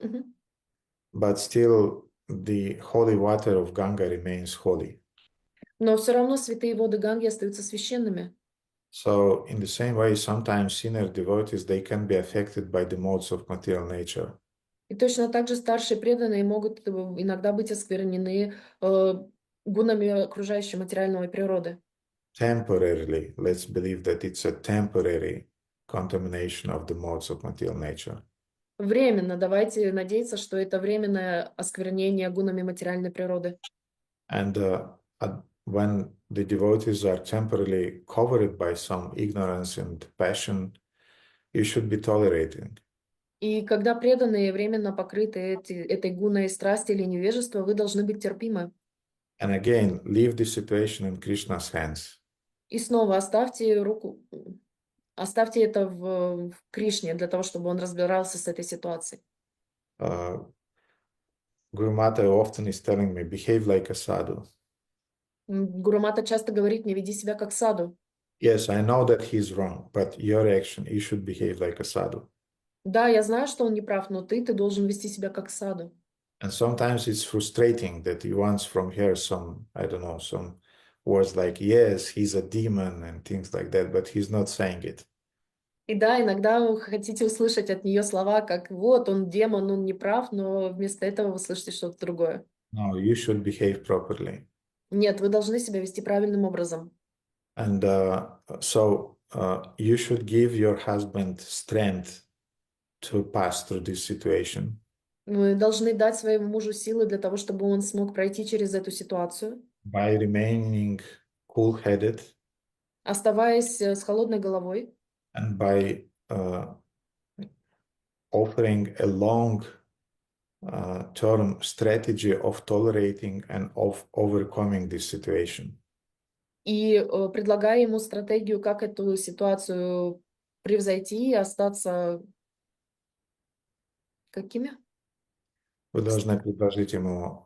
but still the holy water of Ganga remains holy. Но все равно святые воды Ганги остаются священными. So in the same way, sometimes sinner devotees, they can be affected by the modes of material nature. И точно так же старшие преданные могут иногда быть осквернены гунами окружающей материальной природы. Temporarily, let's believe that it's a temporary contamination of the modes of material nature. Временно, давайте надеяться, что это временное осквернение гунами материальной природы. And when the devotees are temporarily covered by some ignorance and passion, you should be tolerating. И когда преданные временно покрыты этой гуной страсти или невежества, вы должны быть терпимы. And again, leave the situation in Krishna's hands. И снова оставьте это в Кришне, для того, чтобы он разбирался с этой ситуацией. Guru Mata often is telling me, behave like a sadhu. Гуру-мата часто говорит, не веди себя как саду. Yes, I know that he's wrong, but your action, you should behave like a sadhu. Да, я знаю, что он не прав, но ты должен вести себя как саду. And sometimes it's frustrating that he wants from her some, I don't know, some words like, yes, he's a demon and things like that, but he's not saying it. И да, иногда вы хотите услышать от нее слова, как вот, он демон, он не прав, но вместо этого вы слышите что-то другое. No, you should behave properly. Нет, вы должны себя вести правильным образом. And so you should give your husband strength to pass through this situation. Вы должны дать своему мужу силы для того, чтобы он смог пройти через эту ситуацию, By remaining cool-headed оставаясь с холодной головой and by offering a long-term strategy of tolerating and of overcoming this situation. и предлагая ему стратегию, как эту ситуацию превзойти и остаться какими? Вы должны предложить ему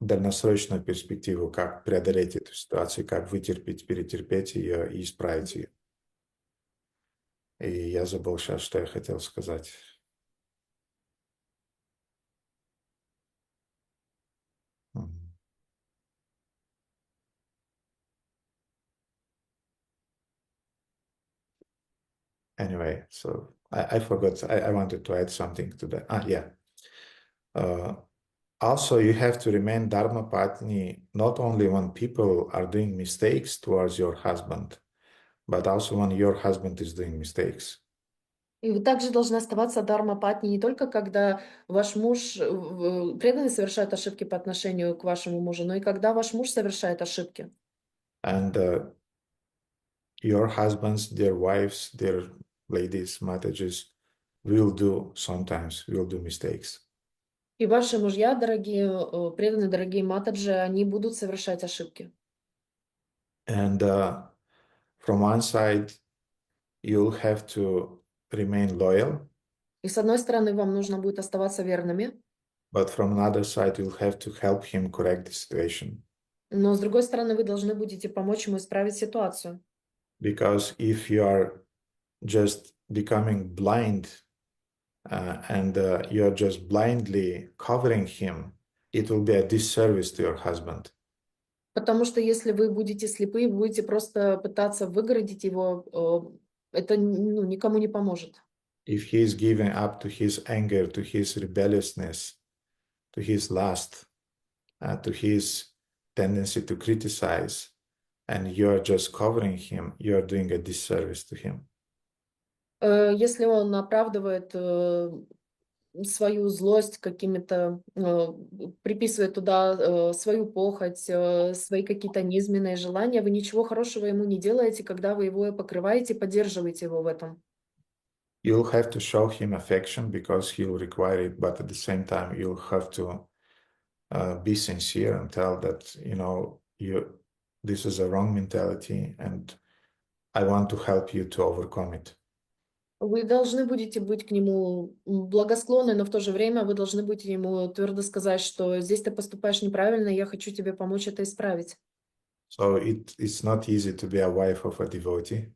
дальносрочную перспективу, как преодолеть эту ситуацию, как вытерпеть, перетерпеть ее и исправить ее. И я забыл сейчас, что я хотел сказать. Anyway, so I forgot. I wanted to add something to that. Yeah. Also, you have to remain Dharma Patni not only when people are doing mistakes towards your husband, but also when your husband is doing mistakes. И вы также должны оставаться дharma-патни не только когда ваш муж, преданный совершает ошибки по отношению к вашему мужу, но и когда ваш муж совершает ошибки. And your husbands, their wives, their ladies, matages will do mistakes. И ваши мужья, дорогие, преданные, дорогие матаджи, они будут совершать ошибки. And from one side, you'll have to remain loyal, И с одной стороны, вам нужно будет оставаться верными, but from another side, you'll have to help him correct the situation. но с другой стороны, вы должны будете помочь ему исправить ситуацию. Because if you are just becoming blind and you're just blindly covering him, it will be a disservice to your husband. Потому что если вы будете слепы и будете просто пытаться выгородить его, это никому не поможет. If he is giving up to his anger, to his rebelliousness, to his lust, to his tendency to criticize, and you're just covering him, you're doing a disservice to him. Если он оправдывает свою злость какими-то, приписывает туда свою похоть, свои какие-то низменные желания, вы ничего хорошего ему не делаете, когда вы его покрываете, поддерживаете его в этом. You'll have to show him affection because he'll require it, but at the same time, you'll have to be sincere and tell that, this is a wrong mentality and I want to help you to overcome it. Вы должны будете быть к нему благосклонны, но в то же время вы должны будете ему твердо сказать, что здесь ты поступаешь неправильно, и я хочу тебе помочь это исправить. So it's not easy to be a wife of a devotee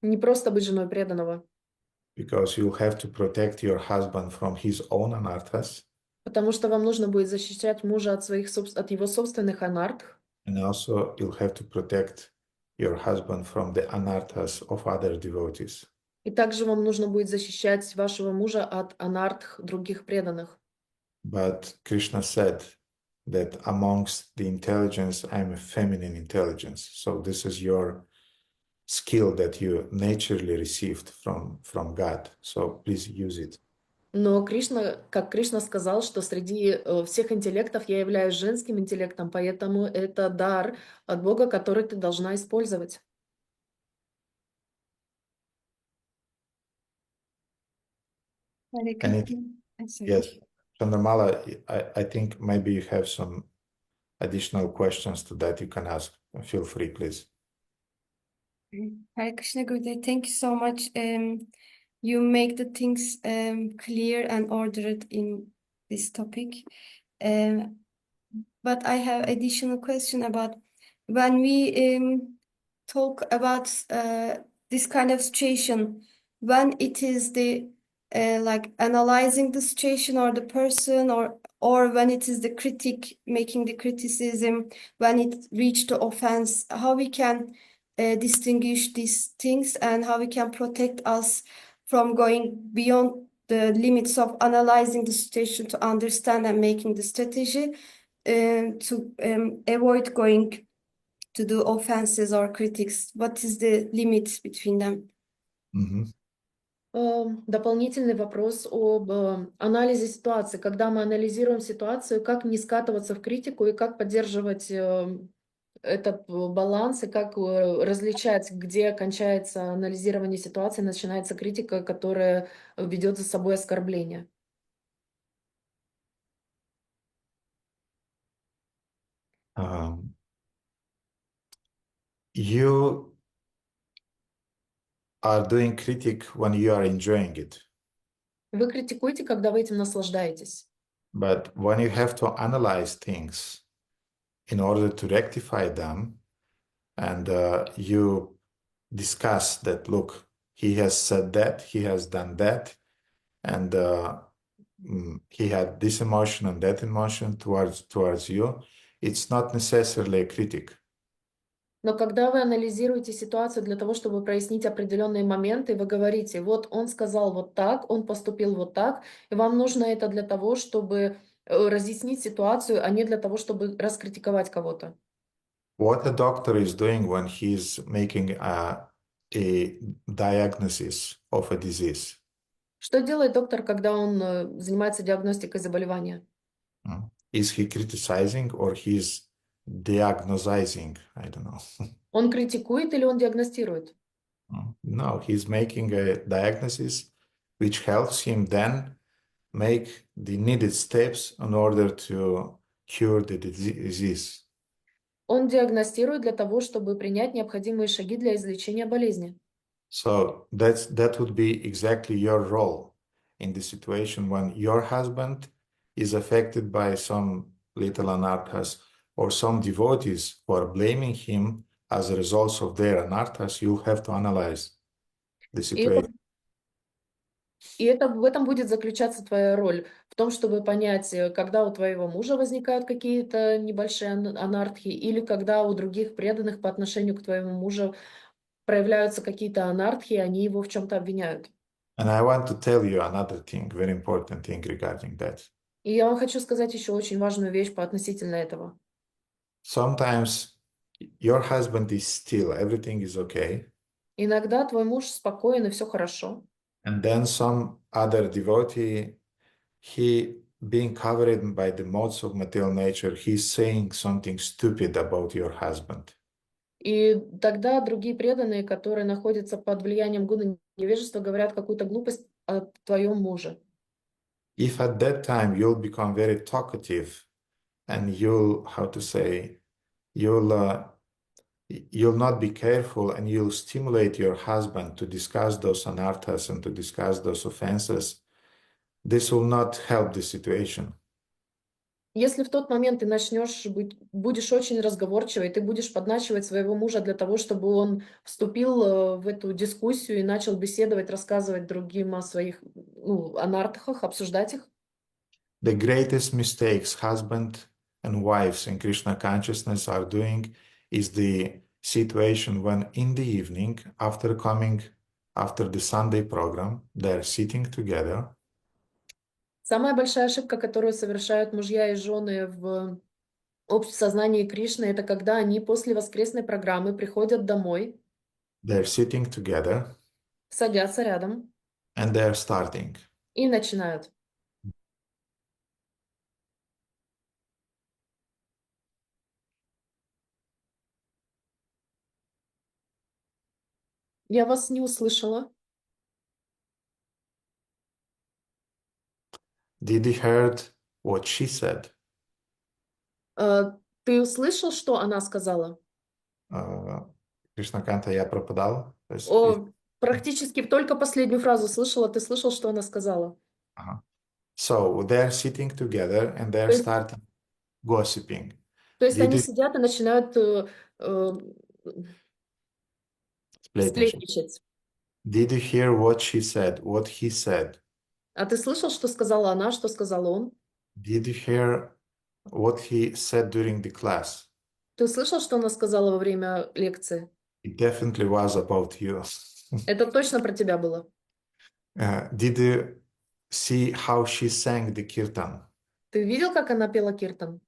Не просто быть женой преданного, because you'll have to protect your husband from his own anarthas потому что вам нужно будет защищать мужа от его собственных анарт, and also you'll have to protect your husband from the anarthas of other devotees. и также вам нужно будет защищать вашего мужа от анарт других преданных. But Krishna said that amongst the intelligence, I'm a feminine intelligence. So this is your skill that you naturally received from God. So please use it. Но как Кришна сказал, что среди всех интеллектов я являюсь женским интеллектом, поэтому это дар от Бога, который ты должна использовать. Yes, Chandramala, I think maybe you have some additional questions to that you can ask. Feel free, please. Hare Krishna Gurudev, thank you so much. You make the things clear and ordered in this topic. But I have additional question about when we talk about this kind of situation, when it is the like analyzing the situation or the person, or when it is the critic making the criticism, when it reached the offense, how we can distinguish these things and how we can protect us from going beyond the limits of analyzing the situation to understand and making the strategy to avoid going to do offenses or critics. What is the limit between them? Mhm. Дополнительный вопрос об анализе ситуации. Когда мы анализируем ситуацию, как не скатываться в критику и как поддерживать этот баланс, и как различать, где кончается анализирование ситуации, начинается критика, которая ведет за собой оскорбление. You are doing critic when you are enjoying it. Вы критикуете, когда вы этим наслаждаетесь. But when you have to analyze things in order to rectify them, and you discuss that, look, he has said that, he has done that, and he had this emotion and that emotion towards you, it's not necessarily a critic. Но когда вы анализируете ситуацию для того, чтобы прояснить определенные моменты, вы говорите, вот он сказал вот так, он поступил вот так, и вам нужно это для того, чтобы разъяснить ситуацию, а не для того, чтобы раскритиковать кого-то. What a doctor is doing when he's making a diagnosis of a disease. Что делает доктор, когда он занимается диагностикой заболевания? Is he criticizing or he's diagnosing? I don't know. Он критикует или он диагностирует? No, he's making a diagnosis which helps him then make the needed steps in order to cure the disease. Он диагностирует для того, чтобы принять необходимые шаги для излечения болезни. So that would be exactly your role in the situation when your husband is affected by some little anarthas or some devotees who are blaming him as a result of their anarthas. You'll have to analyze the И это, situation. в этом будет заключаться твоя роль, в том, чтобы понять, когда у твоего мужа возникают какие-то небольшие анархии, или когда у других преданных по отношению к твоему мужу проявляются какие-то анархии, они его в чем-то обвиняют. And I want to tell you another thing, very important thing regarding that. И я вам хочу сказать еще очень важную вещь по относительно этого. Sometimes your husband is still, everything is okay. Иногда твой муж спокоен и все хорошо. And then some other devotee, he being covered by the modes of material nature, he's saying something stupid about your husband. И тогда другие преданные, которые находятся под влиянием гуна невежества, говорят какую-то глупость о твоем муже. If at that time you'll become very talkative and you'll, how to say, you'll not be careful and you'll stimulate your husband to discuss those anarthas and to discuss those offenses, this will not help the situation. Если в тот момент ты будешь очень разговорчивый, ты будешь подначивать своего мужа для того, чтобы он вступил в эту дискуссию и начал беседовать, рассказывать другим о своих анархах, обсуждать их. The greatest mistakes husband and wives in Krishna consciousness are doing is the situation when in the evening, after the Sunday program, they're sitting together. Самая большая ошибка, которую совершают мужья и жены в сознании Кришны, это когда они после воскресной программы приходят домой, They're sitting together садятся рядом and they're starting. и начинают. Я вас не услышала. Did you heard what she said? Ты услышал, что она сказала? Кришнаканта, я пропадал? То есть, Практически только последнюю фразу слышала. Ты слышал, что она сказала? So they're sitting together and they're starting gossiping. То есть Did они you сидят и начинают сплетничать. Did you hear what she said, what he said? А ты слышал, что сказала она, что сказал он? Did you hear what he said during the class? Ты слышал, что она сказала во время лекции? It definitely was about you. Это точно про тебя было. Did you see how she sang the kirtan? Ты видел, как она пела киртан?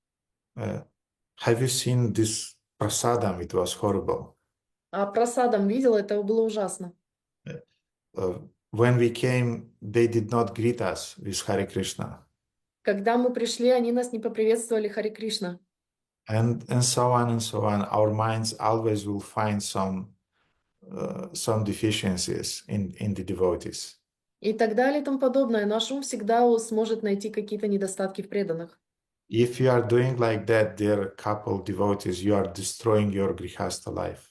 Have you seen this prasadam? It was horrible. А просадом видел, это было ужасно. When we came, they did not greet us with Hare Krishna. Когда мы пришли, они нас не поприветствовали Харе Кришна. And so on and so on. Our minds always will find some deficiencies in the devotees. И так далее и тому подобное. Наш ум всегда сможет найти какие-то недостатки в преданных. If you are doing like that, dear couple devotees, you are destroying your grihastha life.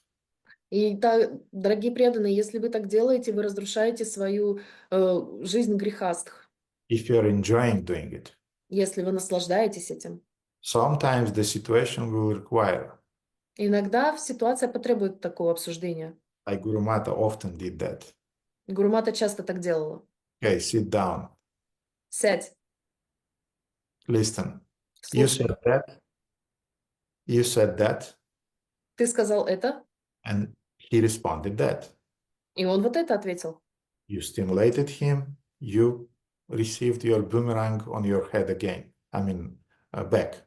И так, дорогие преданные, если вы так делаете, вы разрушаете свою жизнь грехастх, If you are enjoying doing it. если вы наслаждаетесь этим. Sometimes the situation will require. Иногда ситуация потребует такого обсуждения. Like Guru Mata often did that. Гуру-мата часто так делала. Okay, sit down. Сядь, Listen. You слушай. said that. You said that. Ты сказал это, And he responded that. и он вот это ответил. You stimulated him. You received your boomerang on your head again. I mean, back.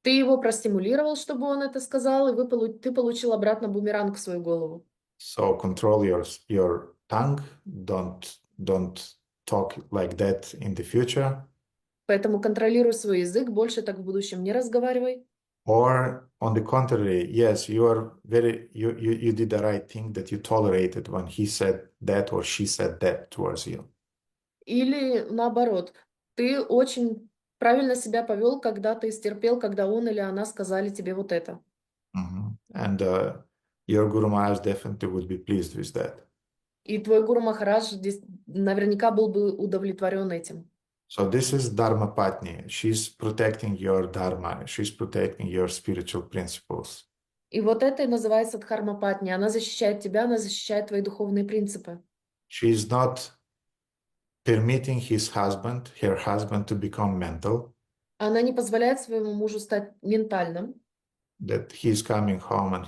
Ты его простимулировал, чтобы он это сказал, и ты получил обратно бумеранг в свою голову. So control your tongue. Don't talk like that in the future. Поэтому контролируй свой язык, больше так в будущем не разговаривай. Or on the contrary, yes, you did the right thing that you tolerated when he said that or she said that towards you. Или наоборот, ты очень правильно себя повел, когда ты стерпел, когда он или она сказали тебе вот это. And your Guru Maharaj definitely would be pleased with that. И твой Гуру Махарадж наверняка был бы удовлетворен этим. So this is Dharma Patni. She's protecting your Dharma. She's protecting your spiritual principles. И вот это и называется Дхарма Патни. Она защищает тебя, она защищает твои духовные принципы. She's not permitting her husband to become mental, Она не позволяет своему мужу стать ментальным, that he's coming home and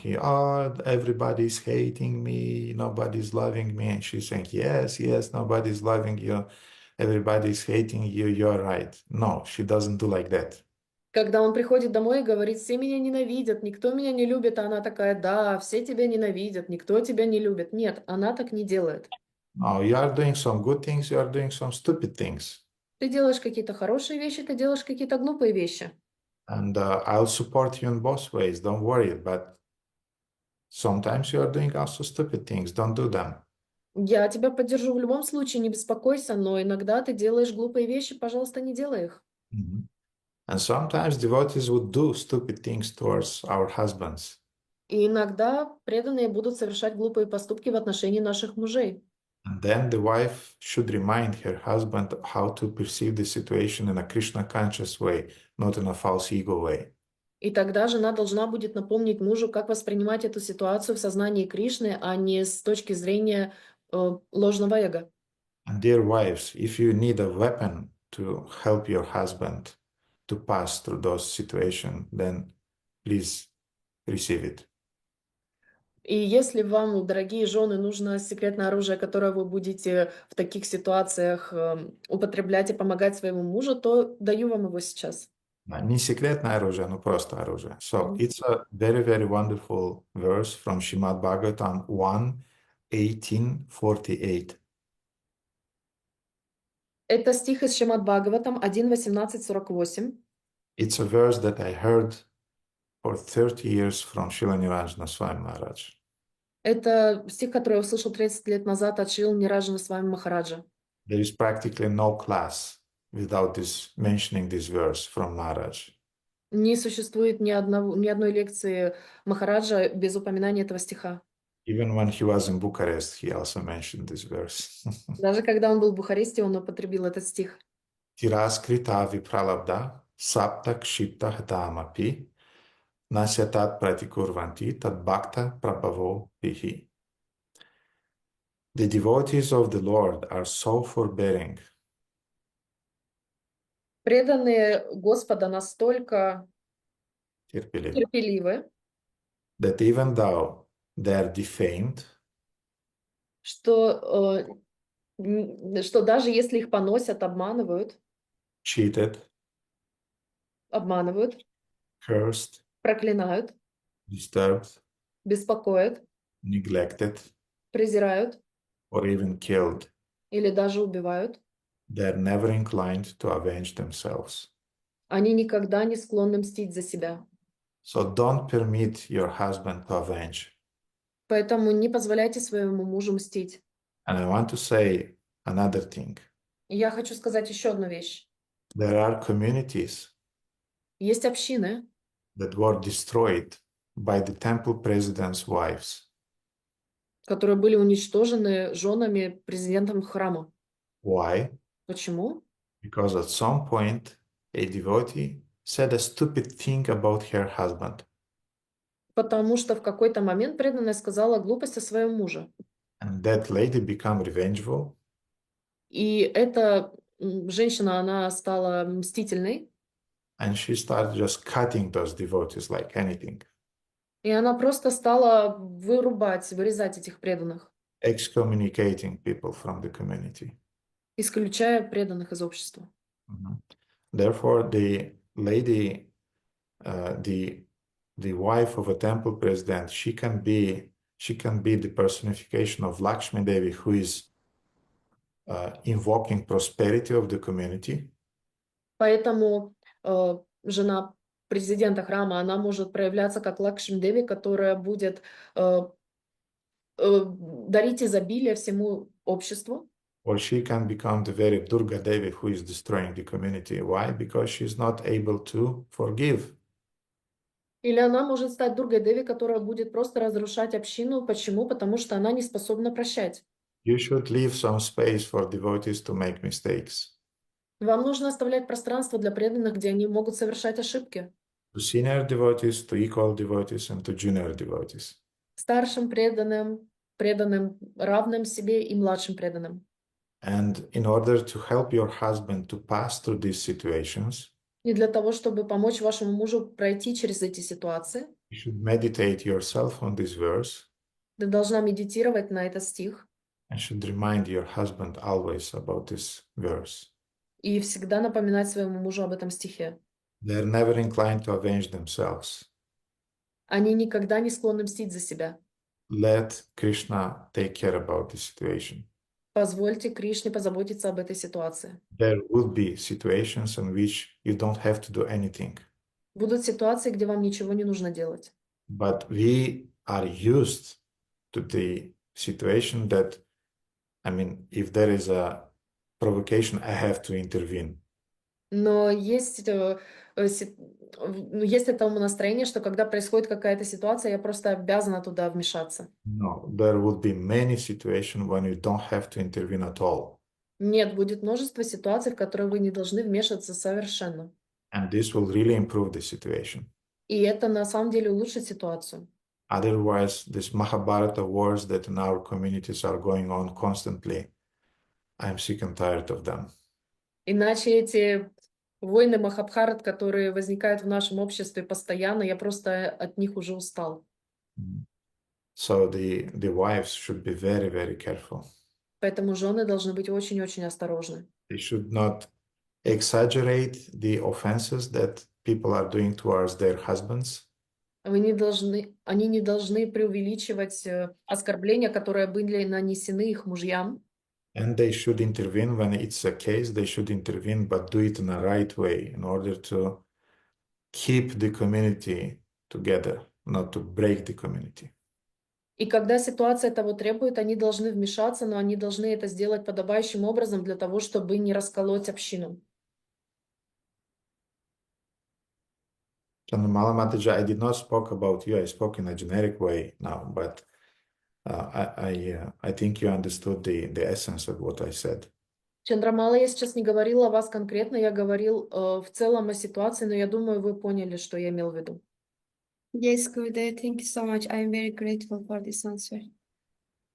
everybody's hating me, nobody's loving me. And she's saying, yes, nobody's loving you, everybody's hating you, you're right. No, she doesn't do like that. когда он приходит домой и говорит, все меня ненавидят, никто меня не любит, а она такая, да, все тебя ненавидят, никто тебя не любит. Нет, она так не делает. No, you are doing some good things, you are doing some stupid things. Ты делаешь какие-то хорошие вещи, ты делаешь какие-то глупые вещи. And I'll support you in both ways, don't worry. But sometimes you are doing also stupid things, don't do them. Я тебя поддержу в любом случае, не беспокойся, но иногда ты делаешь глупые вещи, пожалуйста, не делай их. And sometimes devotees would do stupid things towards our husbands. И иногда преданные будут совершать глупые поступки в отношении наших мужей. And then the wife should remind her husband how to perceive the situation in a Krishna conscious way, not in a false ego way. И тогда жена должна будет напомнить мужу, как воспринимать эту ситуацию в сознании Кришны, а не с точки зрения ложного эго. And dear wives, if you need a weapon to help your husband to pass through those situations, then please receive it. И если вам, дорогие жены, нужно секретное оружие, которое вы будете в таких ситуациях употреблять и помогать своему мужу, то даю вам его сейчас. Не секретное оружие, но просто оружие. So it's a very, very wonderful verse from Srimad Bhagavatam 1:18-48. Это стих из Шримад Бхагаватам 1.18.48. It's a verse that I heard for 30 years from Srila Niranjana Swami Maharaj. Это стих, который я услышал 30 лет назад от Шрилы Ниранджана Свами Махараджа. There is practically no class without mentioning this verse from Maharaj. Не существует ни одной лекции Махараджа без упоминания этого стиха. Even when he was in Bucharest, he also mentioned this verse. Даже когда он был в Бухаресте, он употребил этот стих. Tiraskrita vipralabdha sapta kshipta hatamapi nasyatat pratikurvanti tad bhakta prabhavo pihi. The devotees of the Lord are so forbearing Преданные Господа настолько терпеливы, that even though they are defamed, что даже если их поносят, обманывают, cheated, cursed, проклинают, disturbed, беспокоят, neglected, презирают or even killed, или даже убивают, they are never inclined to avenge themselves. они никогда не склонны мстить за себя. So don't permit your husband to avenge. Поэтому не позволяйте своему мужу мстить. And I want to say another thing. И я хочу сказать еще одну вещь. There are communities Есть общины, that were destroyed by the temple president's wives. которые были уничтожены женами президентом храма. Why? Почему? Because at some point a devotee said a stupid thing about her husband. Потому что в какой-то момент преданная сказала глупость о своем муже. And that lady became revengeful. И эта женщина, она стала мстительной. And she started just cutting those devotees like anything. И она просто стала вырезать этих преданных, Excommunicating people from the community. исключая преданных из общества. Therefore, the lady, the wife of a temple president, she can be the personification of Lakshmi Devi, who is invoking prosperity of the community. Поэтому жена президента храма, она может проявляться как Лакшми Деви, которая будет дарить изобилие всему обществу. Or she can become the very Durga Devi who is destroying the community. Why? Because she's not able to forgive. Или она может стать Дургой Деви, которая будет просто разрушать общину. Почему? Потому что она не способна прощать. You should leave some space for devotees to make mistakes. Вам нужно оставлять пространство для преданных, где они могут совершать ошибки. To senior devotees, to equal devotees, and to junior devotees. Старшим преданным, преданным, равным себе и младшим преданным. And in order to help your husband to pass through these situations, И для того, чтобы помочь вашему мужу пройти через эти ситуации, you should meditate yourself on this verse ты должна медитировать на этот стих and should remind your husband always about this verse. и всегда напоминать своему мужу об этом стихе. They are never inclined to avenge themselves. Они никогда не склонны мстить за себя. Let Krishna take care about the situation. Позвольте Кришне позаботиться об этой ситуации. There will be situations in which you don't have to do anything, Будут ситуации, где вам ничего не нужно делать. but we are used to the situation that, I mean, if there is a provocation, I have to intervene. Но есть, есть это умонастроение, что когда происходит какая-то ситуация, я просто обязана туда вмешаться. No, there would be many situations when you don't have to intervene at all. Нет, будет множество ситуаций, в которые вы не должны вмешиваться совершенно. And this will really improve the situation. И это на самом деле улучшит ситуацию. Otherwise, these Mahabharata wars that in our communities are going on constantly, I'm sick and tired of them. Иначе эти войны Махабхарат, которые возникают в нашем обществе постоянно, я просто от них уже устал. So the wives should be very, very careful. Поэтому жены должны быть очень-очень осторожны. They should not exaggerate the offenses that people are doing towards their husbands. Они не должны преувеличивать оскорбления, которые были нанесены их мужьям. And they should intervene when it's a case, they should intervene, but do it in a right way in order to keep the community together, not to break the community. И когда ситуация того требует, они должны вмешаться, но они должны это сделать подобающим образом для того, чтобы не расколоть общину. Chandramala Mataji, I did not spoke about you, I spoke in a generic way now, but I think you understood the essence of what I said. Чандрамала, я сейчас не говорила о вас конкретно, я говорил в целом о ситуации, но я думаю, вы поняли, что я имел в виду. Yes, Gurudev, thank you so much. I'm very grateful for this answer.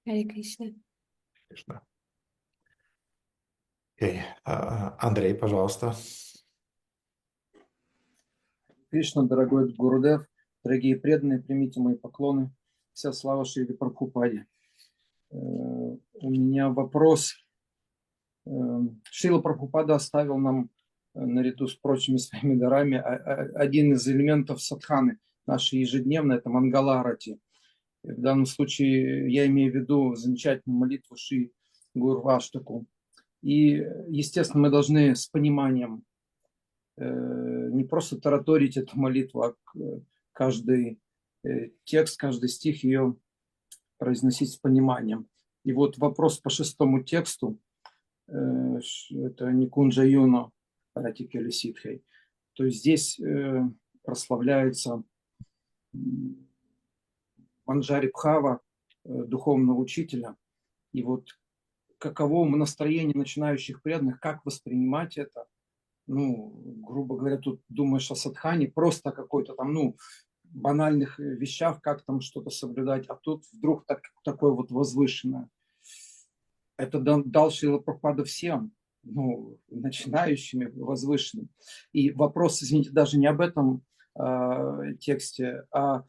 Hare Krishna. Krishna. Okay. Андрей, пожалуйста. Кришна, дорогой Гурудев, дорогие преданные, примите мои поклоны. Вся слава Шриле Прабхупаде. У меня вопрос. Шрила Прабхупада оставил нам, наряду с прочими своими дарами, один из элементов садханы, нашей ежедневной, это Мангаларати. В данном случае я имею в виду замечательную молитву Шри Гурваштаку. И, естественно, мы должны с пониманием не просто тараторить эту молитву, а каждый текст, каждый стих ее произносить с пониманием. И вот вопрос по 6-му тексту, это Никунджа Юно Ратикели Ситхей. То есть здесь прославляется Манджари Бхава, духовного учителя. И вот каково настроение начинающих преданных, как воспринимать это? Ну, грубо говоря, тут думаешь о садхане, просто о какой-то там, банальных вещах, как там что-то соблюдать, а тут вдруг такое вот возвышенное. Это дал Шрила Прабхупада всем, начинающими, возвышенным. И вопрос, извините, даже не об этом тексте, а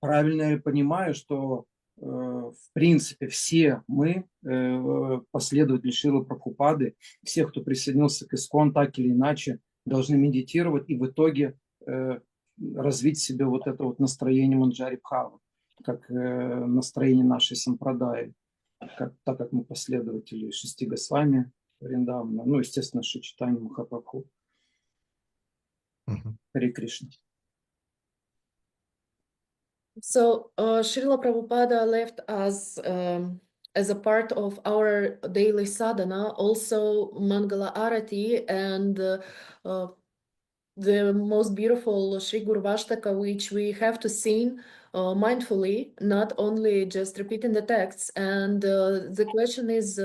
правильно я понимаю, что в принципе все мы, последователи Шрилы Прабхупады, все, кто присоединился к ИСККОН, так или иначе, должны медитировать и в итоге развить в себе вот это вот настроение Манджари Бхавы, как настроение нашей сампрадаи, так как мы последователи Шести Госвами Вриндавана, естественно, Шичитани Махапрабху. Харе Кришна. So Srila Prabhupada left us as a part of our daily sadhana, also Mangala Arati and the most beautiful Sri Gurvashtaka, which we have to sing mindfully, not only just repeating the texts. And the question is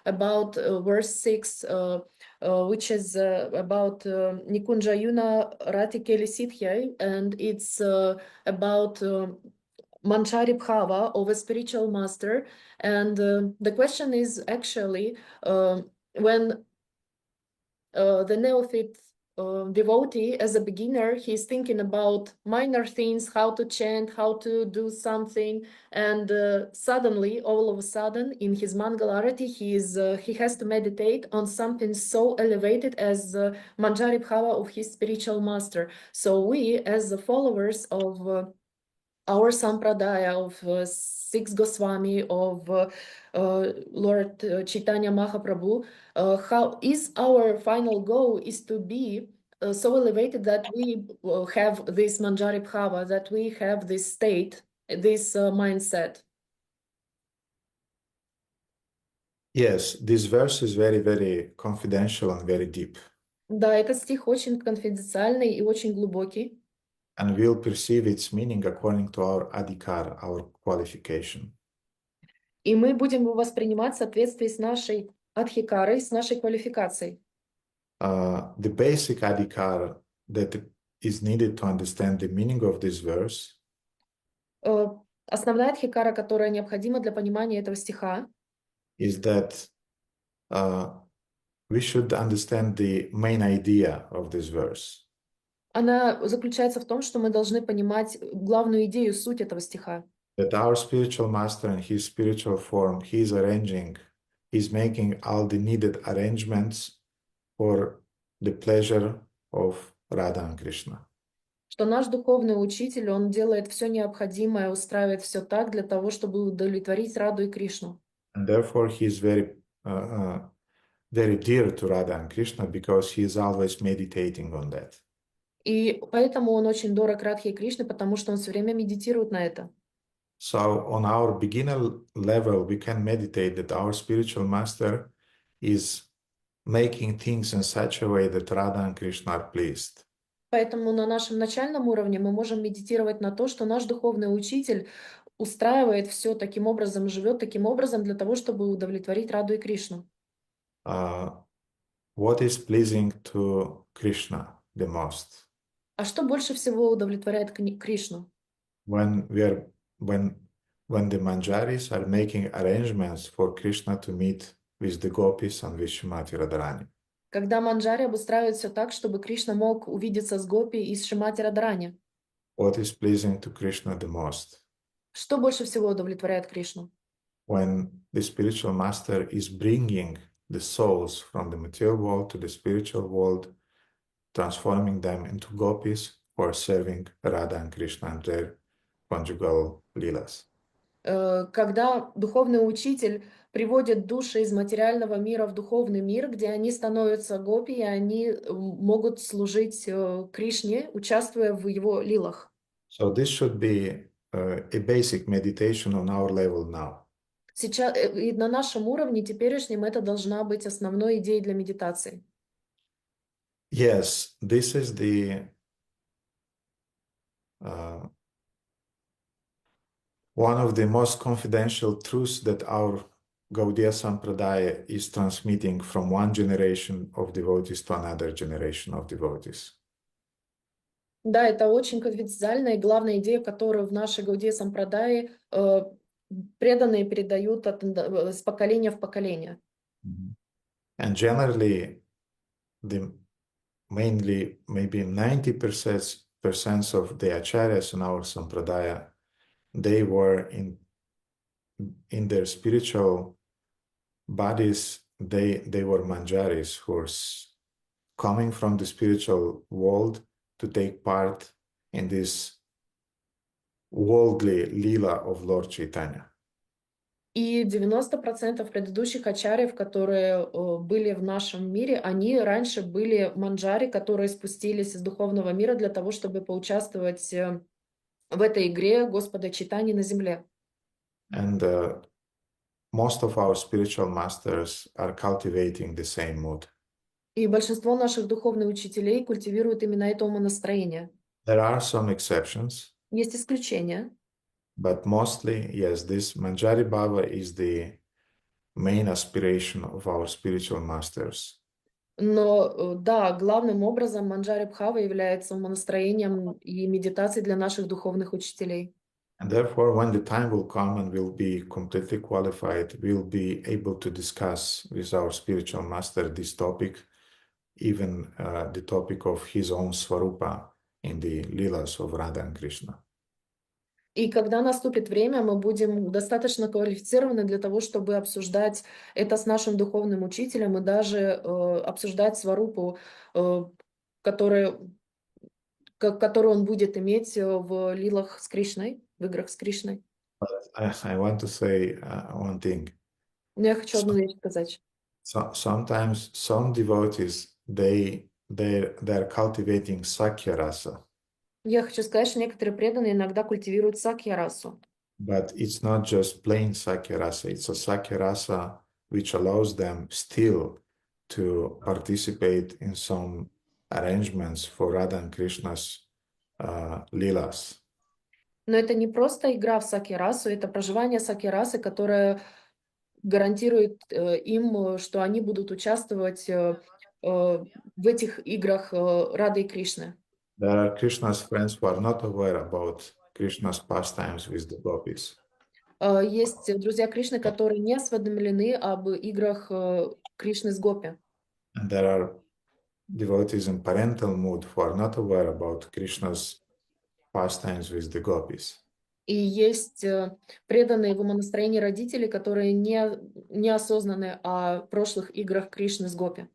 about verse 6, which is about Nikunjayuna Rati Keli Sithyai, and it's about Manchari Bhava of a spiritual master. And the question is actually when the neophyte devotee, as a beginner, he's thinking about minor things, how to chant, how to do something, and suddenly, all of a sudden, in his Mangalarati, he has to meditate on something so elevated as Manjari Bhava of his spiritual master. So we, as the followers of our Sampradaya, of Six Goswami, of Lord Chaitanya Mahaprabhu, how is our final goal is to be so elevated that we have this Manjari Bhava, that we have this state, this mindset. Yes, this verse is very, very confidential and very deep. Да, этот стих очень конфиденциальный и очень глубокий. And we'll perceive its meaning according to our adhikar, our qualification. И мы будем его воспринимать в соответствии с нашей адхикарой, с нашей квалификацией. The basic adhikar that is needed to understand the meaning of this verse Основная адхикара, которая необходима для понимания этого стиха, is that we should understand the main idea of this verse. она заключается в том, что мы должны понимать главную идею, суть этого стиха. That our spiritual master in his spiritual form, he's making all the needed arrangements for the pleasure of Radha and Krishna. Что наш духовный учитель, он делает все необходимое, устраивает все так для того, чтобы удовлетворить Раду и Кришну. And therefore he is very dear to Radha and Krishna because he is always meditating on that. И поэтому он очень дорог Радхе и Кришне, потому что он все время медитирует на это. So on our beginner level, we can meditate that our spiritual master is making things in such a way that Radha and Krishna are pleased. Поэтому на нашем начальном уровне мы можем медитировать на то, что наш духовный учитель устраивает все таким образом, живет таким образом для того, чтобы удовлетворить Раду и Кришну. What is pleasing to Krishna the most? А что больше всего удовлетворяет Кришну? When the Manjaris are making arrangements for Krishna to meet with the gopis and with Srimati Radharani. Когда Манджари обустраивает все так, чтобы Кришна мог увидеться с Гопи и с Шримати Радарани. What is pleasing to Krishna the most? Что больше всего удовлетворяет Кришну? When the spiritual master is bringing the souls from the material world to the spiritual world, transforming them into gopis for serving Radha and Krishna and their conjugal leelas. Когда духовный учитель приводит души из материального мира в духовный мир, где они становятся гопи, и они могут служить Кришне, участвуя в его лилах. So this should be a basic meditation on our level now. Сейчас, и на нашем уровне теперешнем это должна быть основной идеей для медитации. Yes, this is the one of the most confidential truths that our Gaudiya Sampradaya is transmitting from one generation of devotees to another generation of devotees. Да, это очень конфиденциальная и главная идея, которую в нашей Гаудия Сампрадае преданные передают с поколения в поколение. And generally, mainly maybe 90% of the acharyas in our Sampradaya, they were in their spiritual bodies, they were manjaris who were coming from the spiritual world to take part in this worldly lila of Lord Chaitanya. И 90% предыдущих ачарьев, которые были в нашем мире, они раньше были манджари, которые спустились из духовного мира для того, чтобы поучаствовать в этой игре Господа Чайтаньи на земле. And most of our spiritual masters are cultivating the same mood. И большинство наших духовных учителей культивируют именно это умонастроение. There are some exceptions, Есть исключения, but mostly, yes, this Manjari Bhava is the main aspiration of our spiritual masters. но да, главным образом Манджари Бхава является умонастроением и медитацией для наших духовных учителей. And therefore, when the time will come and we'll be completely qualified, we'll be able to discuss with our spiritual master this topic, even the topic of his own Swarupa in the Leelas of Radha and Krishna. И когда наступит время, мы будем достаточно квалифицированы для того, чтобы обсуждать это с нашим духовным учителем и даже обсуждать сварупу, которую он будет иметь в лилах с Кришной, в играх с Кришной. I want to say one thing. Но я хочу одну вещь сказать. So, sometimes some devotees, they're cultivating Sakya rasa, Я хочу сказать, что некоторые преданные иногда культивируют сакья-расу. but it's not just plain Sakya rasa, it's a Sakya rasa which allows them still to participate in some arrangements for Radha and Krishna's Leelas. Но это не просто игра в сакья-расу, это проживание сакья-расы, которое гарантирует им, что они будут участвовать в этих играх Рады и Кришны. There are Krishna's friends who are not aware about Krishna's pastimes with the gopis. Есть друзья Кришны, которые не осведомлены об играх Кришны с гопи. And there are devotees in parental mood who are not aware about Krishna's pastimes with the gopis. И есть преданные в умонастроении родители, которые не осознаны о прошлых играх Кришны с гопи.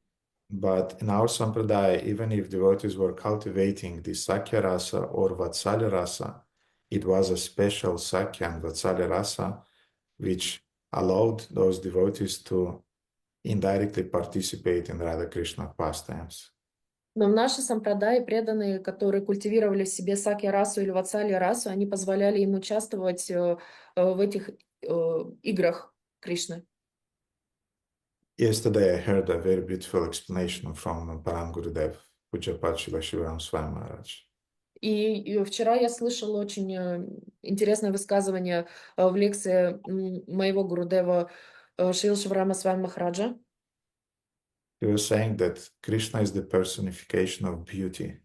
But in our sampradaya, even if devotees were cultivating the Sakya rasa or Vatsalya rasa, it was a special Sakya and Vatsalya rasa which allowed those devotees to indirectly participate in Radha Krishna pastimes. Но в нашей сампрадае преданные, которые культивировали в себе сакья-расу или ватсалья-расу, они позволяли им участвовать в этих играх Кришны. Yesterday I heard a very beautiful explanation from Param Gurudev, Pujapad Srila Shivaram Swami Maharaj. И вчера я слышала очень интересное высказывание в лекции моего Гурудева Шрила Шиварама Свами Махараджа. He was saying that Krishna is the personification of beauty,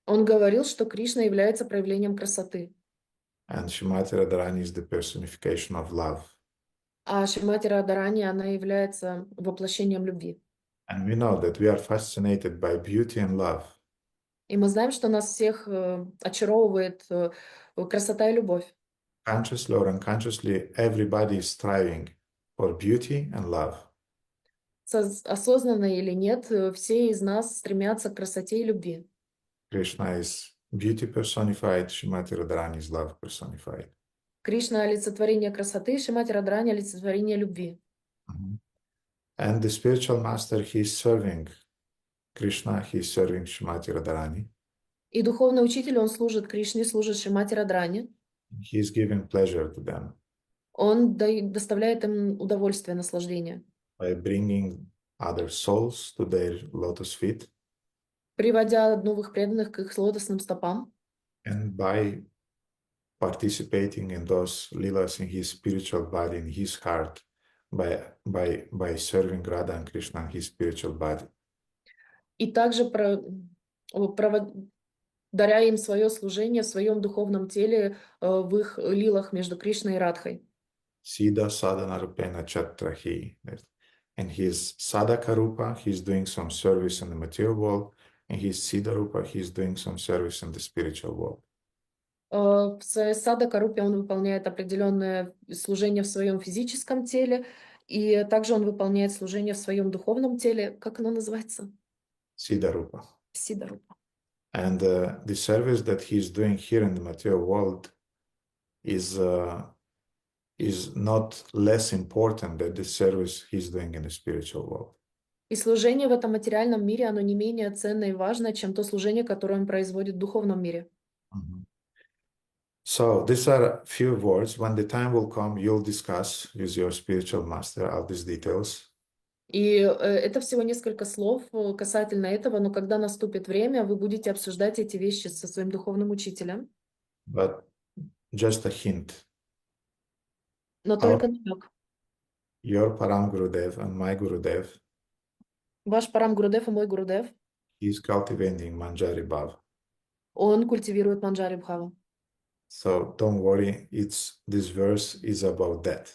Он говорил, что Кришна является проявлением красоты, and Shrimati Radharani is the personification of love. а Шримати Радарани, она является воплощением любви. And we know that we are fascinated by beauty and love. И мы знаем, что нас всех очаровывает красота и любовь. Consciously or unconsciously, everybody is striving for beauty and love. Осознанно или нет, все из нас стремятся к красоте и любви. Krishna is beauty personified, Shrimati Radharani is love personified. Кришна — олицетворение красоты, Шримати Радарани — олицетворение любви. And the spiritual master, he is serving Krishna, he is serving Shrimati Radharani. И духовный учитель, он служит Кришне, служит Шримати Радарани. He is giving pleasure to them Он доставляет им удовольствие, наслаждение, by bringing other souls to their lotus feet приводя новых преданных к их лотосным стопам and by participating in those leelas in his spiritual body, in his heart, by serving Radha and Krishna in his spiritual body. и также даря им свое служение в своем духовном теле в их лилах между Кришной и Радхой. Siddha sadhana rupena chatrahi. In his sadhaka rupa, he's doing some service in the material world. In his siddha rupa, he's doing some service in the spiritual world. В своей садхака-рупе он выполняет определенное служение в своем физическом теле, и также он выполняет служение в своем духовном теле. Как оно называется? Siddha rupa. Сида-рупа. And the service that he's doing here in the material world is not less important than the service he's doing in the spiritual world. И служение в этом материальном мире, оно не менее ценное и важное, чем то служение, которое он производит в духовном мире. So these are a few words. When the time will come, you'll discuss with your spiritual master all these details. И это всего несколько слов касательно этого, но когда наступит время, вы будете обсуждать эти вещи со своим духовным учителем. But just a hint. Но только намек. Your Param Gurudev and my Gurudev Ваш Парам Гурудев и мой Гурудев, is cultivating Manjari Bhav. он культивирует Манджари Бхаву. So don't worry, this verse is about that.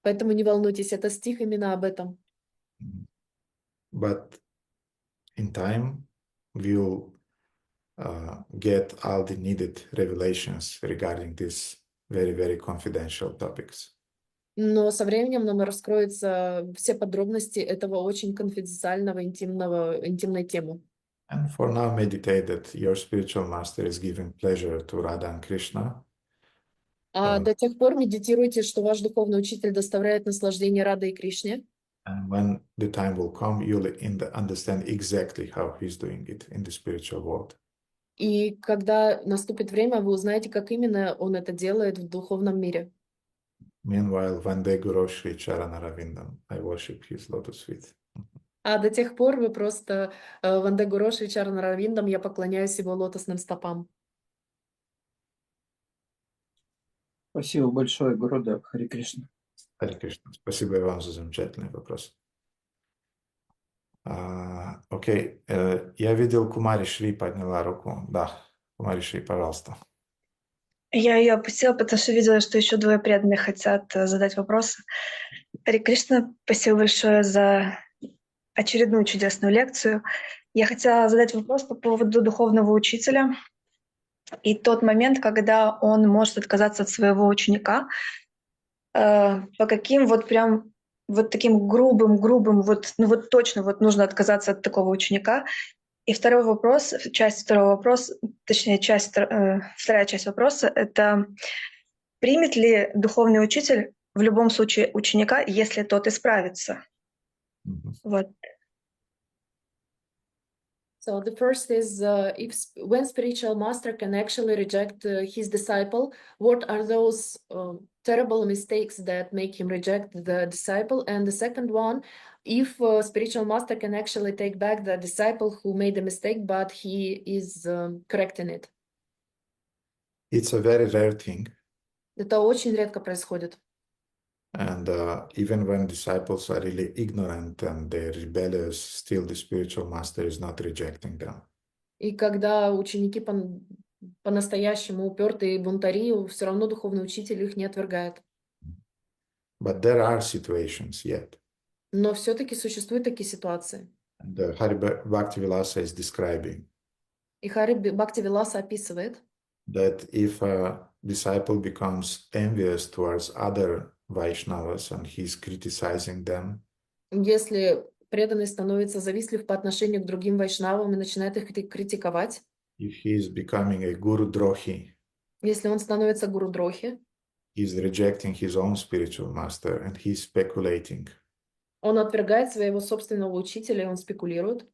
Поэтому не волнуйтесь, это стих именно об этом. But in time, we'll get all the needed revelations regarding these very, very confidential topics. Но со временем нам раскроются все подробности этого очень конфиденциального, интимной темы. And for now, meditate that your spiritual master is giving pleasure to Radha and Krishna. А до тех пор медитируйте, что ваш духовный учитель доставляет наслаждение Радhe и Кришне. And when the time will come, you'll understand exactly how he's doing it in the spiritual world. И когда наступит время, вы узнаете, как именно он это делает в духовном мире. Meanwhile, Vande Guru Shri Charanaravindan, I worship his lotus feet. А до тех пор вы просто Ванде Гуру Шри Чаранаравиндам, я поклоняюсь его лотосным стопам. Спасибо большое, Гурудев. Харе Кришна. Харе Кришна. Спасибо и вам за замечательный вопрос. Окей, я видел, Кумари Шри подняла руку. Да, Кумари Шри, пожалуйста. Я ее опустила, потому что видела, что еще двое преданных хотят задать вопросы. Харе Кришна, спасибо большое за очередную чудесную лекцию. Я хотела задать вопрос по поводу духовного учителя и тот момент, когда он может отказаться от своего ученика. По каким вот прям вот таким грубым, вот, ну вот точно вот нужно отказаться от такого ученика. И второй вопрос, точнее, вторая часть вопроса, это примет ли духовный учитель в любом случае ученика, если тот исправится? Вот. So the first is when spiritual master can actually reject his disciple, what are those terrible mistakes that make him reject the disciple? And the second one, if spiritual master can actually take back the disciple who made a mistake, but he is correcting it. It's a very rare thing. Это очень редко происходит. And even when disciples are really ignorant and they're rebellious, still the spiritual master is not rejecting them. И когда ученики по-настоящему упертые и бунтари, все равно духовный учитель их не отвергает. But there are situations yet. Но все-таки существуют такие ситуации. And Hari Bhaktivilasa is describing И Хари Бхактивиласа описывает, that if a disciple becomes envious towards other Vaishnavas and he's criticizing them, если преданный становится завистлив по отношению к другим вайшнавам и начинает их критиковать, if he is becoming a Guru Drohi, если он становится гуру-дрохи, he's rejecting his own spiritual master and he's speculating. он отвергает своего собственного учителя, и он спекулирует.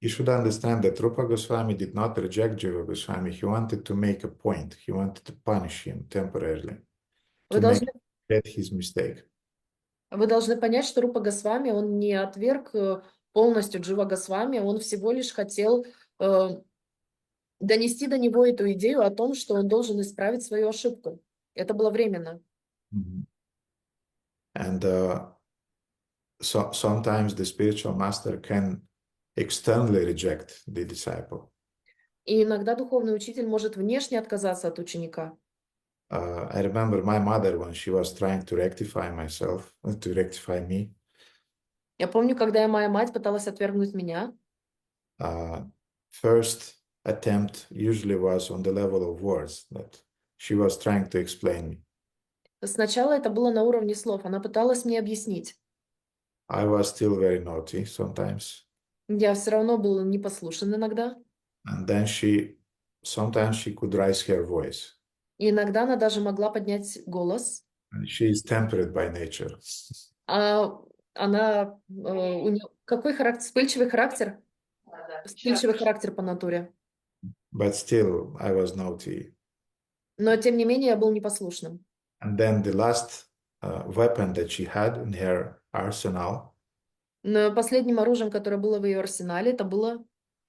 You should understand that Rupa Goswami did not reject Jiva Goswami. He wanted to make a point. He wanted to punish him temporarily to make that his mistake. Вы должны понять, что Рупа Госвами, он не отверг полностью Джива Госвами, он всего лишь хотел донести до него эту идею о том, что он должен исправить свою ошибку. Это было временно. And so sometimes the spiritual master can externally reject the disciple. И иногда духовный учитель может внешне отказаться от ученика. I remember my mother when she was trying to rectify me. Я помню, когда моя мать пыталась отвергнуть меня. First attempt usually was on the level of words that she was trying to explain me. Сначала это было на уровне слов. Она пыталась мне объяснить. I was still very naughty sometimes. Я все равно был непослушен иногда. And then sometimes she could raise her voice. И иногда она даже могла поднять голос. And she is temperate by nature. Она у нее какой характер? Вспыльчивый характер? Вспыльчивый характер по натуре. But still, I was naughty. Но, тем не менее, я был непослушным. And then the last weapon that she had in her arsenal, Но последним оружием, которое было в ее арсенале, это было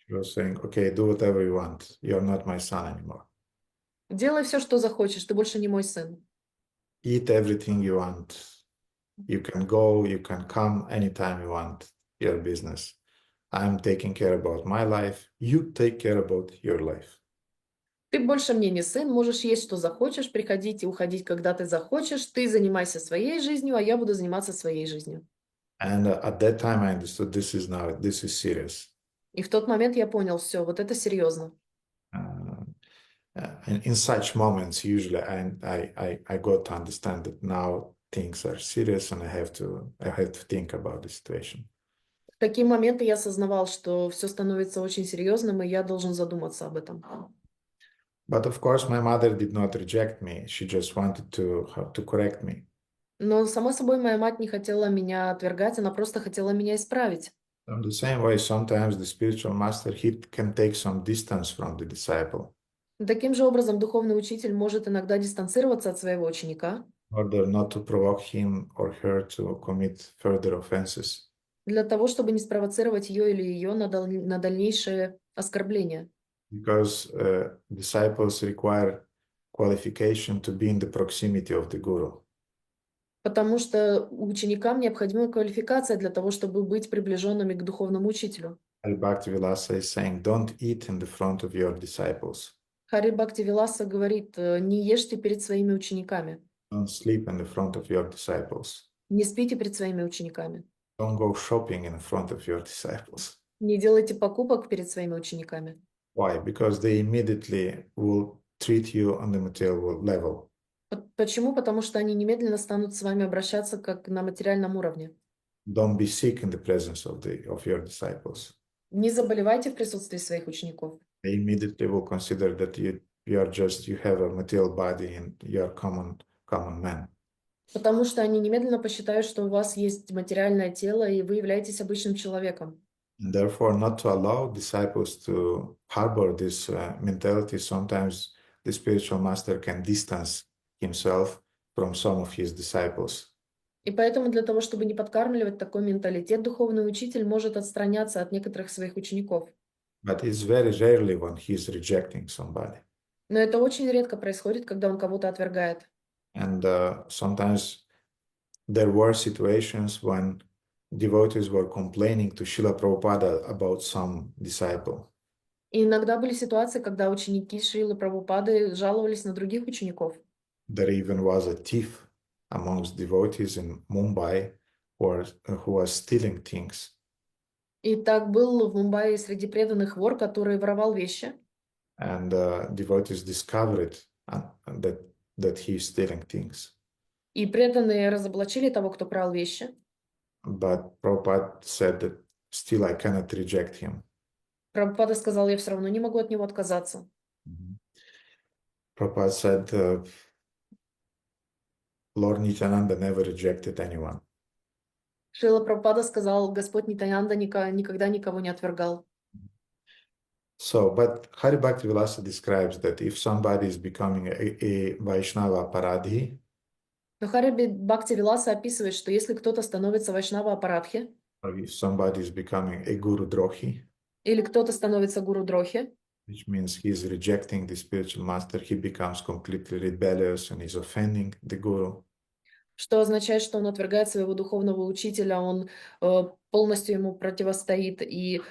she was saying, okay, do whatever you want. You're not my son anymore. «Делай все, что захочешь, ты больше не мой сын. Eat everything you want. You can go, you can come anytime you want, your business. I'm taking care about my life. You take care about your life. Ты больше мне не сын, можешь есть, что захочешь, приходить и уходить, когда ты захочешь. Ты занимайся своей жизнью, а я буду заниматься своей жизнью». And at that time, I understood this is serious. И в тот момент я понял, все, вот это серьезно. And in such moments, usually I got to understand that now things are serious and I have to think about the situation. В такие моменты я осознавал, что все становится очень серьезным, и я должен задуматься об этом. But of course, my mother did not reject me. She just wanted to correct me. Но, само собой, моя мать не хотела меня отвергать, она просто хотела меня исправить. In the same way, sometimes the spiritual master, he can take some distance from the disciple Таким же образом, духовный учитель может иногда дистанцироваться от своего ученика in order not to provoke him or her to commit further offenses. для того, чтобы не спровоцировать ее или ее на дальнейшее оскорбление. Because disciples require qualification to be in the proximity of the guru. Потому что ученикам необходима квалификация для того, чтобы быть приближенными к духовному учителю. Hari Bhaktivilasa is saying, don't eat in the front of your disciples. Хари Бхакти Виласа говорит, не ешьте перед своими учениками, Don't sleep in the front of your disciples. не спите перед своими учениками, Don't go shopping in front of your disciples. не делайте покупок перед своими учениками. Why? Because they immediately will treat you on the material level. Почему? Потому что они немедленно станут с вами обращаться как на материальном уровне. Don't be sick in the presence of your disciples. Не заболевайте в присутствии своих учеников. They immediately will consider that you have a material body and you are common man. Потому что они немедленно посчитают, что у вас есть материальное тело, и вы являетесь обычным человеком. And therefore, not to allow disciples to harbor this mentality, sometimes the spiritual master can distance himself from some of his disciples. И поэтому для того, чтобы не подкармливать такой менталитет, духовный учитель может отстраняться от некоторых своих учеников. But it's very rarely when he's rejecting somebody. Но это очень редко происходит, когда он кого-то отвергает. And sometimes there were situations when devotees were complaining to Srila Prabhupada about some disciple. И иногда были ситуации, когда ученики Шрилы Прабхупады жаловались на других учеников. There even was a thief amongst devotees in Mumbai who was stealing things. И так был в Мумбаи среди преданных вор, который воровал вещи. And devotees discovered that he is stealing things. И преданные разоблачили того, кто крал вещи. But Prabhupada said that still I cannot reject him. Прабхупада сказал, я все равно не могу от него отказаться. Prabhupada said, Lord Nityananda never rejected anyone. Шрила Прабхупада сказал, Господь Нитянанда никогда никого не отвергал. So, but Hari Bhaktivilasa describes that if somebody is becoming a Vaishnava Paradhi, Но Хари Бхакти Виласа описывает, что если кто-то становится Вайшнава Апарадхи, or if somebody is becoming a Guru Drohi, или кто-то становится Гуру Дрохи, which means he is rejecting the spiritual master, he becomes completely rebellious and is offending the Guru. что означает, что он отвергает своего духовного учителя, он полностью ему противостоит и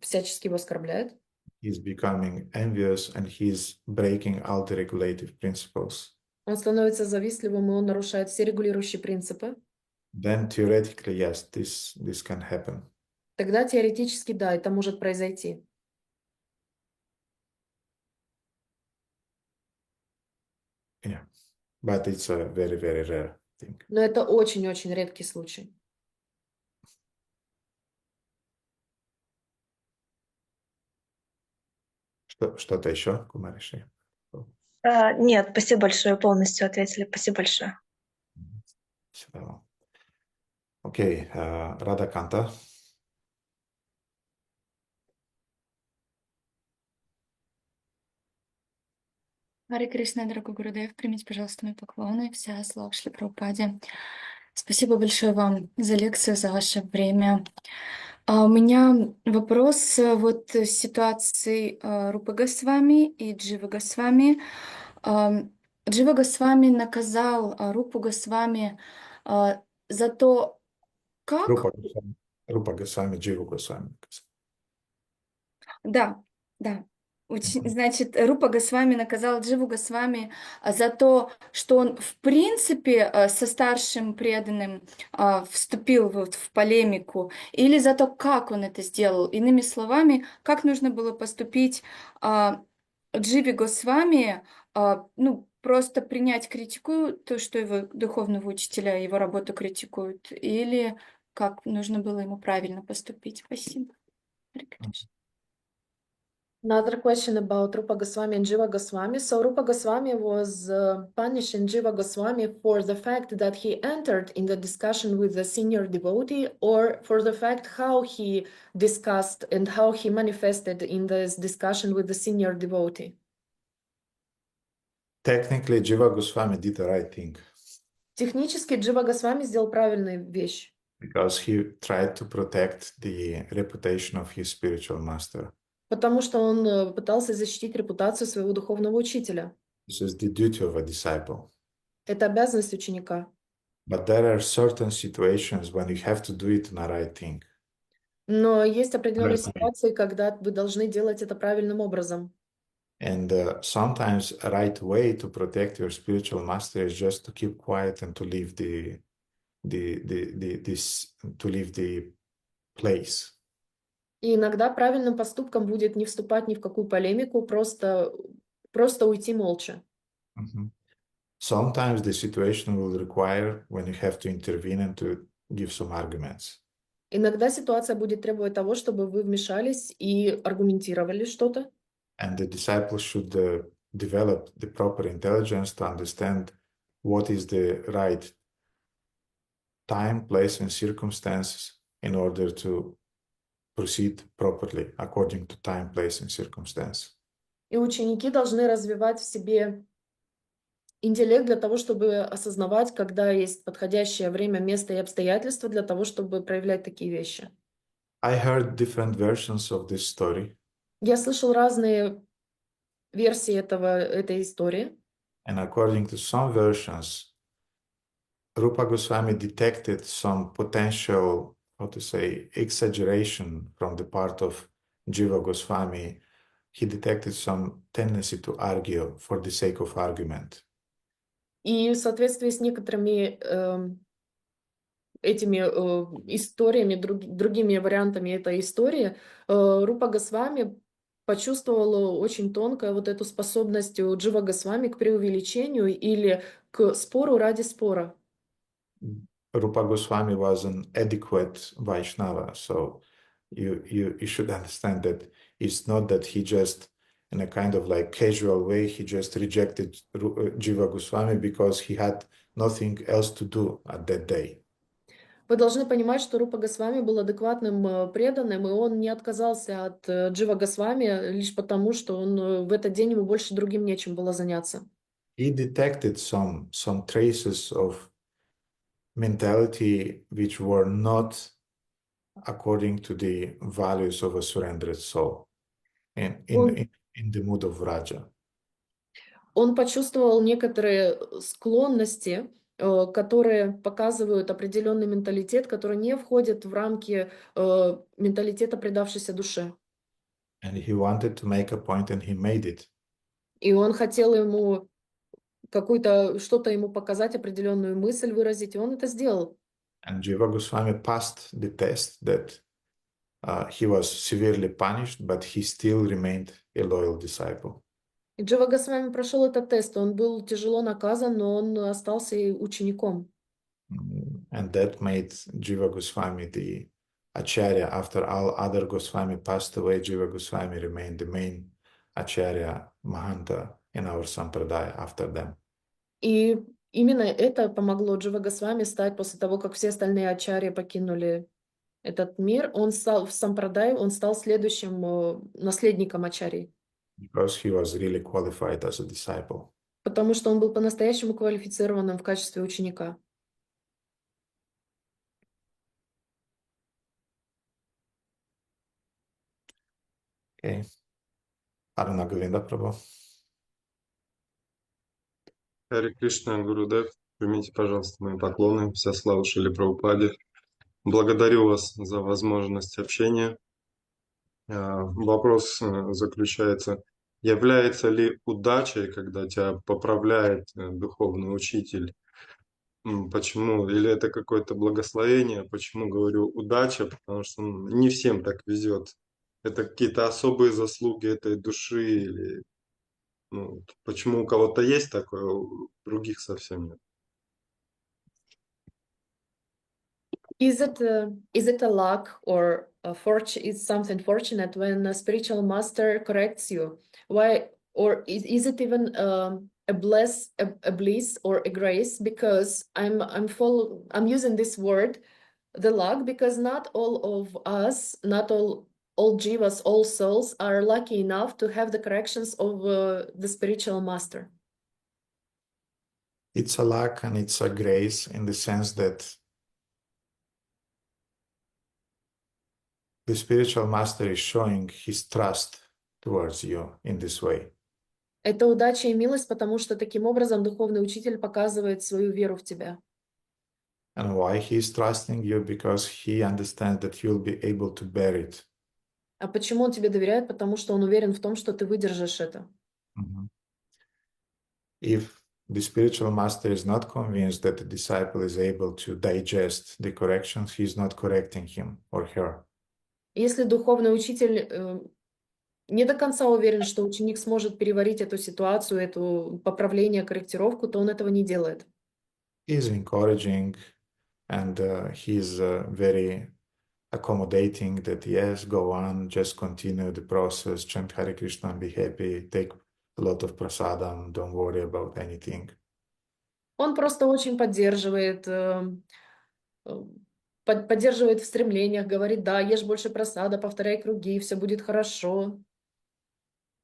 всячески его оскорбляет. He's becoming envious and he's breaking all the regulative principles. Он становится завистливым, и он нарушает все регулирующие принципы. Then theoretically, yes, this can happen. Тогда теоретически, да, это может произойти. Yeah, but it's a very, very rare thing. Но это очень-очень редкий случай. Что-то еще, Кумариши? Нет, спасибо большое, полностью ответили. Спасибо большое. Окей, Рада Канта. Харе Кришна, дорогой Гурудев, примите, пожалуйста, мои поклоны. Вся слава Шри Прабхупаде. Спасибо большое вам за лекцию, за ваше время. У меня вопрос вот с ситуацией Рупы Госвами и Дживы Госвами. Джива Госвами наказал Рупу Госвами за то, как... Рупа Госвами, Дживу Госвами. Да, да. Значит, Рупа Госвами наказал Дживу Госвами за то, что он, в принципе, со старшим преданным вступил вот в полемику, или за то, как он это сделал. Иными словами, как нужно было поступить Дживе Госвами, ну, просто принять критику, то, что его духовного учителя, его работу критикуют, или как нужно было ему правильно поступить. Спасибо. Харе Кришна. Another question about Rupa Goswami and Jiva Goswami. So Rupa Goswami was punishing Jiva Goswami for the fact that he entered in the discussion with the senior devotee, or for the fact how he discussed and how he manifested in this discussion with the senior devotee. Technically, Jiva Goswami did the right thing Технически Джива Госвами сделал правильную вещь, because he tried to protect the reputation of his spiritual master. потому что он пытался защитить репутацию своего духовного учителя. This is the duty of a disciple. Это обязанность ученика. But there are certain situations when you have to do it in a right thing. Но есть определенные Right way. ситуации, когда вы должны делать это правильным образом. And sometimes a right way to protect your spiritual master is just to keep quiet and to leave the place. И иногда правильным поступком будет не вступать ни в какую полемику, просто уйти молча. Mhm. Sometimes the situation will require when you have to intervene and to give some arguments. Иногда ситуация будет требовать того, чтобы вы вмешались и аргументировали что-то. And the disciple should develop the proper intelligence to understand what is the right time, place, and circumstances in order to proceed properly according to time, place, and circumstance. И ученики должны развивать в себе интеллект для того, чтобы осознавать, когда есть подходящее время, место и обстоятельства для того, чтобы проявлять такие вещи. I heard different versions of this story, Я слышал разные версии этой истории. and according to some versions, Rupa Goswami detected some potential, how to say, exaggeration from the part of Jiva Goswami. He detected some tendency to argue for the sake of argument. И в соответствии с некоторыми этими историями, другими вариантами этой истории, Рупа Госвами почувствовала очень тонко вот эту способность у Джива Госвами к преувеличению или к спору ради спора. Rupa Goswami was an adequate Vaishnava, so you should understand that it's not that he just, in a kind of like casual way, he just rejected Jiva Goswami because he had nothing else to do at that day. Вы должны понимать, что Рупа Госвами был адекватным преданным, и он не отказался от Джива Госвами лишь потому, что он в этот день ему больше другим нечем было заняться. He detected some traces of mentality which were not according to the values of a surrendered soul in the mood of Raja. Он почувствовал некоторые склонности, которые показывают определенный менталитет, который не входит в рамки менталитета предавшейся душе. And he wanted to make a point and he made it. И он хотел ему что-то ему показать, определенную мысль выразить, и он это сделал. And Jiva Goswami passed the test that he was severely punished, but he still remained a loyal disciple. И Джива Госвами прошел этот тест, он был тяжело наказан, но он остался и учеником. And that made Jiva Goswami the Acharya. After all other Goswami passed away, Jiva Goswami remained the main Acharya Mahanta in our Sampradaya after them. И именно это помогло Джива Госвами стать, после того, как все остальные ачарьи покинули этот мир, он стал в Сампрадае, он стал следующим наследником ачарьи. because he was really qualified as a disciple. Потому что он был по-настоящему квалифицированным в качестве ученика. Okay. Aruna Govinda Prabhu. Харе Кришна, Гурудев, примите, пожалуйста, мои поклоны. Вся слава Шриле Прабхупаде. Благодарю вас за возможность общения. Вопрос заключается, является ли удачей, когда тебя поправляет духовный учитель? Почему? Или это какое-то благословение? Почему говорю удача? Потому что не всем так везет. Это какие-то особые заслуги этой души? Или почему у кого-то есть такое, у других совсем нет? Is it a luck or a fortune? Is something fortunate when a spiritual master corrects you? Why? Or is it even a bliss or a grace? Because I'm using this word, the luck, because not all of us, not all jivas, all souls are lucky enough to have the corrections of the spiritual master. It's a luck and it's a grace in the sense that the spiritual master is showing his trust towards you in this way. Это удача и милость, потому что таким образом духовный учитель показывает свою веру в тебя. And why he is trusting you? Because he understands that you'll be able to bear it. А почему он тебе доверяет? Потому что он уверен в том, что ты выдержишь это. If the spiritual master is not convinced that the disciple is able to digest the corrections, he is not correcting him or her. Если духовный учитель не до конца уверен, что ученик сможет переварить эту ситуацию, это поправление, корректировку, то он этого не делает. He is encouraging and he is very accommodating that, yes, go on, just continue the process, chant Hare Krishna and be happy, take a lot of prasadam, don't worry about anything. Он просто очень поддерживает в стремлениях, говорит, да, ешь больше просада, повторяй круги, все будет хорошо.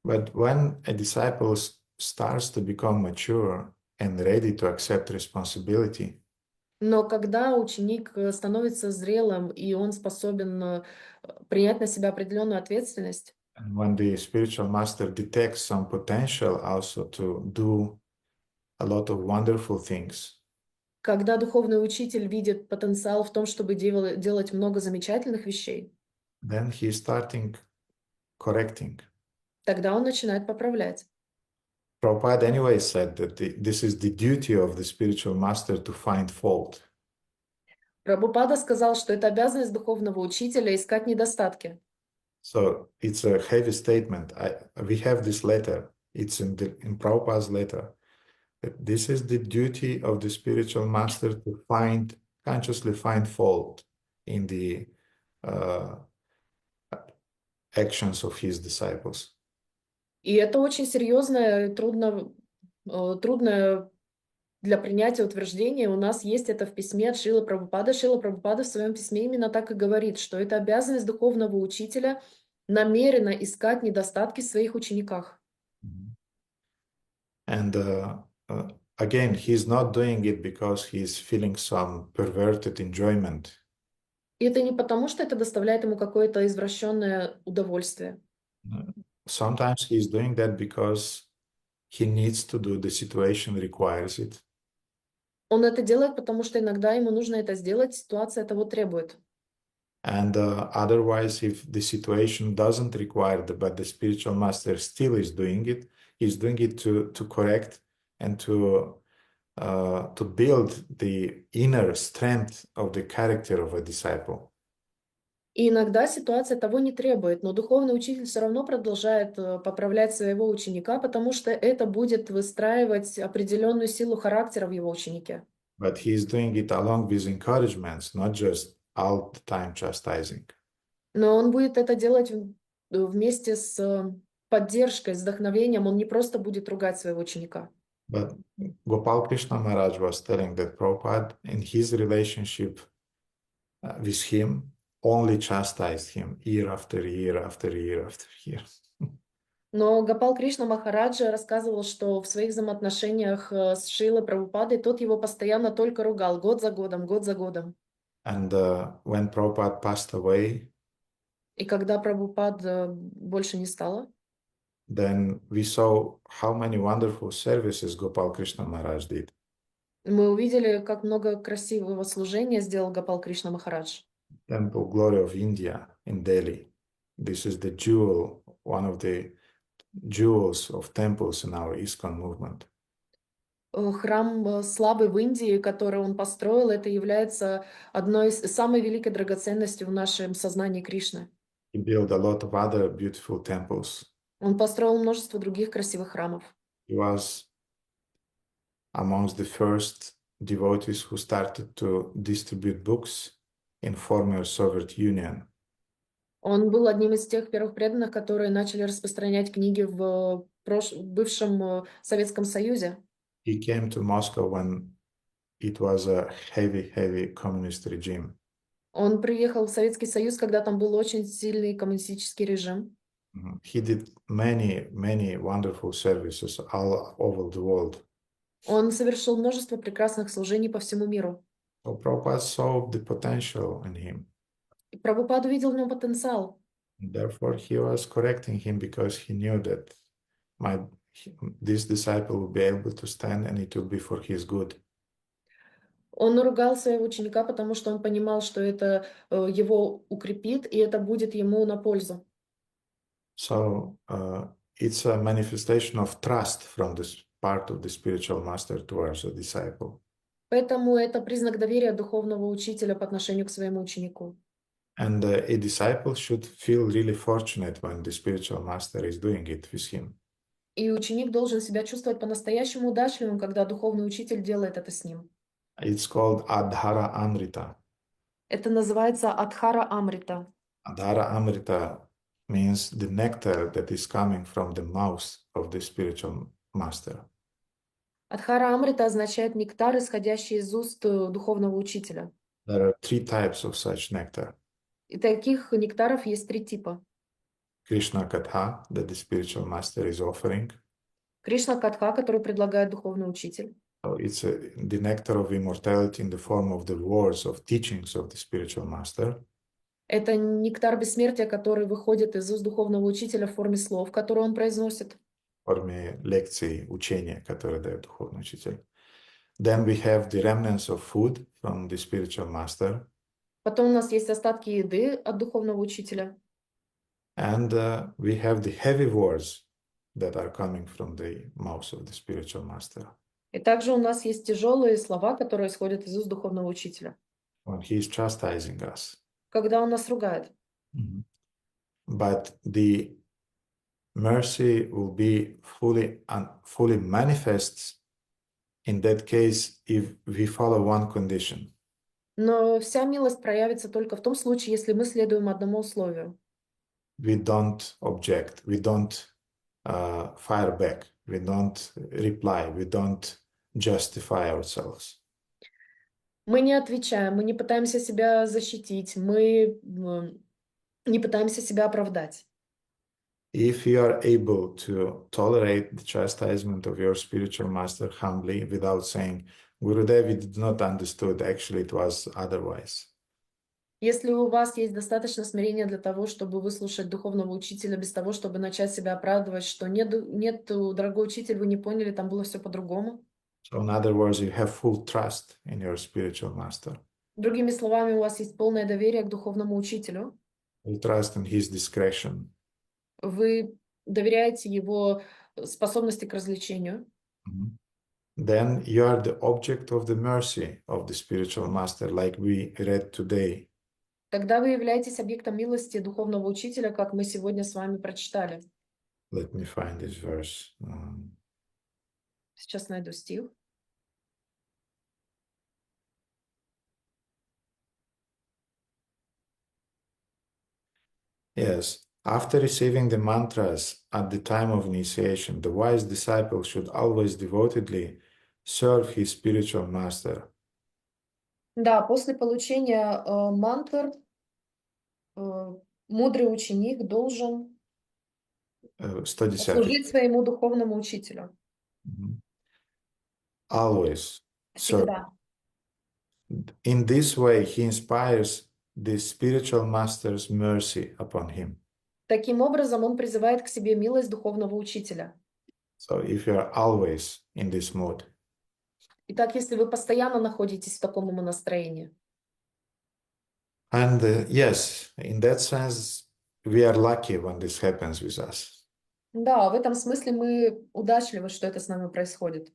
But when a disciple starts to become mature and ready to accept responsibility, Но когда ученик становится зрелым, и он способен принять на себя определенную ответственность, and when the spiritual master detects some potential also to do a lot of wonderful things, когда духовный учитель видит потенциал в том, чтобы делать много замечательных вещей, then he is starting correcting. тогда он начинает поправлять. Prabhupada anyway said that this is the duty of the spiritual master to find fault. Прабхупада сказал, что это обязанность духовного учителя искать недостатки. So it's a heavy statement. We have this letter. It's in Prabhupada's letter. That this is the duty of the spiritual master to consciously find fault in the actions of his disciples. И это очень серьезное, трудное для принятия утверждение. У нас есть это в письме от Шрилы Прабхупады. Шрила Прабхупада в своем письме именно так и говорит, что это обязанность духовного учителя намеренно искать недостатки в своих учениках. And again, he's not doing it because he's feeling some perverted enjoyment. И это не потому, что это доставляет ему какое-то извращенное удовольствие. Sometimes he's doing that because he needs to do, the situation requires it. Он это делает, потому что иногда ему нужно это сделать, ситуация того требует. And otherwise, if the situation doesn't require it, but the spiritual master still is doing it, he's doing it to correct and to build the inner strength of the character of a disciple. И иногда ситуация того не требует, но духовный учитель все равно продолжает поправлять своего ученика, потому что это будет выстраивать определенную силу характера в его ученике. But he is doing it along with encouragements, not just all the time chastising. Но он будет это делать вместе с поддержкой, с вдохновением. Он не просто будет ругать своего ученика. But Gopal Krishna Maharaj was telling that Prabhupada, in his relationship with him, only chastised him year after year after year after year. Но Гопал Кришна Махараджа рассказывал, что в своих взаимоотношениях с Шрилой Прабхупадой тот его постоянно только ругал, год за годом, год за годом. And when Prabhupada passed away, И когда Прабхупад больше не стало, then we saw how many wonderful services Gopal Krishna Maharaj did. мы увидели, как много красивого служения сделал Гопал Кришна Махарадж. Temple Glory of India in Delhi. This is the jewel, one of the jewels of temples in our ISKCON movement. Храм славы в Индии, который он построил, это является одной из самой великой драгоценностью в нашем сознании Кришны. He built a lot of other beautiful temples. Он построил множество других красивых храмов. He was amongst the first devotees who started to distribute books in former Soviet Union. Он был одним из тех первых преданных, которые начали распространять книги в бывшем Советском Союзе. He came to Moscow when it was a heavy communist regime. Он приехал в Советский Союз, когда там был очень сильный коммунистический режим. He did many wonderful services all over the world. Он совершил множество прекрасных служений по всему миру. So Prabhupada saw the potential in him. И Прабхупад увидел в нем потенциал. Therefore, he was correcting him because he knew that this disciple will be able to stand and it will be for his good. Он наругал своего ученика, потому что он понимал, что это его укрепит, и это будет ему на пользу. So it's a manifestation of trust from this part of the spiritual master towards the disciple. Поэтому это признак доверия духовного учителя по отношению к своему ученику. And a disciple should feel really fortunate when the spiritual master is doing it with him. И ученик должен себя чувствовать по-настоящему удачливым, когда духовный учитель делает это с ним. It's called Adhara Amrita. Это называется Адхара Амрита. Adhara Amrita means the nectar that is coming from the mouth of the spiritual master. Адхара Амрита означает нектар, исходящий из уст духовного учителя. There are 3 types of such nectar. И таких нектаров есть 3 типа. Krishna Katha, that the spiritual master is offering. Кришна Катха, который предлагает духовный учитель. So it's the nectar of immortality in the form of the words of teachings of the spiritual master. Это нектар бессмертия, который выходит из уст духовного учителя в форме слов, которые он произносит. В форме лекций, учения, которые дает духовный учитель. Then we have the remnants of food from the spiritual master. Потом у нас есть остатки еды от духовного учителя. And we have the heavy words that are coming from the mouth of the spiritual master. И также у нас есть тяжелые слова, которые исходят из уст духовного учителя. When he is chastising us. Когда он нас ругает. But the mercy will be fully manifest in that case if we follow one condition. Но вся милость проявится только в том случае, если мы следуем одному условию. We don't object, we don't fire back, we don't reply, we don't justify ourselves. Мы не отвечаем, мы не пытаемся себя защитить, мы не пытаемся себя оправдать. If you are able to tolerate the chastisement of your spiritual master humbly without saying, Gurudev, we did not understood, actually it was otherwise. Если у вас есть достаточно смирения для того, чтобы выслушать духовного учителя без того, чтобы начать себя оправдывать, что нет, дорогой учитель, вы не поняли, там было все по-другому. So in other words, you have full trust in your spiritual master. Другими словами, у вас есть полное доверие к духовному учителю. Full trust in his discretion. Вы доверяете его способности к развлечению. Then you are the object of the mercy of the spiritual master, like we read today. Тогда вы являетесь объектом милости духовного учителя, как мы сегодня с вами прочитали. Let me find this verse. Сейчас найду стих. Yes. After receiving the mantras at the time of initiation, the wise disciple should always devotedly serve his spiritual master. Да, после получения мантр мудрый ученик должен 110. Служить своему духовному учителю. Мгм. Always. So Всегда. in this way, he inspires the spiritual master's mercy upon him. Таким образом, он призывает к себе милость духовного учителя. So if you are always in this mood, Итак, если вы постоянно находитесь в таком настроении, and yes, in that sense, we are lucky when this happens with us. да, в этом смысле мы удачливы, что это с нами происходит.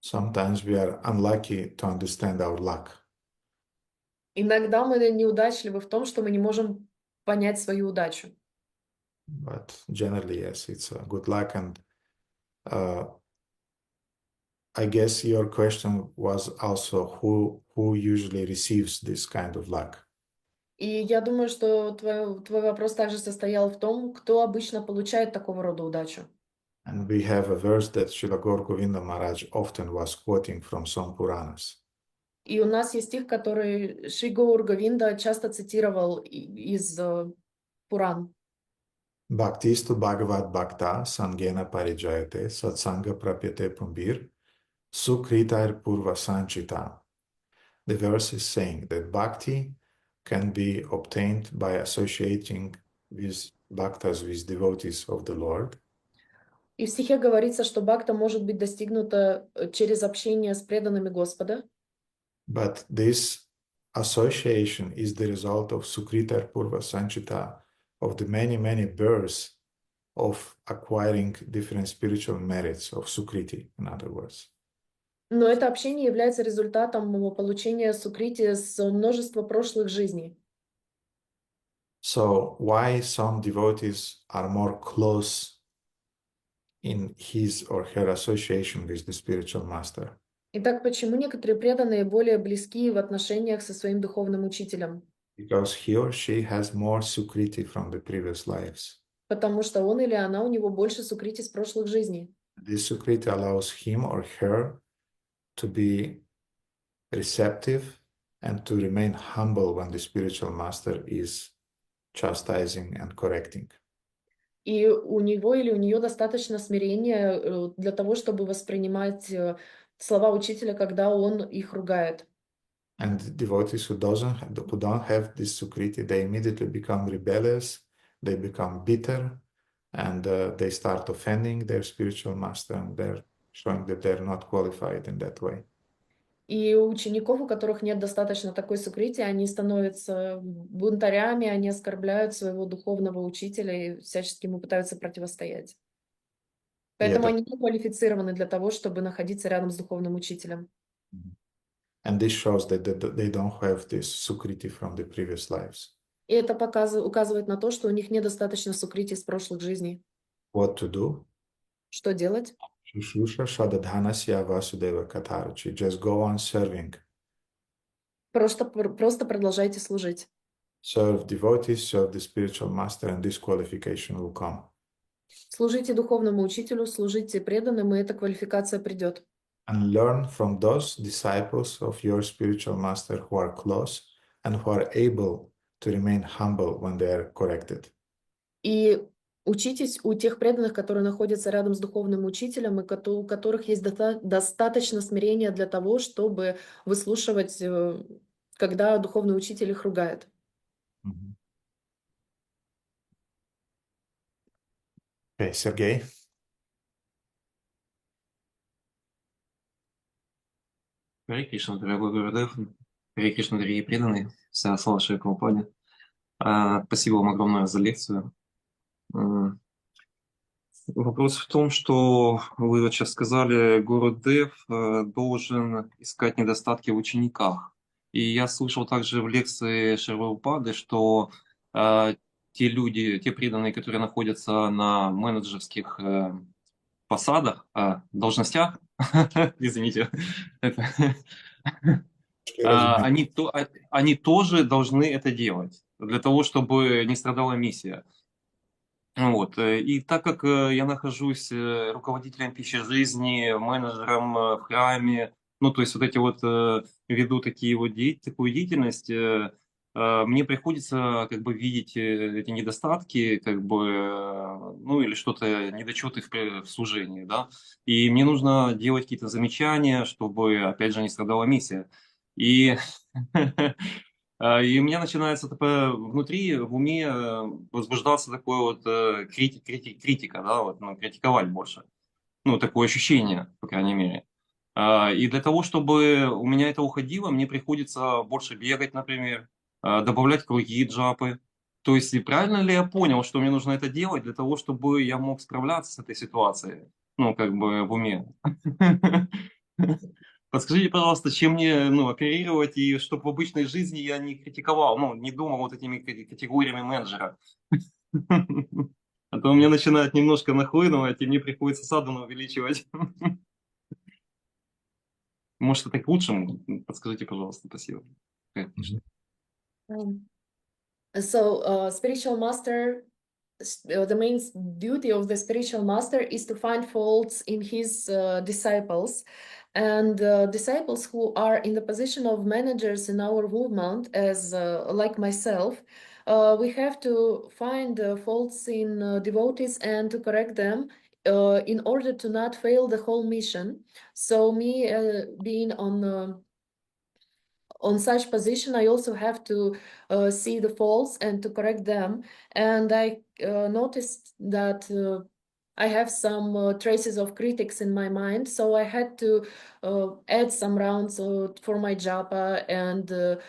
Sometimes we are unlucky to understand our luck. Иногда мы неудачливы в том, что мы не можем понять свою удачу. But generally, yes, it's a good luck. And I guess your question was also who usually receives this kind of luck. И я думаю, что твой вопрос также состоял в том, кто обычно получает такого рода удачу. And we have a verse that Srila Gaur Govinda Maharaj often was quoting from some Puranas. И у нас есть стих, который Шри Гаур Говинда часто цитировал из Пуран. Bhaktistu Bhagavad Bhakta Sangena Parijayate Satsanga Prapyate Pumbir Sukritair Purva Sanchita. The verse is saying that bhakti can be obtained by associating with bhaktas, with devotees of the Lord. И в стихе говорится, что бхакта может быть достигнута через общение с преданными Господа. But this association is the result of Sukritar Purva Sanchita, of the many, many births of acquiring different spiritual merits, of Sukriti, in other words. Но это общение является результатом получения сукрити с множества прошлых жизней. So why some devotees are more close in his or her association with the spiritual master? Итак, почему некоторые преданные более близки в отношениях со своим духовным учителем? Because he or she has more Sukriti from the previous lives. Потому что он или она, у него больше сукрити с прошлых жизней. This Sukriti allows him or her to be receptive and to remain humble when the spiritual master is chastising and correcting. И у него или у нее достаточно смирения для того, чтобы воспринимать слова учителя, когда он их ругает. And devotees who don't have this Sukriti, they immediately become rebellious, they become bitter, and they start offending their spiritual master, and they're showing that they're not qualified in that way. И у учеников, у которых нет достаточно такой сукрити, они становятся бунтарями, они оскорбляют своего духовного учителя и всячески ему пытаются противостоять. Поэтому они не квалифицированы для того, чтобы находиться рядом с духовным учителем. And this shows that they don't have this Sukriti from the previous lives. И это указывает на то, что у них недостаточно сукрити с прошлых жизней. What to do? Что делать? Shushusha Shadadhanasya Vasudeva Katharuchi. Just go on serving. Просто продолжайте служить. Serve devotees, serve the spiritual master, and this qualification will come. Служите духовному учителю, служите преданным, и эта квалификация придет. And learn from those disciples of your spiritual master who are close and who are able to remain humble when they are corrected. И учитесь у тех преданных, которые находятся рядом с духовным учителем, и у которых есть достаточно смирения для того, чтобы выслушивать, когда духовный учитель их ругает. Okay, Sergey. Харе Кришна, дорогой Гурудев, Харе Кришна, дорогие преданные, вся слава Шри Прабхупаде. Спасибо вам огромное за лекцию. Вопрос в том, что вы вот сейчас сказали, Гурудев должен искать недостатки в учениках. И я слышал также в лекции Шри Прабхупады, что те люди, те преданные, которые находятся на менеджерских посадах, должностях, извините, они тоже должны это делать, для того, чтобы не страдала миссия. Вот. И так как я нахожусь руководителем пищи жизни, менеджером в храме, ну, то есть вот эти вот веду такую деятельность, мне приходится как бы видеть эти недостатки, как бы, ну или что-то, недочеты в служении, да, и мне нужно делать какие-то замечания, чтобы, опять же, не страдала миссия. И, и у меня начинается такое внутри, в уме возбуждаться такое вот критика, да, вот, ну, критиковать больше. Ну, такое ощущение, по крайней мере. И для того, чтобы у меня это уходило, мне приходится больше бегать, например, добавлять круги, джапы. То есть, и правильно ли я понял, что мне нужно это делать для того, чтобы я мог справляться с этой ситуацией? Ну, как бы в уме. Подскажите, пожалуйста, чем мне, ну, оперировать, и чтобы в обычной жизни я не критиковал, ну, не думал вот этими категориями менеджера. А то у меня начинает немножко нахлынывать, и мне приходится садану увеличивать. Может, это к лучшему? Подскажите, пожалуйста, спасибо. Um, So, spiritual master, the main duty of the spiritual master is to find faults in his disciples. And disciples who are in the position of managers in our movement, as like myself, we have to find faults in devotees and to correct them in order to not fail the whole mission. So me being on such position, I also have to see the faults and to correct them. And I noticed that I have some traces of critics in my mind, so I had to add some rounds for my japa and to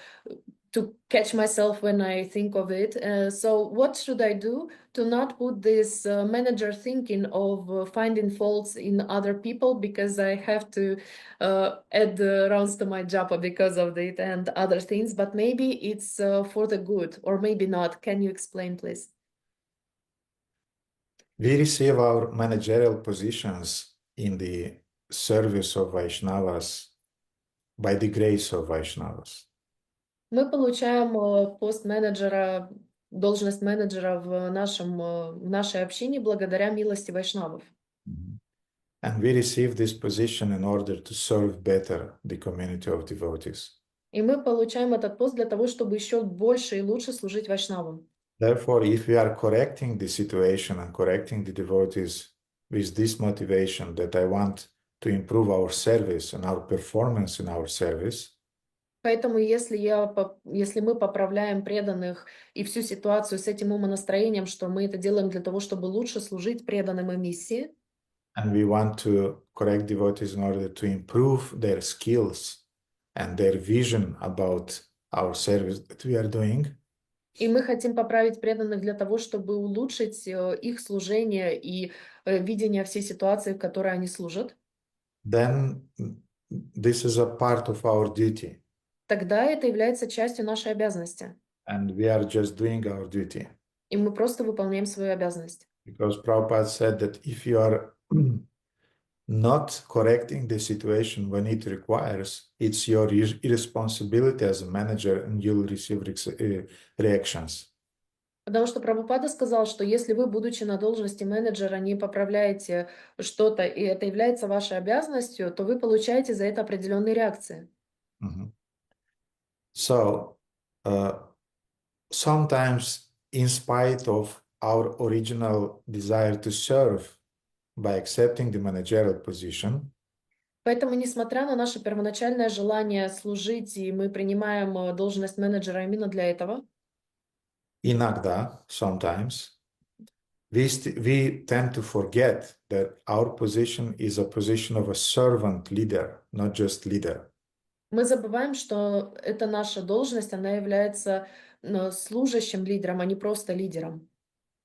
catch myself when I think of it. So what should I do to not put this manager thinking of finding faults in other people, because I have to add rounds to my japa because of it and other things, but maybe it's for the good or maybe not. Can you explain, please? We receive our managerial positions in the service of Vaishnavas by the grace of Vaishnavas. Мы получаем пост менеджера, должность менеджера в нашей общине благодаря милости вайшнавов. And we receive this position in order to serve better the community of devotees. И мы получаем этот пост для того, чтобы еще больше и лучше служить вайшнавам. Therefore, if we are correcting the situation and correcting the devotees with this motivation that I want to improve our service and our performance in our service, Поэтому если мы поправляем преданных и всю ситуацию с этим умонастроением, что мы это делаем для того, чтобы лучше служить преданным и миссии, and we want to correct devotees in order to improve their skills and their vision about our service that we are doing, и мы хотим поправить преданных для того, чтобы улучшить их служение и видение всей ситуации, в которой они служат, then this is a part of our duty. тогда это является частью нашей обязанности. And we are just doing our duty. И мы просто выполняем свою обязанность. Because Prabhupada said that if you are not correcting the situation when it requires, it's your irresponsibility as a manager and you'll receive reactions. Потому что Прабхупада сказал, что если вы, будучи на должности менеджера, не поправляете что-то, и это является вашей обязанностью, то вы получаете за это определенные реакции. So, sometimes in spite of our original desire to serve by accepting the managerial position, Поэтому, несмотря на наше первоначальное желание служить, и мы принимаем должность менеджера именно для этого, inagda, sometimes, we tend to forget that our position is a position of a servant leader, not just leader. мы забываем, что это наша должность, она является служащим лидером, а не просто лидером.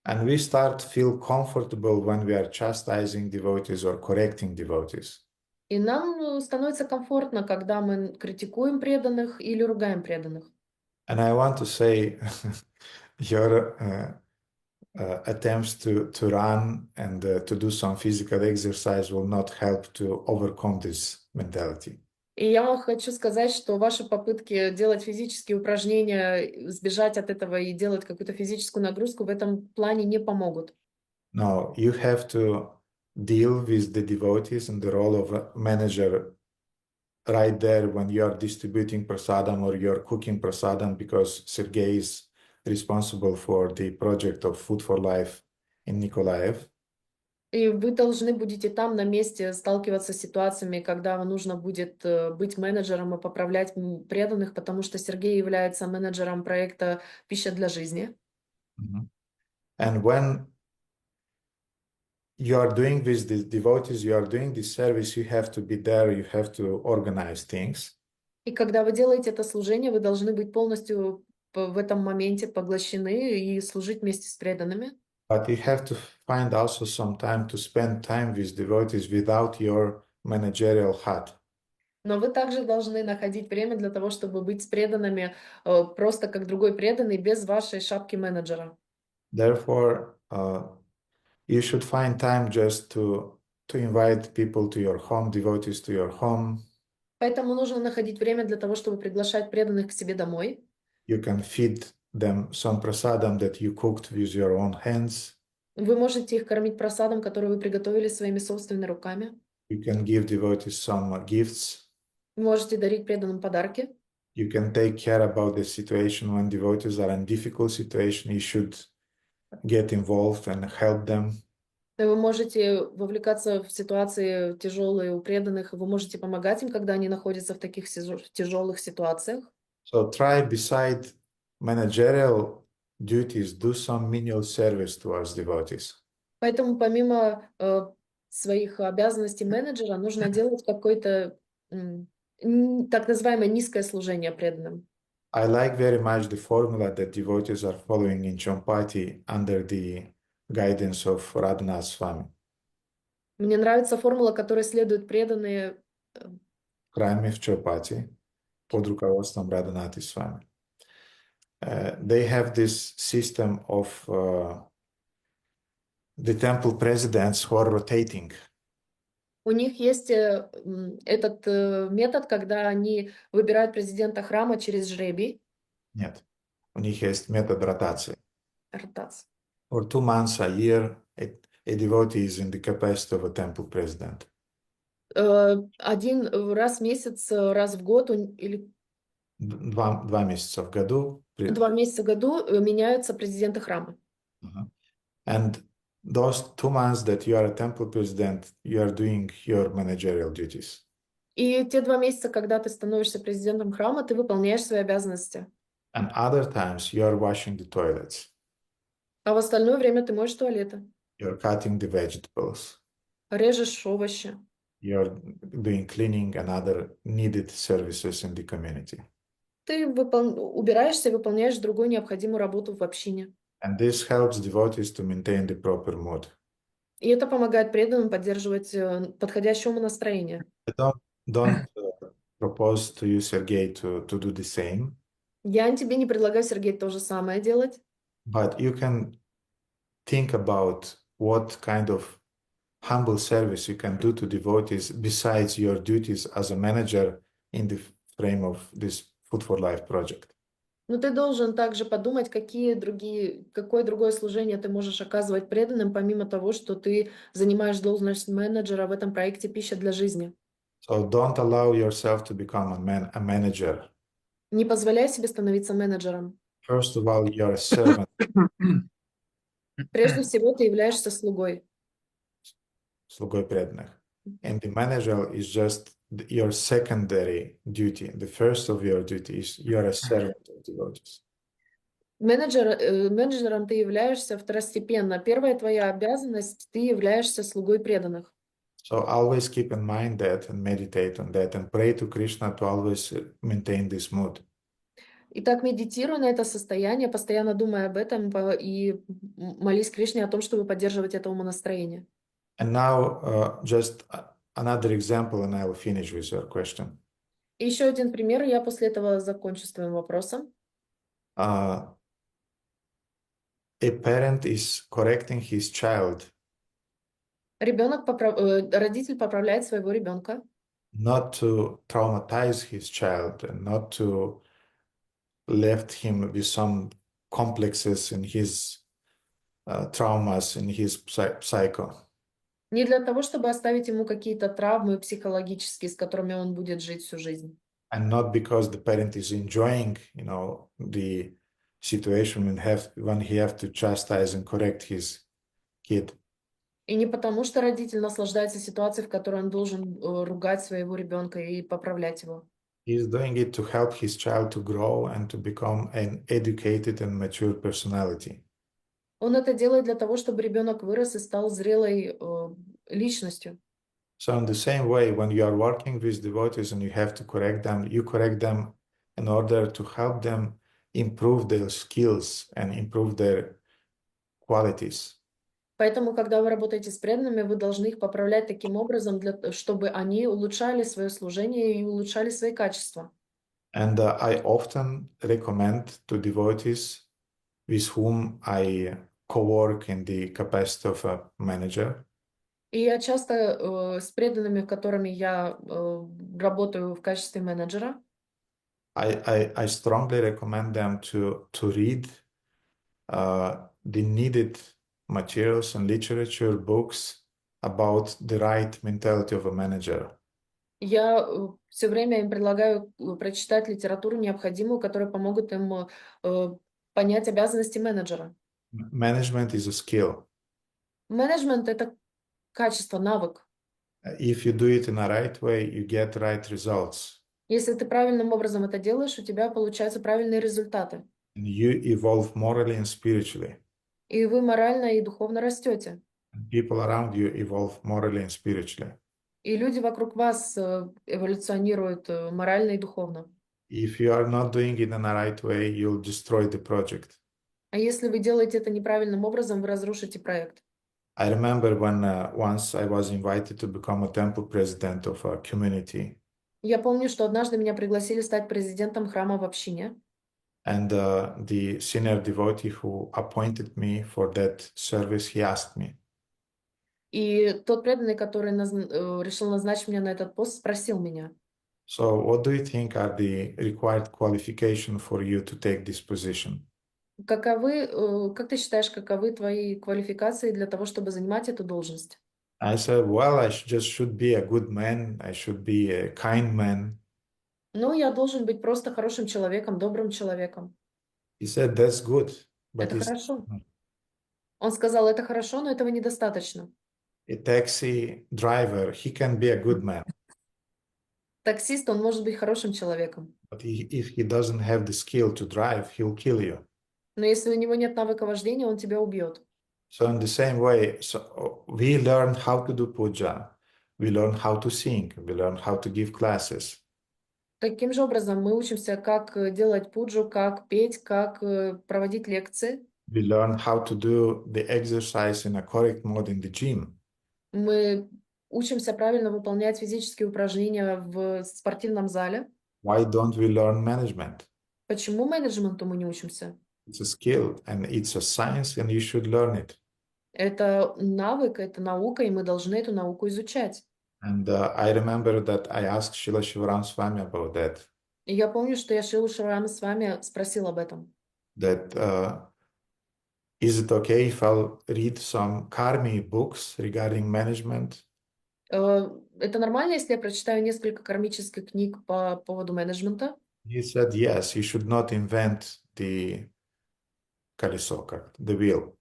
And we start to feel comfortable when we are chastising devotees or correcting devotees. И нам становится комфортно, когда мы критикуем преданных или ругаем преданных. And I want to say, your attempts to run and to do some physical exercise will not help to overcome this mentality. И я вам хочу сказать, что ваши попытки делать физические упражнения, сбежать от этого и делать какую-то физическую нагрузку в этом плане не помогут. No, you have to deal with the devotees in the role of a manager right there when you're distributing prasadam or you're cooking prasadam, because Sergey is responsible for the project of Food for Life in Nikolaev. И вы должны будете там на месте сталкиваться с ситуациями, когда вам нужно будет быть менеджером и поправлять преданных, потому что Сергей является менеджером проекта «Пища для жизни». And when you are doing with the devotees, you are doing this service, you have to be there, you have to organize things. И когда вы делаете это служение, вы должны быть полностью в этом моменте поглощены и служить вместе с преданными. But you have to find also some time to spend time with devotees without your managerial hat. Но вы также должны находить время для того, чтобы быть с преданными просто как другой преданный, без вашей шапки менеджера. Therefore, you should find time just to invite people to your home, devotees to your home. Поэтому нужно находить время для того, чтобы приглашать преданных к себе домой. You can feed them some prasadam that you cooked with your own hands. Вы можете их кормить просадом, который вы приготовили своими собственными руками. You can give devotees some gifts. Вы можете дарить преданным подарки. You can take care about the situation when devotees are in difficult situation. You should get involved and help them. Вы можете вовлекаться в ситуации тяжелые у преданных, вы можете помогать им, когда они находятся в таких тяжелых ситуациях. So try, beside managerial duties, do some menial service towards devotees. Поэтому помимо своих обязанностей менеджера нужно делать какое-то так называемое низкое служение преданным. I like very much the formula that devotees are following in Champati under the guidance of Radhanath Swami. Мне нравится формула, которой следуют преданные В храме в Champati под руководством Радханатha Swami. They have this system of the temple presidents who are rotating. У них есть этот метод, когда они выбирают президента храма через жребий. Нет, у них есть метод ротации. Ротация. For 2 months a year, a devotee is in the capacity of a temple president. Один раз в месяц, раз в год или 2 месяца в году. 2 месяца в году меняются президенты храма. And those 2 months that you are a temple president, you are doing your managerial duties. И те 2 месяца, когда ты становишься президентом храма, ты выполняешь свои обязанности. And other times you are washing the toilets. А в остальное время ты моешь туалеты, You're cutting the vegetables. режешь овощи, You're doing cleaning and other needed services in the community. ты убираешься и выполняешь другую необходимую работу в общине. And this helps devotees to maintain the proper mood. И это помогает преданным поддерживать подходящее настроение. I don't propose to you, Sergey, to do the same. Я тебе не предлагаю, Сергей, то же самое делать. But you can think about what kind of humble service you can do to devotees besides your duties as a manager in the frame of this Food for Life project. Но ты должен также подумать, какое другое служение ты можешь оказывать преданным, помимо того, что ты занимаешь должность менеджера в этом проекте «Пища для жизни». So don't allow yourself to become a manager. Не позволяй себе становиться менеджером. First of all, you're a servant. Прежде всего, ты являешься слугой. Слугой преданных. And the manager is just your secondary duty. The first of your duty is you're a servant of devotees. Менеджером ты являешься второстепенно. Первая твоя обязанность — ты являешься слугой преданных. So always keep in mind that and meditate on that and pray to Krishna to always maintain this mood. Итак, медитируй на это состояние, постоянно думай об этом и молись Кришне о том, чтобы поддерживать это умонастроение. And now just another example and I will finish with your question. И еще один пример, и я после этого закончу с твоим вопросом. A parent is correcting his child. Родитель поправляет своего ребенка. Not to traumatize his child and not to left him with some complexes in his traumas in his psycho. Не для того, чтобы оставить ему какие-то травмы психологические, с которыми он будет жить всю жизнь. And not because the parent is enjoying, the situation when he have to chastise and correct his kid. И не потому, что родитель наслаждается ситуацией, в которой он должен ругать своего ребенка и поправлять его. He's doing it to help his child to grow and to become an educated and mature personality. Он это делает для того, чтобы ребенок вырос и стал зрелой личностью. So in the same way, when you are working with devotees and you have to correct them, you correct them in order to help them improve their skills and improve their qualities. Поэтому, когда вы работаете с преданными, вы должны их поправлять таким образом, чтобы они улучшали свое служение и улучшали свои качества. And I often recommend to devotees with whom I co-work in the capacity of a manager. И я часто с преданными, которыми я работаю в качестве менеджера, I strongly recommend them to read the needed materials and literature books about the right mentality of a manager. я все время им предлагаю прочитать литературу необходимую, которая помогут им понять обязанности менеджера. Management is a skill. Менеджмент — это качество, навык. If you do it in a right way, you get right results. Если ты правильным образом это делаешь, у тебя получаются правильные результаты. And you evolve morally and spiritually. И вы морально и духовно растете. And people around you evolve morally and spiritually. И люди вокруг вас эволюционируют морально и духовно. If you are not doing it in a right way, you'll destroy the project. А если вы делаете это неправильным образом, вы разрушите проект. I remember when once I was invited to become a temple president of a community. Я помню, что однажды меня пригласили стать президентом храма в общине. And the senior devotee who appointed me for that service, he asked me, И тот преданный, который решил назначить меня на этот пост, спросил меня: so what do you think are the required qualifications for you to take this position? как ты считаешь, каковы твои квалификации для того, чтобы занимать эту должность? I said, well, I just should be a good man. I should be a kind man. Ну, я должен быть просто хорошим человеком, добрым человеком. He said, that's good, but Это it's хорошо. Он сказал, это хорошо, но этого недостаточно. a taxi driver, he can be a good man, Таксист, он может быть хорошим человеком, but if he doesn't have the skill to drive, he'll kill you. но если у него нет навыка вождения, он тебя убьет. So in the same way, so we learn how to do puja, we learn how to sing, we learn how to give classes. Таким же образом мы учимся, как делать пуджу, как петь, как проводить лекции. We learn how to do the exercise in a correct mode in the gym. Мы учимся правильно выполнять физические упражнения в спортивном зале. Why don't we learn management? Почему менеджменту мы не учимся? It's a skill and it's a science and you should learn it. Это навык, это наука, и мы должны эту науку изучать. And I remember that I asked Srila Shivaram Swami about that. И я помню, что я Шрилу Шиварама с вами спросил об этом. That is it okay if I'll read some karmi books regarding management? Это нормально, если я прочитаю несколько кармических книг по поводу менеджмента? He said, yes, you should not invent the колесо, the wheel,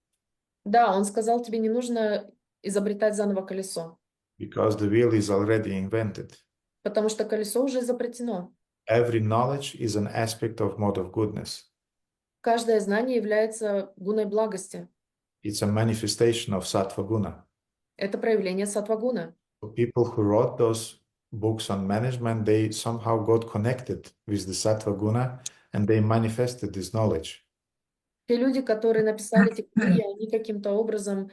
Да, он сказал, тебе не нужно изобретать заново колесо, because the wheel is already invented. потому что колесо уже изобретено. Every knowledge is an aspect of mode of goodness. Каждое знание является гуной благости. It's a manifestation of sattva guna. Это проявление саттва-гуна. So people who wrote those books on management, they somehow got connected with the sattva guna and they manifested this knowledge. Те люди, которые написали эти книги, они каким-то образом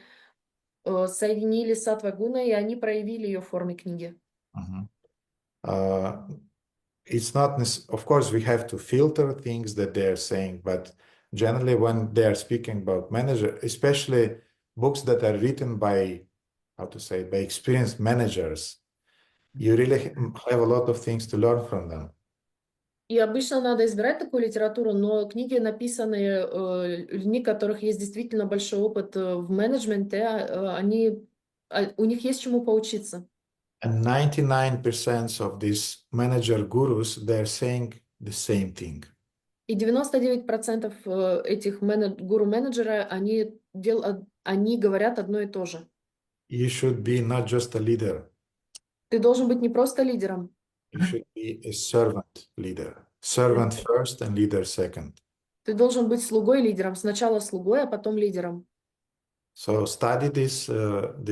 соединили саттва-гуна, и они проявили ее в форме книги. It's not, of course, we have to filter things that they are saying, but generally when they are speaking about manager, especially books that are written by, by experienced managers, you really have a lot of things to learn from them. И обычно надо избирать такую литературу, но книги, написанные людьми, у которых есть действительно большой опыт в менеджменте, они у них есть чему поучиться. And 99% of these manager gurus, they're saying the same thing. И 99% этих гуру-менеджера, они говорят одно и то же. You should be not just a leader, Ты должен быть не просто лидером, you should be a servant leader. Servant first and leader second. ты должен быть слугой-лидером. Сначала слугой, а потом лидером. So study this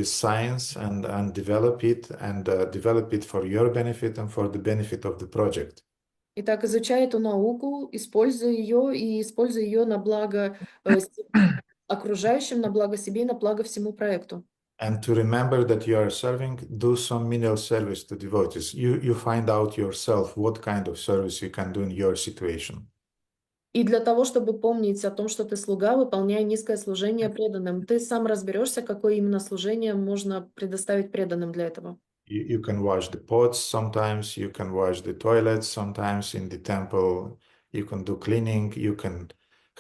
science and develop it for your benefit and for the benefit of the project. Итак, изучай эту науку, используй ее на благо окружающим, на благо себе и на благо всему проекту. And to remember that you are serving, do some menial service to devotees. You find out yourself what kind of service you can do in your situation. И для того, чтобы помнить о том, что ты слуга, выполняя низкое служение преданным, ты сам разберешься, какое именно служение можно предоставить преданным для этого. You can wash the pots sometimes, you can wash the toilets sometimes in the temple, you can do cleaning, you can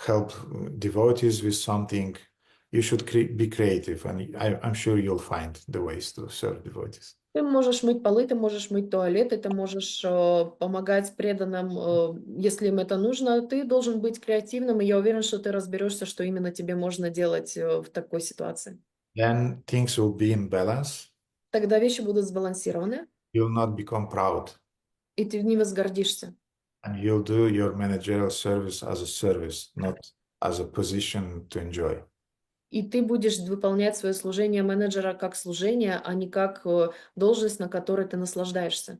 help devotees with something. You should be creative, and I'm sure you'll find the ways to serve devotees. Ты можешь мыть полы, ты можешь мыть туалеты, ты можешь помогать преданным, если им это нужно. Ты должен быть креативным, и я уверен, что ты разберешься, что именно тебе можно делать в такой ситуации. Then things will be in balance. Тогда вещи будут сбалансированы, You'll not become proud, и ты не возгордишься. and you'll do your managerial service as a service, not as a position to enjoy. И ты будешь выполнять свое служение менеджера как служение, а не как должность, на которой ты наслаждаешься.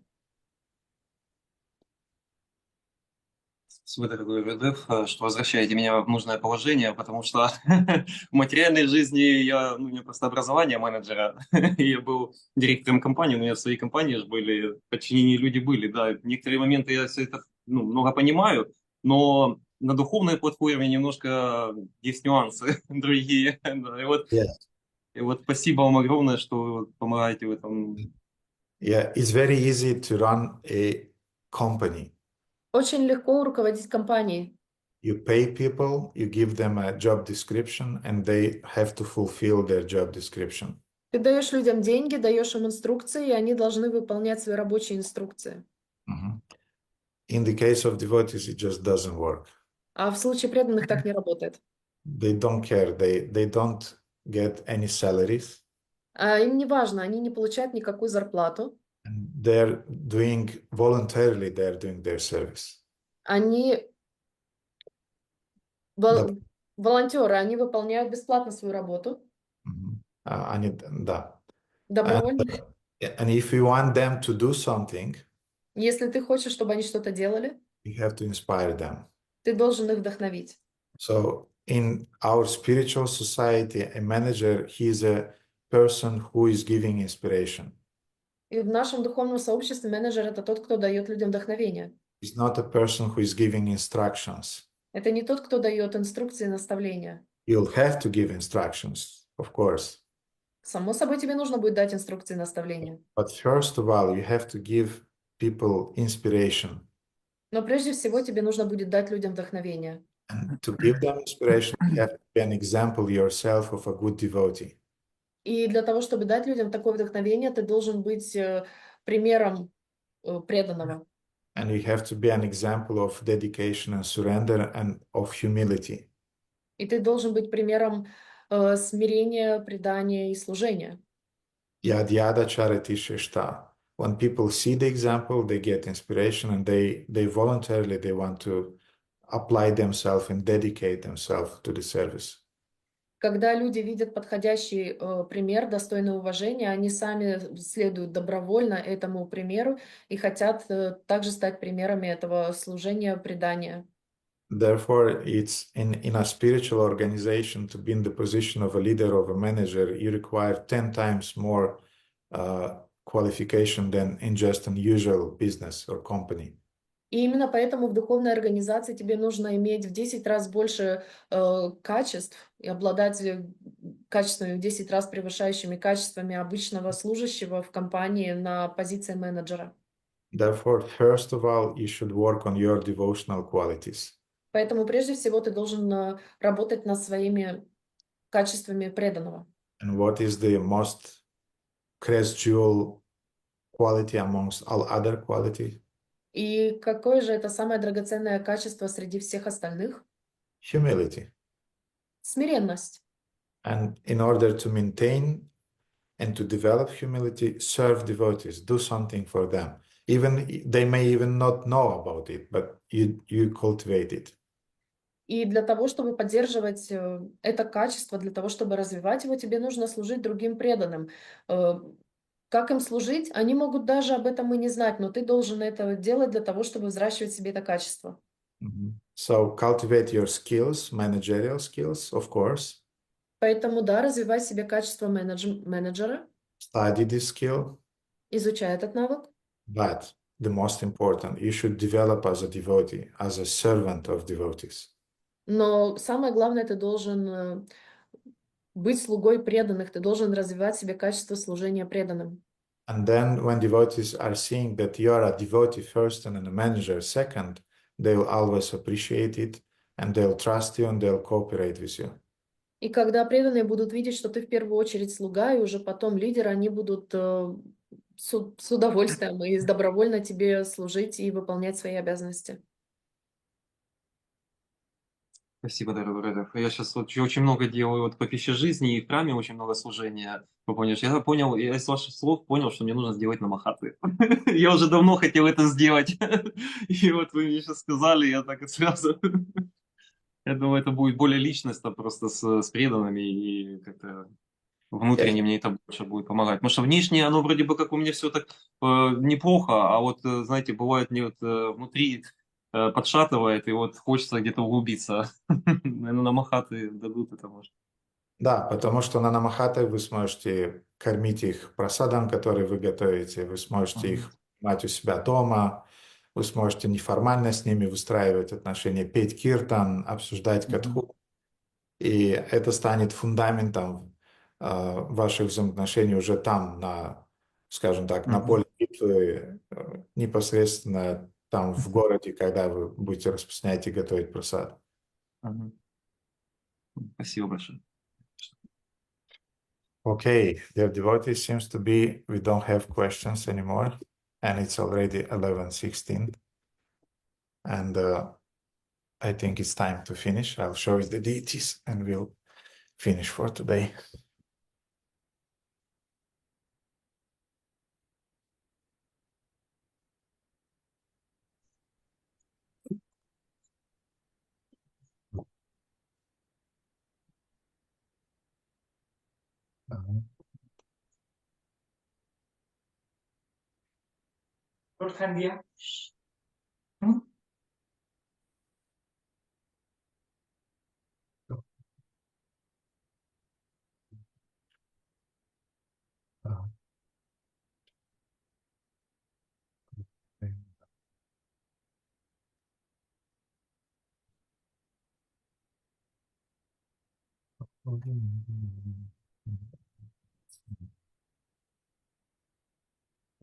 Спасибо, дорогой Рудев, что возвращаете меня в нужное положение, потому что в материальной жизни у меня просто образование менеджера, и я был директором компании, у меня свои компании же были, подчинение люди были, да, в некоторые моменты я все это много понимаю, но на духовной платформе немножко есть нюансы другие, да, и вот спасибо вам огромное, что вы помогаете в этом. Yeah, it's very easy to run a company. Очень легко руководить компанией. You pay people, you give them a job description, and they have to fulfill their job description. Ты даешь людям деньги, даешь им инструкции, и они должны выполнять свои рабочие инструкции. In the case of devotees, it just doesn't work. А в случае преданных так не работает. They don't care. They don't get any salaries. Им не важно, они не получают никакую зарплату. And they're doing voluntarily, they're doing their service. Они Да. волонтеры, они выполняют бесплатно свою работу. Да. Добровольно. And if you want them to do something, Если ты хочешь, чтобы они что-то делали, you have to inspire them. ты должен их вдохновить. So in our spiritual society, a manager, he is a person who is giving inspiration. И в нашем духовном сообществе менеджер — это тот, кто дает людям вдохновение. He's not a person who is giving instructions. Это не тот, кто дает инструкции и наставления. You'll have to give instructions, of course. Само собой, тебе нужно будет дать инструкции и наставления. But first of all, you have to give people inspiration. Но прежде всего тебе нужно будет дать людям вдохновение. And to give them inspiration, you have to be an example yourself of a good devotee. И для того, чтобы дать людям такое вдохновение, ты должен быть примером преданного. And you have to be an example of dedication and surrender and of humility. И ты должен быть примером смирения, предания и служения. Yad yada charati sheshta. When people see the example, they get inspiration, and they voluntarily they want to apply themselves and dedicate themselves to the service. Когда люди видят подходящий пример, достойный уважения, они сами следуют добровольно этому примеру и хотят также стать примерами этого служения, предания. Therefore, it's in a spiritual organization to be in the position of a leader, of a manager, you require 10 times more qualification than in just an usual business or company. И именно поэтому в духовной организации тебе нужно иметь в 10 раз больше качеств и обладать качествами в 10 раз превышающими качествами обычного служащего в компании на позиции менеджера. Therefore, first of all, you should work on your devotional qualities. Поэтому прежде всего ты должен работать над своими качествами преданного. And what is the most crest jewel quality amongst all other qualities? И какое же это самое драгоценное качество среди всех остальных? Humility. Смиренность. And in order to maintain and to develop humility, serve devotees, do something for them. Even they may even not know about it, but you cultivate it. И для того, чтобы поддерживать это качество, для того, чтобы развивать его, тебе нужно служить другим преданным. Как им служить? Они могут даже об этом и не знать, но ты должен это делать для того, чтобы взращивать в себе это качество. So cultivate your skills, managerial skills, of course. Поэтому, да, развивай в себе качество менеджера, Study this skill. изучай этот навык. But the most important, you should develop as a devotee, as a servant of devotees. Но самое главное, ты должен быть слугой преданных, ты должен развивать в себе качество служения преданным. And then when devotees are seeing that you are a devotee first and a manager second, they will always appreciate it and they'll trust you and they'll cooperate with you. И когда преданные будут видеть, что ты в первую очередь слуга, и уже потом лидер, они будут с удовольствием и добровольно тебе служить и выполнять свои обязанности. Спасибо, дорогой Редов. Я сейчас очень много делаю вот по пище жизни, и в храме очень много служения. Вы поняли? Я понял, я из ваших слов понял, что мне нужно сделать намахаты. Я уже давно хотел это сделать. И вот вы мне сейчас сказали, я так и сразу... Я думаю, это будет более личностно просто с преданными, и как-то внутренне мне это больше будет помогать. Потому что внешне оно вроде бы как у меня все так неплохо, а вот, знаете, бывает мне вот внутри подшатывает, и вот хочется где-то углубиться. Наверное, на махаты дадут это, может. Да, потому что на намахатах вы сможете кормить их просадом, который вы готовите, вы сможете их мать у себя дома, вы сможете неформально с ними выстраивать отношения, петь киртан, обсуждать катху. И это станет фундаментом ваших взаимоотношений уже там, скажем так, на поле битвы, непосредственно там в городе, когда вы будете распространять и готовить просад. Спасибо большое. Okay, dear devotees, seems to be we don't have questions anymore, and it's already 11:16, and I think it's time to finish. I'll show you the deities, and we'll finish for today.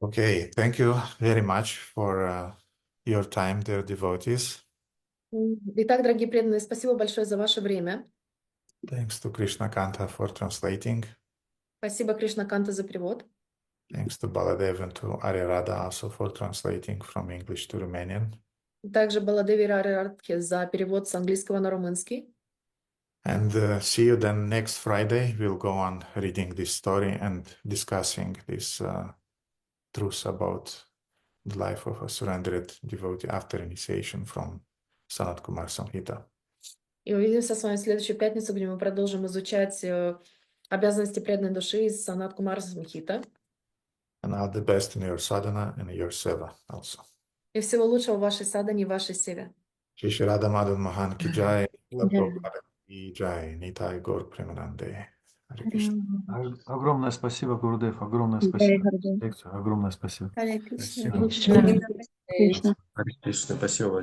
Okay, thank you very much for your time, dear devotees. Итак, дорогие преданные, спасибо большое за ваше время. Thanks to Krishna Kanta for translating. Спасибо Кришна Канта за перевод. Thanks to Baladev and to Arya Radha also for translating from English to Romanian. Также Баладеви Рарадхе за перевод с английского на румынский. And see you then next Friday. We'll go on reading this story and discussing this truth about the life of a surrendered devotee after initiation from Sanat Kumar Samhita. И увидимся с вами в следующую пятницу, где мы продолжим изучать обязанности преданной души из Санат Кумара Самхита. And all the best in your sadhana and your seva also. И всего лучшего в вашей садхане и вашей севе. Shri Shri Radha Madhav Mohan ki jai, Prabhupada ki jai, Nitai Gaur Premanande. Hare Krishna. Огромное спасибо, Гурудев, огромное спасибо. Огромное спасибо. Харе Кришна. Спасибо. Кришна. Спасибо.